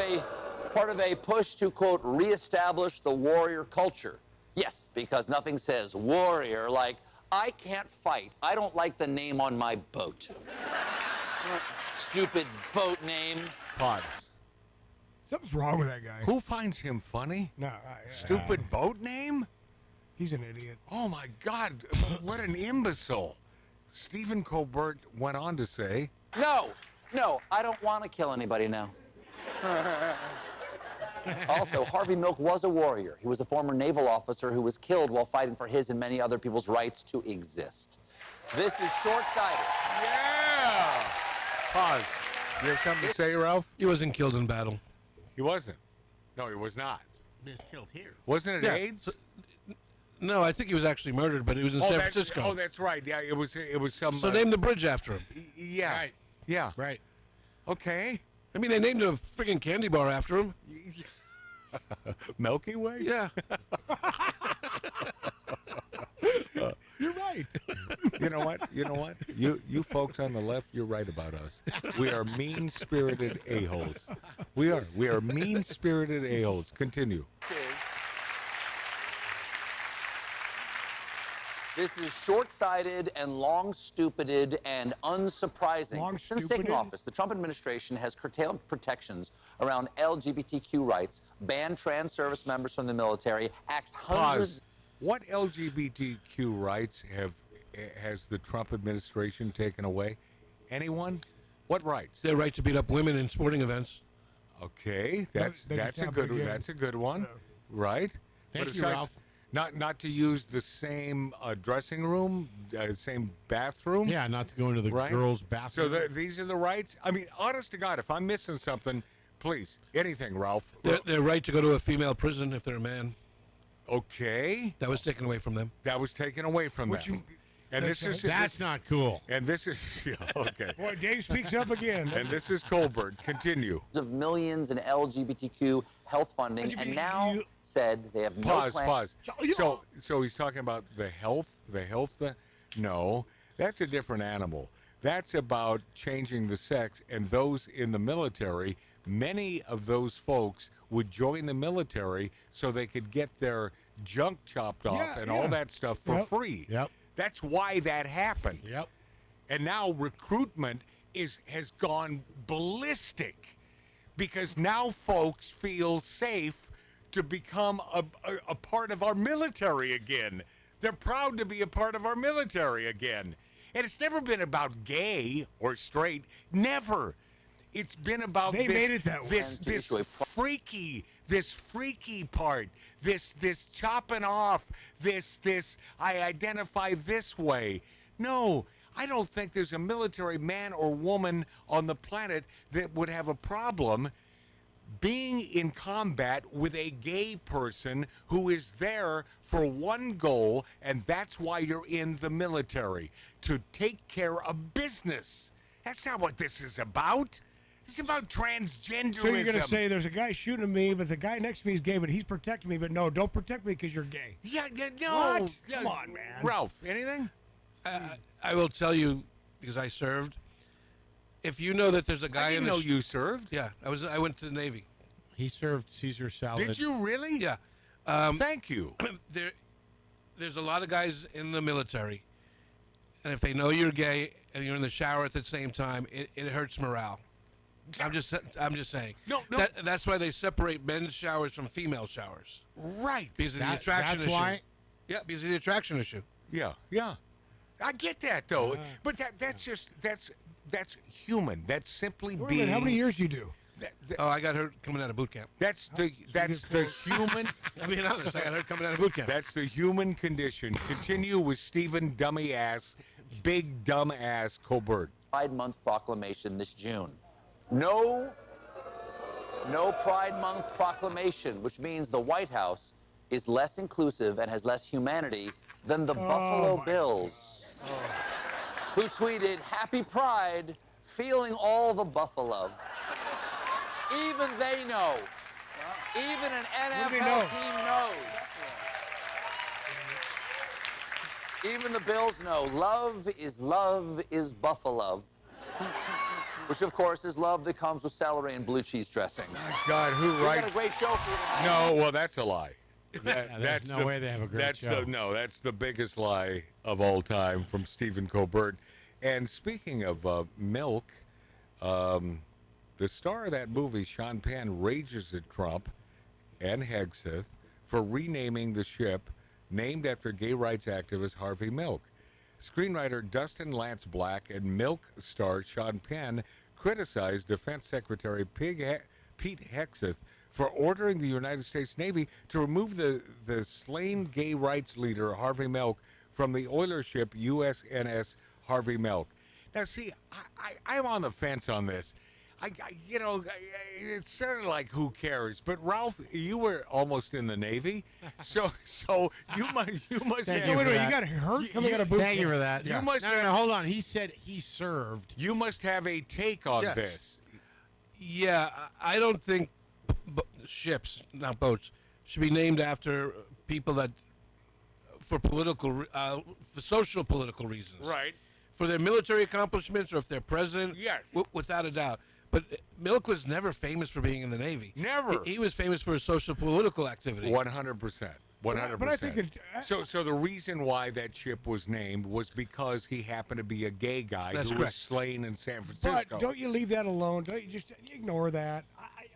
a push to, quote, reestablish the warrior culture. Yes, because nothing says warrior like, I can't fight. I don't like the name on my boat. Stupid boat name. Pause. Something's wrong with that guy. Who finds him funny? No. Stupid boat name? He's an idiot. Oh, my God. What an imbecile. Stephen Colbert went on to say, No, I don't want to kill anybody now. Also, Harvey Milk was a warrior. He was a former naval officer who was killed while fighting for his and many other people's rights to exist. This is short-sighted. Yeah! Pause. You have something to say, Ralph? He wasn't killed in battle. He wasn't. No, he was not. He was killed here. Wasn't it AIDS? No, I think he was actually murdered, but he was in San Francisco. Oh, that's right. Yeah, it was some. So name the bridge after him. Yeah. Right. Yeah. Right. Okay. I mean, they named a freaking candy bar after him. Milky Way? Yeah. You're right. You know what? You folks on the left, you're right about us. We are mean-spirited a-holes. We are mean-spirited a-holes. Continue. This is short-sighted and long-stupided and unsurprising. Since taking office, the Trump administration has curtailed protections around LGBTQ rights, banned trans service members from the military, axed hundreds... Pause. What LGBTQ rights has the Trump administration taken away? Anyone? What rights? Their right to beat up women in sporting events. Okay, that's a good one, right? Thank But you, aside- Ralph. Not to use the same dressing room, same bathroom. Yeah, not to go into the right? girls' bathroom. So these are the rights. I mean, honest to God, if I'm missing something, please, anything, Ralph. Their right to go to a female prison if they're a man. Okay. That was taken away from them. That was taken away from them. And That's not cool. And this is yeah, okay. Boy, Dave speaks up again. And this is Colbert. Continue. ...of millions in LGBTQ health funding, and now said they have no plan... Pause. So he's talking about the health. No, that's a different animal. That's about changing the sex, and those in the military, many of those folks would join the military so they could get their junk chopped off and all that stuff for free. Yep. That's why that happened. Yep. And now recruitment has gone ballistic because now folks feel safe to become a part of our military again. They're proud to be a part of our military again. And it's never been about gay or straight. Never. It's been about They made it that way. this freaky part, this chopping off, this I identify this way. No, I don't think there's a military man or woman on the planet that would have a problem being in combat with a gay person who is there for one goal, and that's why you're in the military, to take care of business. That's not what this is about. It's about transgenderism. So you're going to say there's a guy shooting at me, but the guy next to me is gay, but he's protecting me. But no, don't protect me because you're gay. Yeah, no. What? Yeah. Come on, man. Ralph, anything? I will tell you, because I served, if you know that there's a guy I didn't in the know you served. Yeah, I went to the Navy. He served Caesar salad. Did you really? Yeah. Thank you. There's a lot of guys in the military, and if they know you're gay and you're in the shower at the same time, it hurts morale. I'm just saying. No. That's why they separate men's showers from female showers. Right. Because of the attraction issue. Why? Yeah, because of the attraction issue. Yeah. I get that though, but that's human. That's simply Wait a being. minute, how many years you do? Oh, I got hurt coming out of boot camp. That's the human. I'm being honest. I got hurt coming out of boot camp. That's the human condition. Continue with Stephen Dummy Ass, Big Dumb Ass Colbert. Pride Month proclamation this June. No Pride Month proclamation, which means the White House is less inclusive and has less humanity than the Buffalo Bills, who tweeted, "Happy Pride, feeling all the buffalo." Even they know. Even an NFL team knows. Even the Bills know. Love is buffalo. Which, of course, is love that comes with celery and blue cheese dressing. God, who We writes? got a great show for you tonight. No, well, that's a lie. There's no way they have a great show. That's the biggest lie of all time from Stephen Colbert. And speaking of milk, the star of that movie, Sean Penn, rages at Trump and Hegseth for renaming the ship named after gay rights activist Harvey Milk. Screenwriter Dustin Lance Black and Milk star Sean Penn criticized Defense Secretary Pete Hegseth for ordering the United States Navy to remove the slain gay rights leader Harvey Milk from the oiler ship USNS Harvey Milk. Now, see, I'm on the fence on this. It's sort of like, who cares? But Ralph, you were almost in the Navy, so you must. Thank you Wait, for you that. got hurt coming out of boot Thank camp. you for that. You must no, hold on. He said he served. You must have a take on this. Yeah, I don't think ships, not boats, should be named after people that, for social political reasons. Right. For their military accomplishments, or if they're president. Yes. Without a doubt. But Milk was never famous for being in the Navy. Never. He was famous for his social political activity. 100%. 100%. But I think that so the reason why that ship was named was because he happened to be a gay guy That's who correct. was slain in San Francisco. But don't you leave that alone? Don't you just ignore that?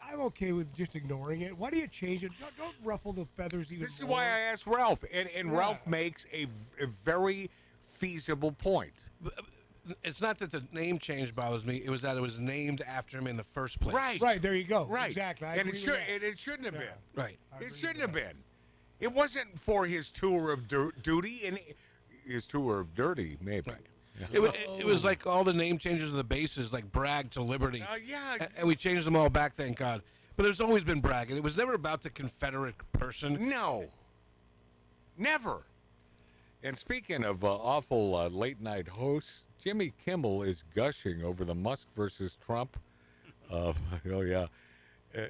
I'm okay with just ignoring it. Why do you change it? Don't ruffle the feathers even This is more. why I asked Ralph, and Ralph makes a very feasible point. It's not that the name change bothers me. It was that it was named after him in the first place. Right, there you go. Right. Exactly. I And agree with that. it shouldn't have been. Right. It shouldn't have been. It wasn't for his tour of duty, and his tour of dirty, maybe. Right. It was like all the name changes of the bases, like Bragg to Liberty. Yeah. And we changed them all back, thank God. But it's always been Bragg, and it was never about the Confederate person. No. Never. And speaking of awful late-night hosts, Jimmy Kimmel is gushing over the Musk versus Trump. Oh, yeah.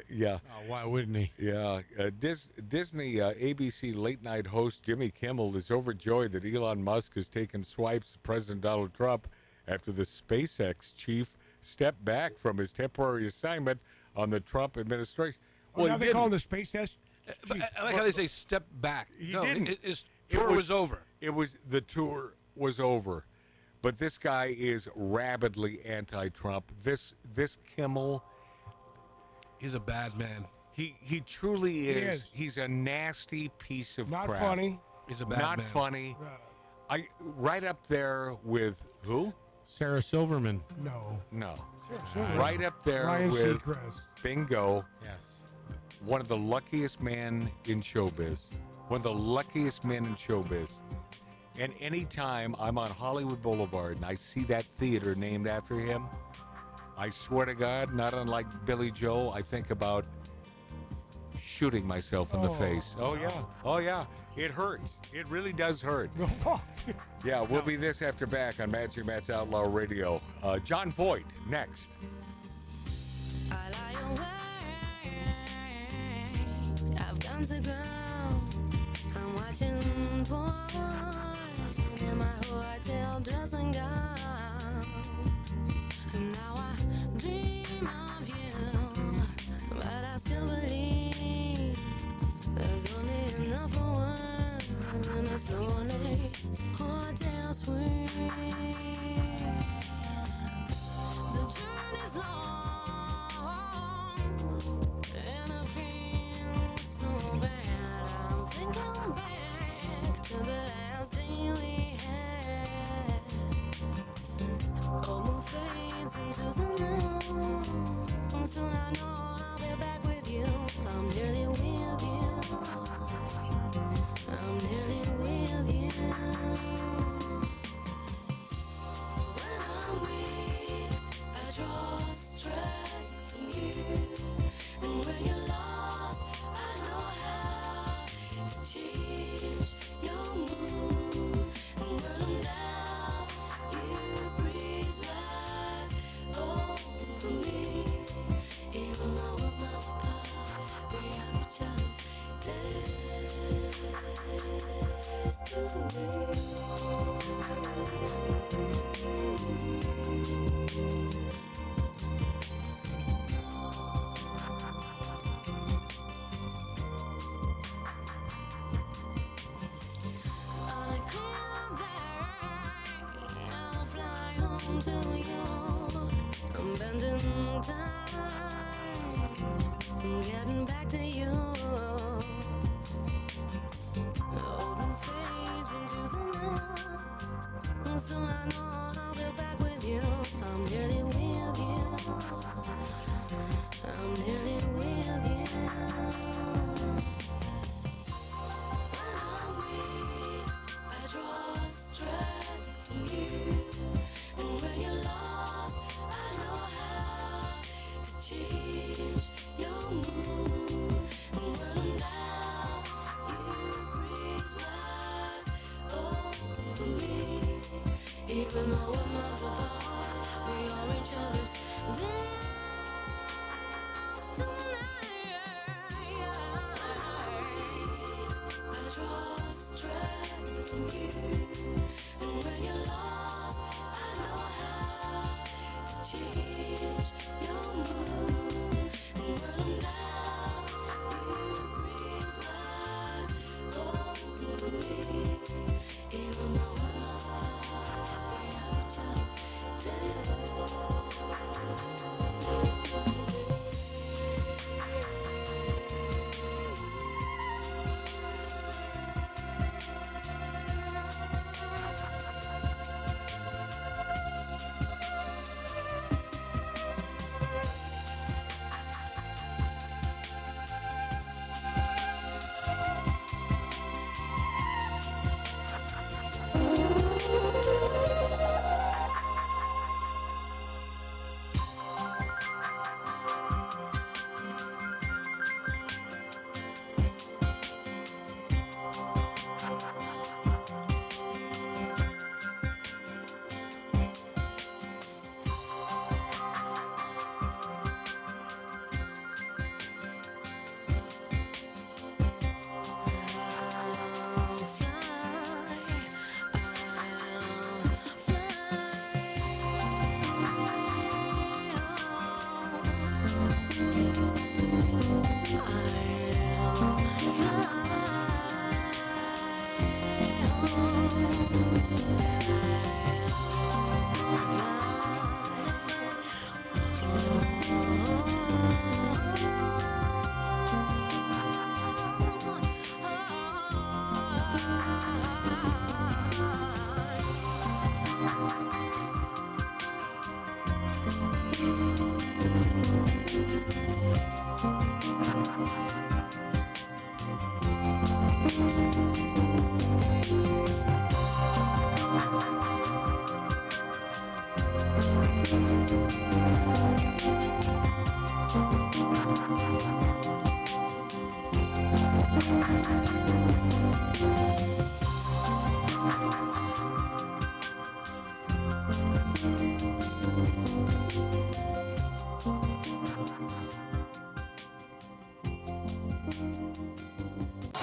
Yeah. Oh, why wouldn't he? Yeah. Disney ABC late-night host Jimmy Kimmel is overjoyed that Elon Musk has taken swipes at President Donald Trump after the SpaceX chief stepped back from his temporary assignment on the Trump administration. Well, now he they call him didn't. the space test. I like how they say step back. He No, didn't. His tour was over. The tour was over. But this guy is rabidly anti-Trump. This Kimmel, he's a bad man. He truly is. He is. He's a nasty piece of Not crap. funny. He's a bad Not man. funny. Right up there with who? Sarah Silverman. No. Silverman. Right up there Ryan with Seacrest. Bingo. Yes. One of the luckiest men in showbiz. One of the luckiest men in showbiz. And anytime I'm on Hollywood Boulevard and I see that theater named after him, I swear to God, not unlike Billy Joel, I think about shooting myself in the face. Oh, yeah. Oh, yeah. It hurts. It really does hurt. Yeah, we'll be this after back on Magic Matt's Outlaw Radio. John Voight, next. I've gone to ground. I'm watching porn in my hotel dressing gown. And now I dream of you, but I still believe there's only enough for one in a lonely hotel suite. The journey's long, and I feel so bad. I'm thinking back to the last day we had. Old moon fades into the new. Soon I know I'll be back with you. I'm nearly with you. I'm nearly with you. When I'm weak, I draw strength from you. And when you're lost, I know how to change your mood. And when I'm down, you breathe life over me. Even though we're miles apart, we have each other's I'll fly home to you. I'm bending time, I'm getting back to you. Old fades into the new. Soon I know I'll be back with you. I'm nearly with you. I'm nearly with you. When I'm weak, I draw strength from you. And when you're lost, I know how to change your mood. And when I'm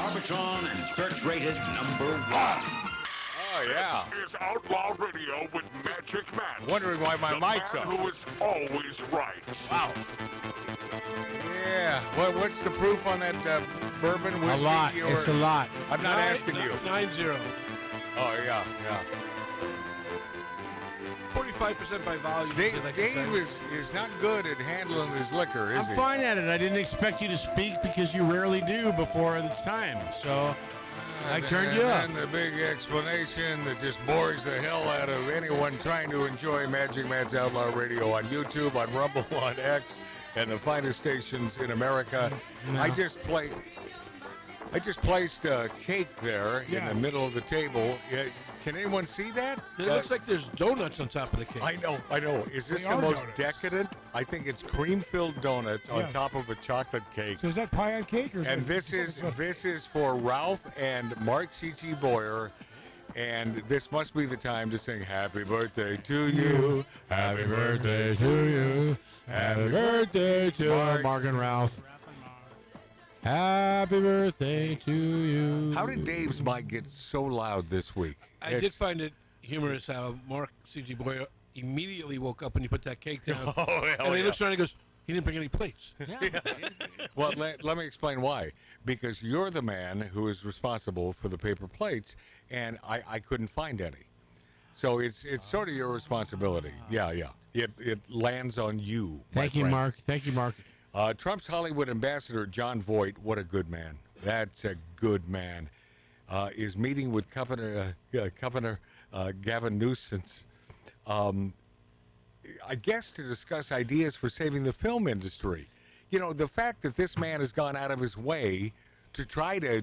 Arbitron and search rated #1. Oh, yeah. This is Outlaw Radio with Magic Matt. Wondering why my mic's man up. who is always right. Wow. Yeah. What's the proof on that bourbon whiskey? A lot. It's a lot. I'm not asking you. 9-0. Oh, yeah. 45% by volume. Dave, as they like to say. is not good at handling his liquor, is he? I'm fine at it. I didn't expect you to speak because you rarely do before it's time. So I turned you up. And the big explanation that just bores the hell out of anyone trying to enjoy Magic Matt's Outlaw Radio on YouTube, on Rumble, on X, and the finest stations in America. No. I just placed a cake there in the middle of the table. Can anyone see that? It looks like there's donuts on top of the cake. I know. Is this They the are most donuts. decadent? I think it's cream-filled donuts on Yeah. top of a chocolate cake. So is that pie on cake? Or And this is for Ralph and Mark C.G. Boyer, and this must be the time to sing "Happy Birthday to You, Happy birthday to you. Happy birthday to Mark and Ralph. Happy birthday to you. How did Dave's mic get so loud this week? I did find it humorous how Mark C.G. Boyer immediately woke up when you put that cake down. Oh, hell and he yeah. looks around and goes, he didn't bring any plates. Well, let me explain why. Because you're the man who is responsible for the paper plates, and I couldn't find any. So it's sort of your responsibility. Yeah. It lands on you. Thank you, friend. Mark. Thank you, Mark. Trump's Hollywood ambassador, John Voight, what a good man. That's a good man. Is meeting with Governor Gavin Newsom, I guess to discuss ideas for saving the film industry. You know, the fact that this man has gone out of his way to try to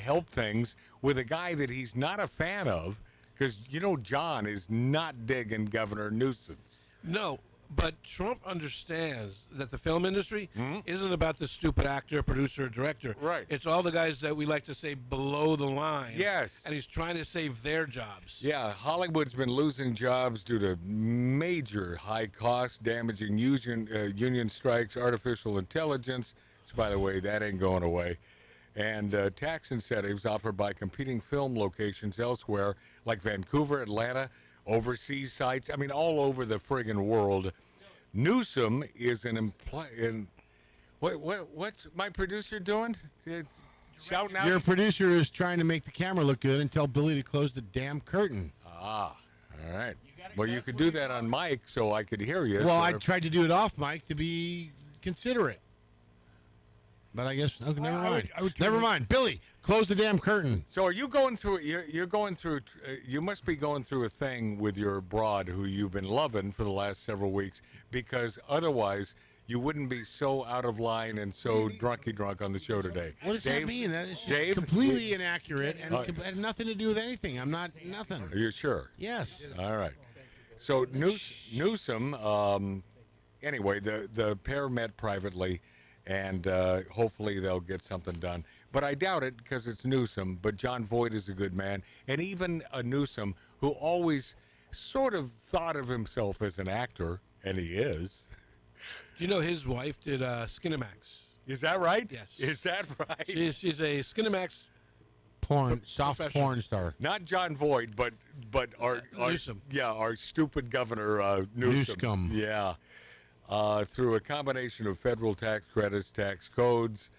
help things with a guy that he's not a fan of, because, you know, John is not digging Governor Newsom. No, but Trump understands that the film industry isn't about the stupid actor, producer, or director. Right. It's all the guys that we like to say below the line. Yes. And he's trying to save their jobs. Yeah, Hollywood's been losing jobs due to major high costs, damaging union strikes, artificial intelligence. So, by the way, that ain't going away. And tax incentives offered by competing film locations elsewhere, like Vancouver, Atlanta, overseas sites. I mean, all over the friggin' world. Newsom is what's my producer doing? Shouting out. Your producer is trying to make the camera look good and tell Billy to close the damn curtain. Ah, all right. Well, you could do that on mic so I could hear you. Well, I tried to do it off mic to be considerate. But I guess, okay, never mind. Never mind. Billy, close the damn curtain. So are you going through, you're going through, you must be going through a thing with your broad who you've been loving for the last several weeks, because otherwise you wouldn't be so out of line and so drunk on the show today. What does that mean? That is just Dave? completely inaccurate and it had nothing to do with anything. I'm not nothing. Are you sure? Yes. All right. So Newsom, anyway, the pair met privately, and hopefully they'll get something done. But I doubt it because it's Newsom, but John Voight is a good man. And even a Newsom who always sort of thought of himself as an actor, and he is. Do you know his wife did Skinamax? Is that right? Yes. Is that right? She's a Skinamax soft porn star. Not John Voight, but our Newsom. Yeah, our stupid governor Newsom. Newsom. Yeah. Through a combination of federal tax credits, tax codes.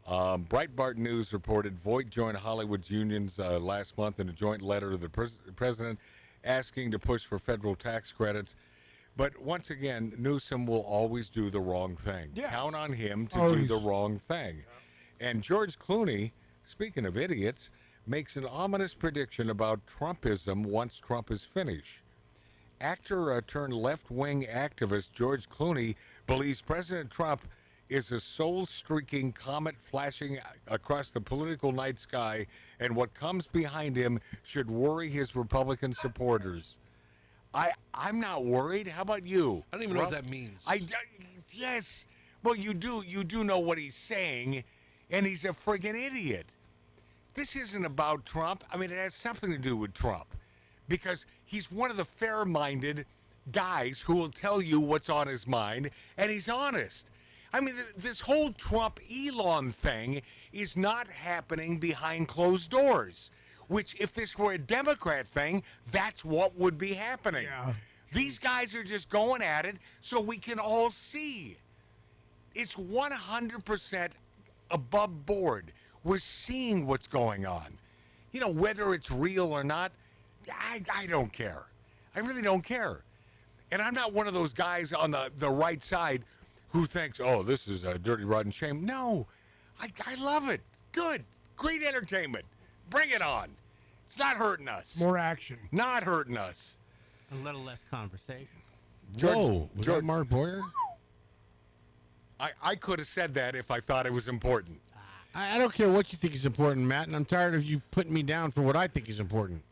Breitbart News reported Voight joined Hollywood's unions last month in a joint letter to the president asking to push for federal tax credits. But once again, Newsom will always do the wrong thing. Yes. Count on him to do the wrong thing. And George Clooney, speaking of idiots, makes an ominous prediction about Trumpism once Trump is finished. Actor turned left-wing activist George Clooney believes President Trump is a soul-streaking comet flashing across the political night sky, and what comes behind him should worry his Republican supporters. I'm not worried. How about you? I don't even know what that means. Yes. Well, you do know what he's saying, and he's a friggin' idiot. This isn't about Trump. I mean, it has something to do with Trump, because he's one of the fair-minded guys who will tell you what's on his mind, and he's honest. I mean, this whole Trump-Elon thing is not happening behind closed doors, which if this were a Democrat thing, that's what would be happening. Yeah. These guys are just going at it so we can all see. It's 100% above board. We're seeing what's going on. You know, whether it's real or not, I don't care. I really don't care. And I'm not one of those guys on the right side who thinks, oh, this is a dirty, rotten shame. No, I love it. Good. Great entertainment. Bring it on. It's not hurting us. More action. Not hurting us. A little less conversation. Whoa, was that Mark Boyer? I could have said that if I thought it was important. I don't care what you think is important, Matt, and I'm tired of you putting me down for what I think is important.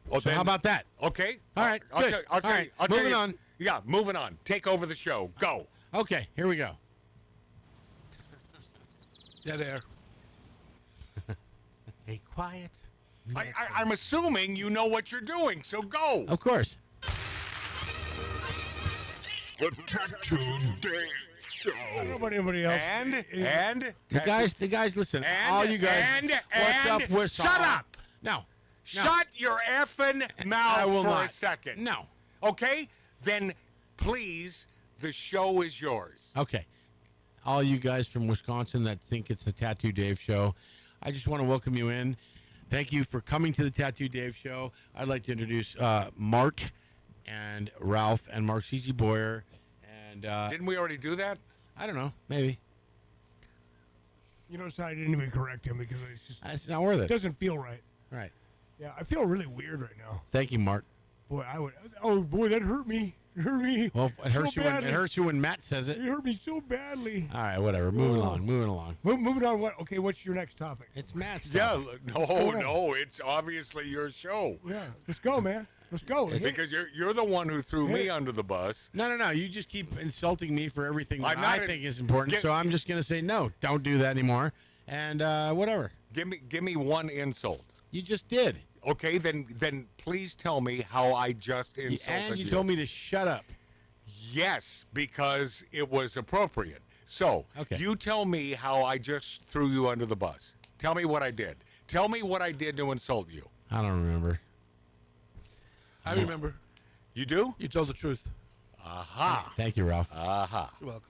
Well, so how about that? Okay. All right, good. I'll tell you. Moving on. Yeah, moving on. Take over the show. Go. Okay, here we go. Dead air. A quiet. I'm assuming you know what you're doing, so go. Of course. The Tattoo Dave Show. Nobody else. And the guys, listen. And, all you guys. What's up with? Shut up. No. Shut your effing mouth I will for not. a second. No. Okay? Then please, the show is yours. Okay. All you guys from Wisconsin that think it's the Tattoo Dave Show, I just want to welcome you in. Thank you for coming to the Tattoo Dave Show. I'd like to introduce Mark and Ralph and Mark C.G. Boyer. And didn't we already do that? I don't know. Maybe. You notice I didn't even correct him because It's not worth it. It doesn't feel right. Right. Yeah, I feel really weird right now. Thank you, Mark. Boy, I would. Oh boy, that hurt me. It hurt me. Well, it hurts so you. It badly. hurts you when Matt says it. It hurt me so badly. All right, whatever. Moving along. Moving on. What? Okay, what's your next topic? It's Matt's Yeah, topic. no, it's obviously your show. Yeah, let's go, man. Let's go. Because you're the one who threw me under the bus. No. You just keep insulting me for everything that I'm not I think is important. So I'm just going to say no. Don't do that anymore. And whatever. Give me one insult. You just did. Okay, then please tell me how I just insulted you. And you told me to shut up. Yes, because it was appropriate. So, you tell me how I just threw you under the bus. Tell me what I did. Tell me what I did to insult you. I don't remember. I remember. You do? You told the truth. Aha. Thank you, Ralph. Aha. You're welcome.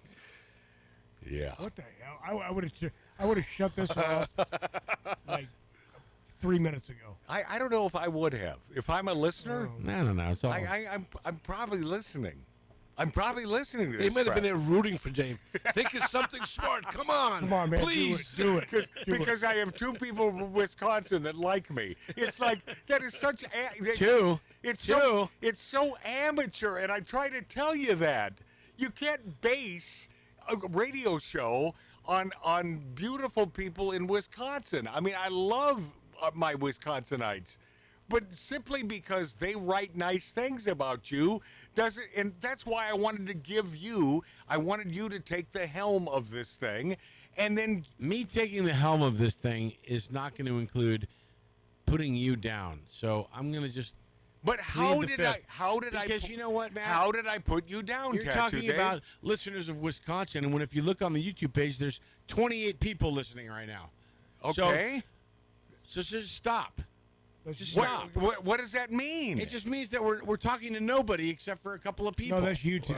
Yeah. What the hell? I would have shut this off like 3 minutes ago. I don't know if I would have. If I'm a listener, No. It's all. I'm probably listening. I'm probably listening to He this. might have been crap. there rooting for James. Think it's something smart. Come on, man. Please Do it. Because I have two people from Wisconsin that like me. It's like that is such Two. It's Two. it's so amateur, and I try to tell you that you can't base a radio show on beautiful people in Wisconsin. I mean, I love my Wisconsinites, but simply because they write nice things about you doesn't, and that's why I wanted you to take the helm of this thing, and then Me taking the helm of this thing is not going to include putting you down. So I'm going to just. But how plead the did I? fifth. How did I? Because you know what, Matt? How did I put you down? You're Tattoo talking Dave? about listeners of Wisconsin, and when if you look on the YouTube page, there's 28 people listening right now. Okay. So just stop. Just What, stop. what does that mean? It just means that we're talking to nobody except for a couple of people. No, that's you two.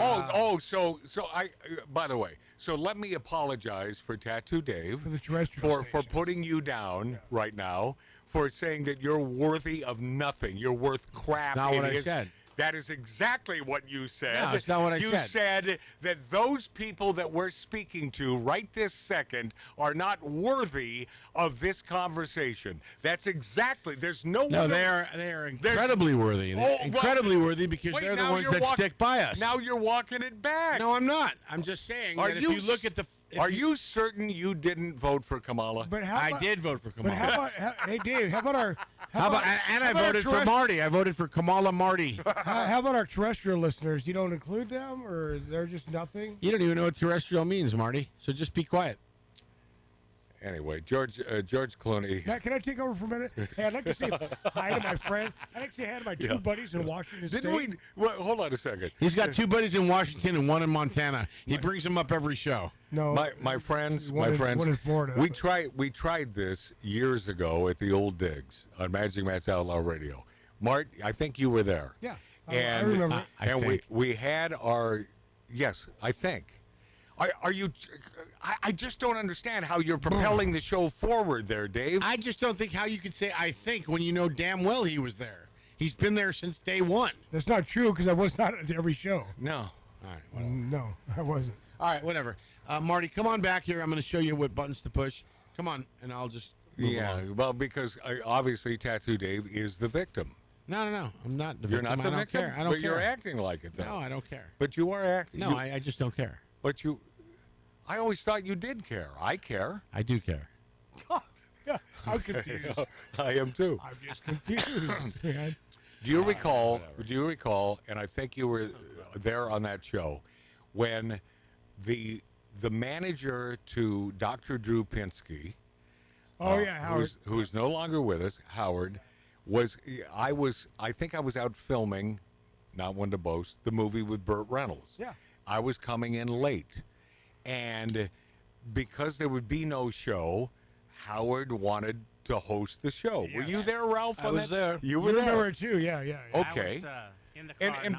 So I. By the way, so let me apologize for Tattoo Dave For the terrestrial for putting you down right now, for saying that you're worthy of nothing. You're worth crap. not what It I is- said. That is exactly what you said. No, it's not what I you said. You said that those people that we're speaking to right this second are not worthy of this conversation. That's exactly. There's no. No, other- they are incredibly worthy. They're incredibly worthy because Wait, they're the now ones you're that stick by us. Now you're walking it back. No, I'm not. I'm just saying Are that you if you look at the. Are you certain you didn't vote for Kamala? But how I about, did vote for Kamala. But how about? Hey, Dave. How about our? And I voted for Marty. I voted for Kamala Marty. How about our terrestrial listeners? You don't include them, or they're just nothing? You don't even know what terrestrial means, Marty. So just be quiet. Anyway, George Clooney. Matt, can I take over for a minute? Hey, I'd like to say hi to my friend. I'd like to say hi to my two buddies in Washington State. Didn't we? Well, hold on a second. He's got 2 buddies in Washington and 1 in Montana. He brings them up every show. No, my friends, one in Florida. We tried this years ago at the old digs on Magic Matt's Outlaw Radio. Mart, I think you were there. Yeah, and I remember. And we had our I think. Are you? I just don't understand how you're propelling the show forward there, Dave. I just don't think how you could say I think when you know damn well he was there. He's been there since day one. That's not true because I was not at every show. No. All right. Whatever. No, I wasn't. All right. Whatever. Marty, come on back here. I'm going to show you what buttons to push. Come on, and I'll just move along. Well, because obviously Tattoo Dave is the victim. No. I'm not the You're victim. not the I don't victim? care. I don't but care. You're acting like it, though. No, I don't care. But you are acting. No, I just don't care. But I always thought you did care. I care. I do care. Yeah, I'm confused. I am too. I'm just confused, man. Do you recall? Do you recall? And I think you were there on that show when the manager to Dr. Drew Pinsky. Oh yeah, Howard. Who's no longer with us. Howard was. I think I was out filming, not one to boast, the movie with Burt Reynolds. Yeah. I was coming in late. And because there would be no show, Howard wanted to host the show. Yeah. Were you there, Ralph? I was there. You were there. Remember it too? Yeah. Okay. I was, in the car And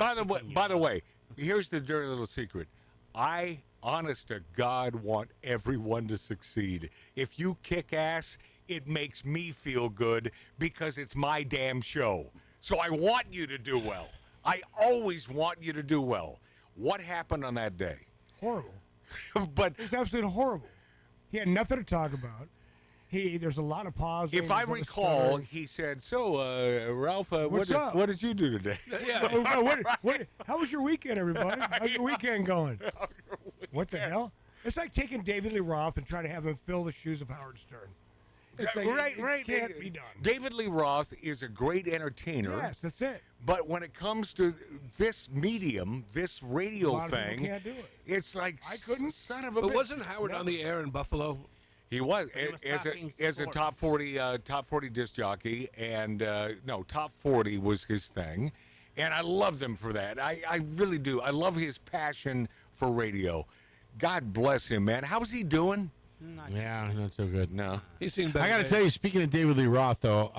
by the way, here's the dirty little secret. I, honest to God, want everyone to succeed. If you kick ass, it makes me feel good because it's my damn show. So I want you to do well. I always want you to do well. What happened on that day? Horrible. But It's absolutely horrible. He had nothing to talk about. There's a lot of pauses. if I recall, he said, "So, Ralph, What's up? what did you do today?" How was your weekend, everybody? How's your weekend going? What the hell? It's like taking David Lee Roth and trying to have him fill the shoes of Howard Stern. It's like, right. It can't be done. David Lee Roth is a great entertainer. Yes, that's it. But when it comes to this medium, this radio A lot of people thing, can't do it. it's like I couldn't. son of a But bitch. wasn't Howard on the air in Buffalo? He was, He was as talking a top 40 disc jockey, and no, top 40 was his thing, and I loved him for that. I really do. I love his passion for radio. God bless him, man. How's he doing? Yeah, not so good. No. He's seen better I got to days. tell you, speaking of David Lee Roth, though,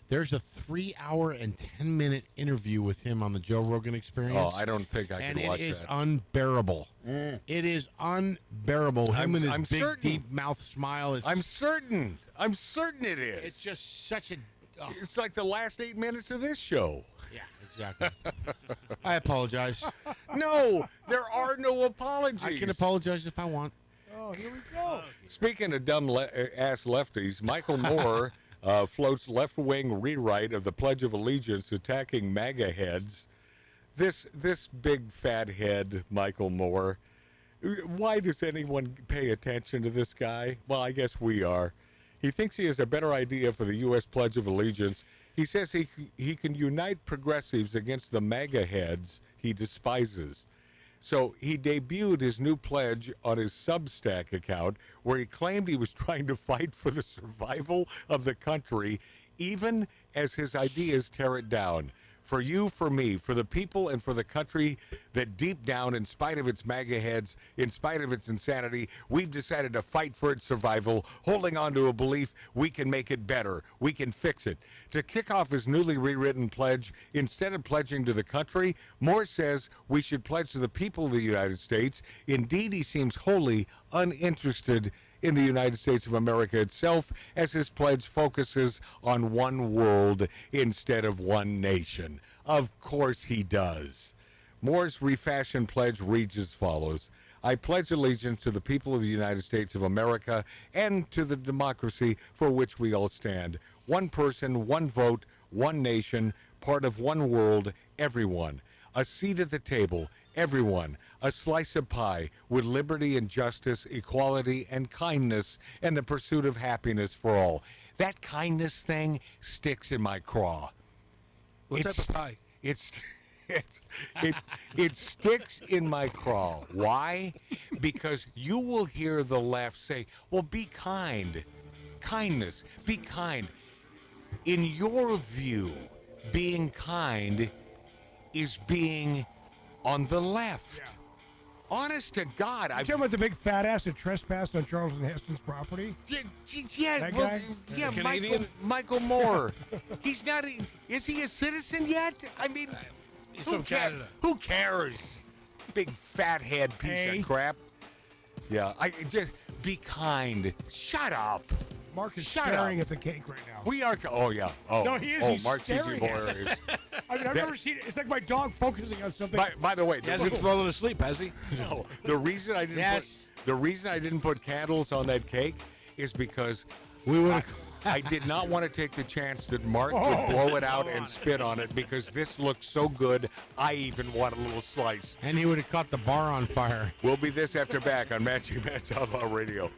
there's a 3-hour and 10-minute interview with him on the Joe Rogan Experience. Oh, I don't think I can watch And it is that. unbearable. It is unbearable. Him and his I'm big, certain. deep mouth smile. I'm certain it is. It's just such a... oh. It's like the last 8 minutes of this show. Yeah, exactly. I apologize. No, there are no apologies. I can apologize if I want. Oh, here we go. Speaking of dumb ass lefties, Michael Moore floats left-wing rewrite of the Pledge of Allegiance attacking MAGA heads. This big fat head, Michael Moore. Why does anyone pay attention to this guy? Well, I guess we are. He thinks he has a better idea for the U.S. Pledge of Allegiance. He says he can unite progressives against the MAGA heads he despises. So he debuted his new pledge on his Substack account where he claimed he was trying to fight for the survival of the country, even as his ideas tear it down. For you, for me, for the people, and for the country that deep down, in spite of its MAGA heads, in spite of its insanity, we've decided to fight for its survival, holding on to a belief we can make it better, we can fix it. To kick off his newly rewritten pledge, instead of pledging to the country, Moore says we should pledge to the people of the United States. Indeed, he seems wholly uninterested in the United States of America itself, as his pledge focuses on one world instead of one nation. Of course he does. Moore's refashioned pledge reads as follows: I pledge allegiance to the people of the United States of America and to the democracy for which we all stand. One person, one vote, one nation, part of one world, everyone. A seat at the table, everyone. A slice of pie with liberty and justice, equality and kindness, and the pursuit of happiness for all. That kindness thing sticks in my craw. What type of pie? It's it sticks in my craw. Why? Because you will hear the left say, well, be kind. Kindness. Be kind. In your view, being kind is being on the left. Yeah. Honest to God, You talking about the big fat ass that trespassed on Charles and Heston's property? Yeah, That well, guy? yeah, The Michael, Canadian? Michael Moore. He's not. Is he a citizen yet? I mean, He's from Canada. Who cares? Big fat head piece Hey. of crap. Yeah, I just be kind. Shut up. Mark is Shut staring up. at the cake right now. We are. Oh yeah. Oh, No, he is. Oh, He's Mark C.G. staring Moore at is. I mean, I've never seen it. It's like my dog focusing on something. By the way, He hasn't fallen asleep, has he? No, the reason I didn't put candles on that cake is because We would. I did not want to take the chance that Mark would blow it out and spit on it because this looks so good. I even want a little slice. And he would have caught the bar on fire. We'll be this after back on Magic Matt's Outlaw Radio.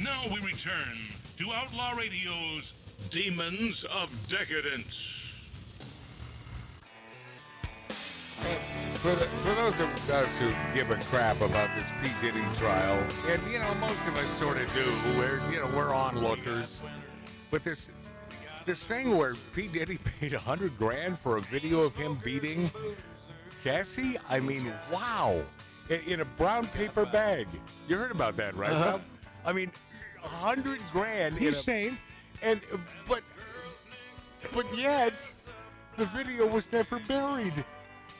Now we return to Outlaw Radio's Demons of Decadence. For those of us who give a crap about this P. Diddy trial, and most of us sort of do, we're onlookers. But this thing where P. Diddy paid $100,000 for a video of him beating Cassie, I mean, wow, in a brown paper bag. You heard about that, right? Bob? I mean, $100,000. He's sane. But yet the video was never buried.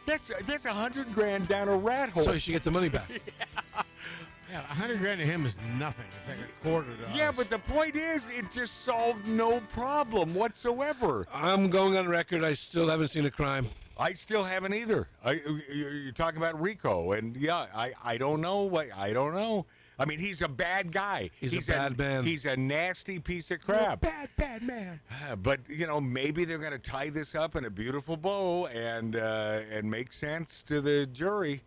That's $100,000 down a rat hole. So you should get the money back. Yeah, $100,000 to him is nothing. It's like a quarter to Yeah, us. but the point is, it just solved no problem whatsoever. I'm going on record. I still haven't seen a crime. I still haven't either. You're talking about RICO, and yeah, I don't know. I don't know. I mean, he's a bad guy. He's a bad man. He's a nasty piece of You're a crap. bad man. But maybe they're going to tie this up in a beautiful bow and make sense to the jury.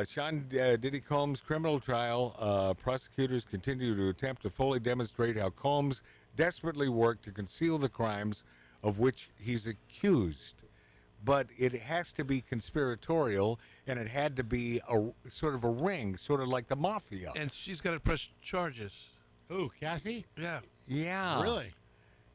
Sean Diddy Combs' criminal trial. Prosecutors continue to attempt to fully demonstrate how Combs desperately worked to conceal the crimes of which he's accused. But it has to be conspiratorial, and it had to be a sort of a ring, sort of like the mafia. And she's got to press charges. Who, Cassie? Yeah. Yeah. Really?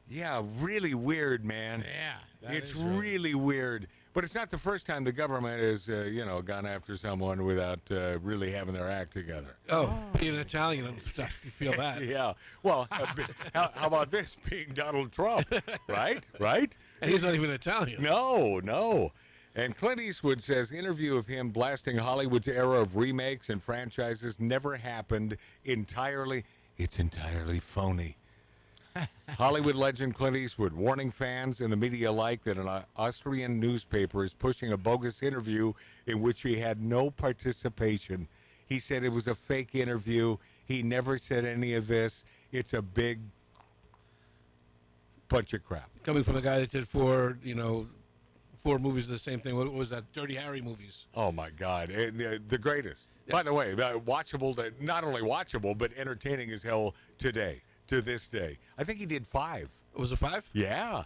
Yeah, really weird, man. Yeah. It's really weird. But it's not the first time the government has, gone after someone without really having their act together. Oh, being an Italian, you feel that. Yeah. Well, how about this being Donald Trump, right? Right? And he's not even Italian. No. And Clint Eastwood says interview of him blasting Hollywood's era of remakes and franchises never happened entirely. It's entirely phony. Hollywood legend Clint Eastwood warning fans and the media alike that an Austrian newspaper is pushing a bogus interview in which he had no participation. He said it was a fake interview. He never said any of this. It's a big bunch of crap. Coming from a guy that did four movies of the same thing. What was that? Dirty Harry movies. Oh, my God. The greatest. Yeah. By the way, watchable, not only watchable, but entertaining as hell today, to this day. I think he did 5. Was it 5? Yeah.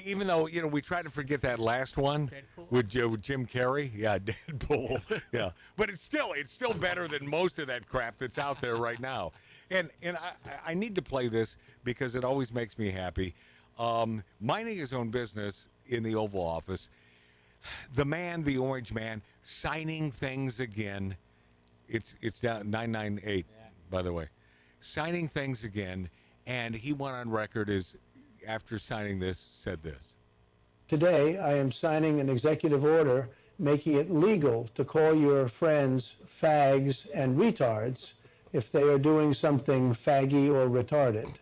Even though, we try to forget that last one with Jim Carrey. Yeah, Deadpool. Yeah. But it's still better than most of that crap that's out there right now. And I need to play this because it always makes me happy. Minding his own business in the Oval Office, the man, the orange man, signing things again. It's down 998, by the way. Signing things again, and he went on record as after signing this said this. Today, I am signing an executive order making it legal to call your friends fags and retards if they are doing something faggy or retarded.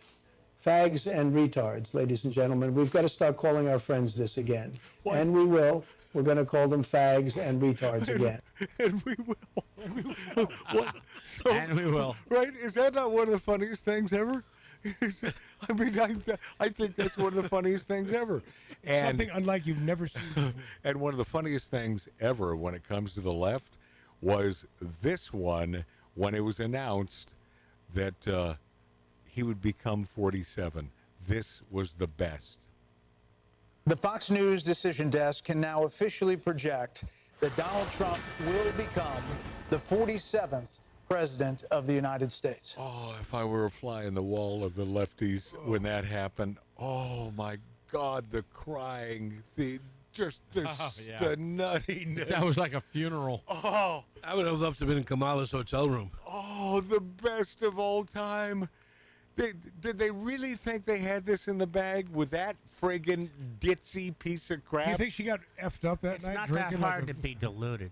Fags and retards, ladies and gentlemen. We've got to start calling our friends this again. What? And we will. We're going to call them fags and retards again. And we will. What? So, and we will. Right? Is that not one of the funniest things ever? I mean, I think that's one of the funniest things ever. And, something unlike you've never seen before. And one of the funniest things ever when it comes to the left was this one when it was announced that he would become 47. This was the best. The Fox News decision desk can now officially project that Donald Trump will become the 47th president of the United States. Oh, if I were a fly in the wall of the lefties when that happened. Oh, my God, the crying, the nuttiness. That was like a funeral. Oh. I would have loved to have been in Kamala's hotel room. Oh, the best of all time. Did they really think they had this in the bag with that friggin' ditzy piece of crap? Do you think she got effed up that night? It's not that hard to be deluded.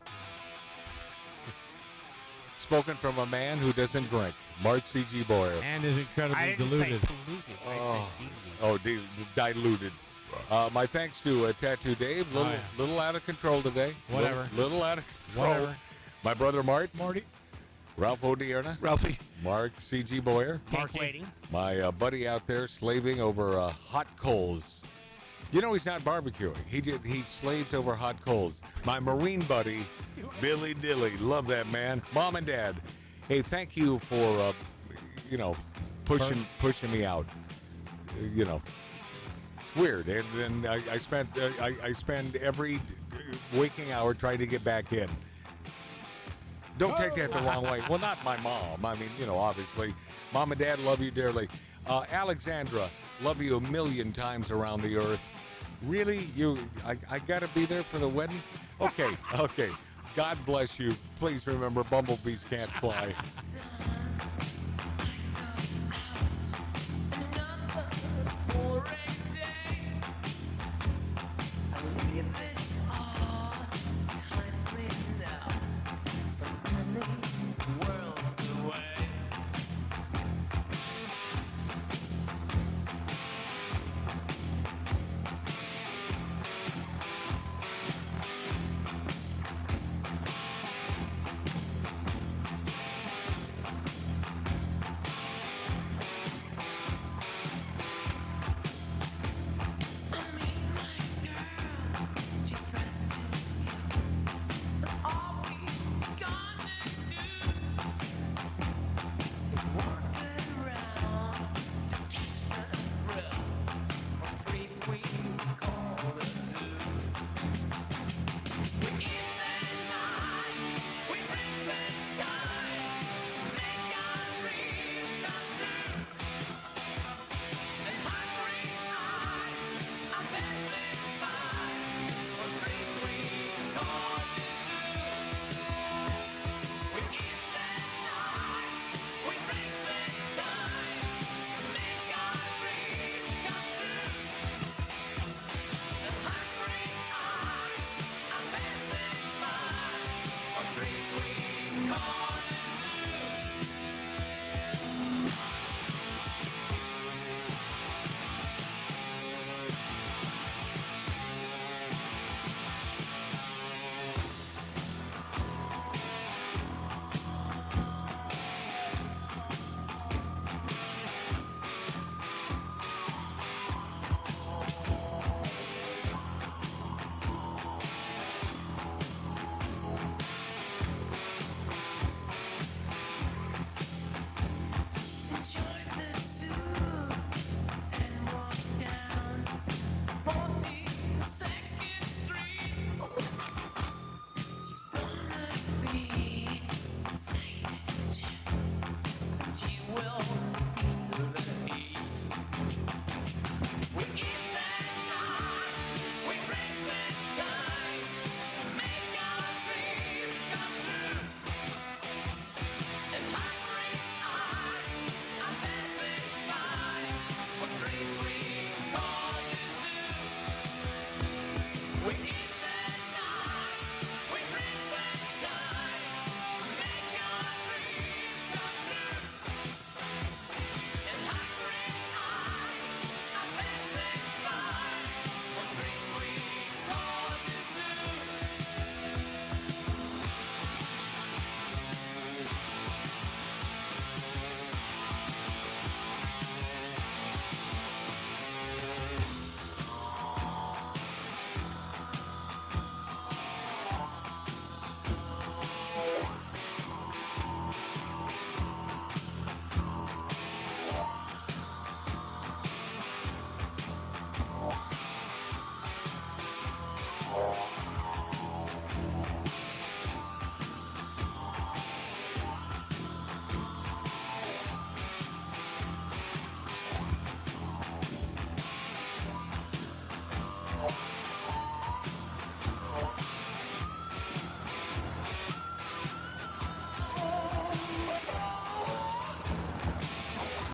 Spoken from a man who doesn't drink, Mark C.G. Boyer. And is incredibly I didn't deluded. say polluted. I said diluted. Diluted. My thanks to Tattoo Dave. Little out of control today. Whatever. Little out of control. Whatever. My brother Marty. Ralph O'Dierna. Ralphie. Mark C.G. Boyer. Cake waiting. My buddy out there slaving over hot coals. You know he's not barbecuing. He slaves over hot coals. My Marine buddy, Billy Dilly. Love that man. Mom and Dad. Hey, thank you for pushing me out. It's weird. And then I spend every waking hour trying to get back in. Don't take that the wrong way. Well, not my mom. I mean, obviously. Mom and Dad love you dearly. Alexandra, love you a million times around the earth. Really? I got to be there for the wedding? Okay. God bless you. Please remember, bumblebees can't fly. Be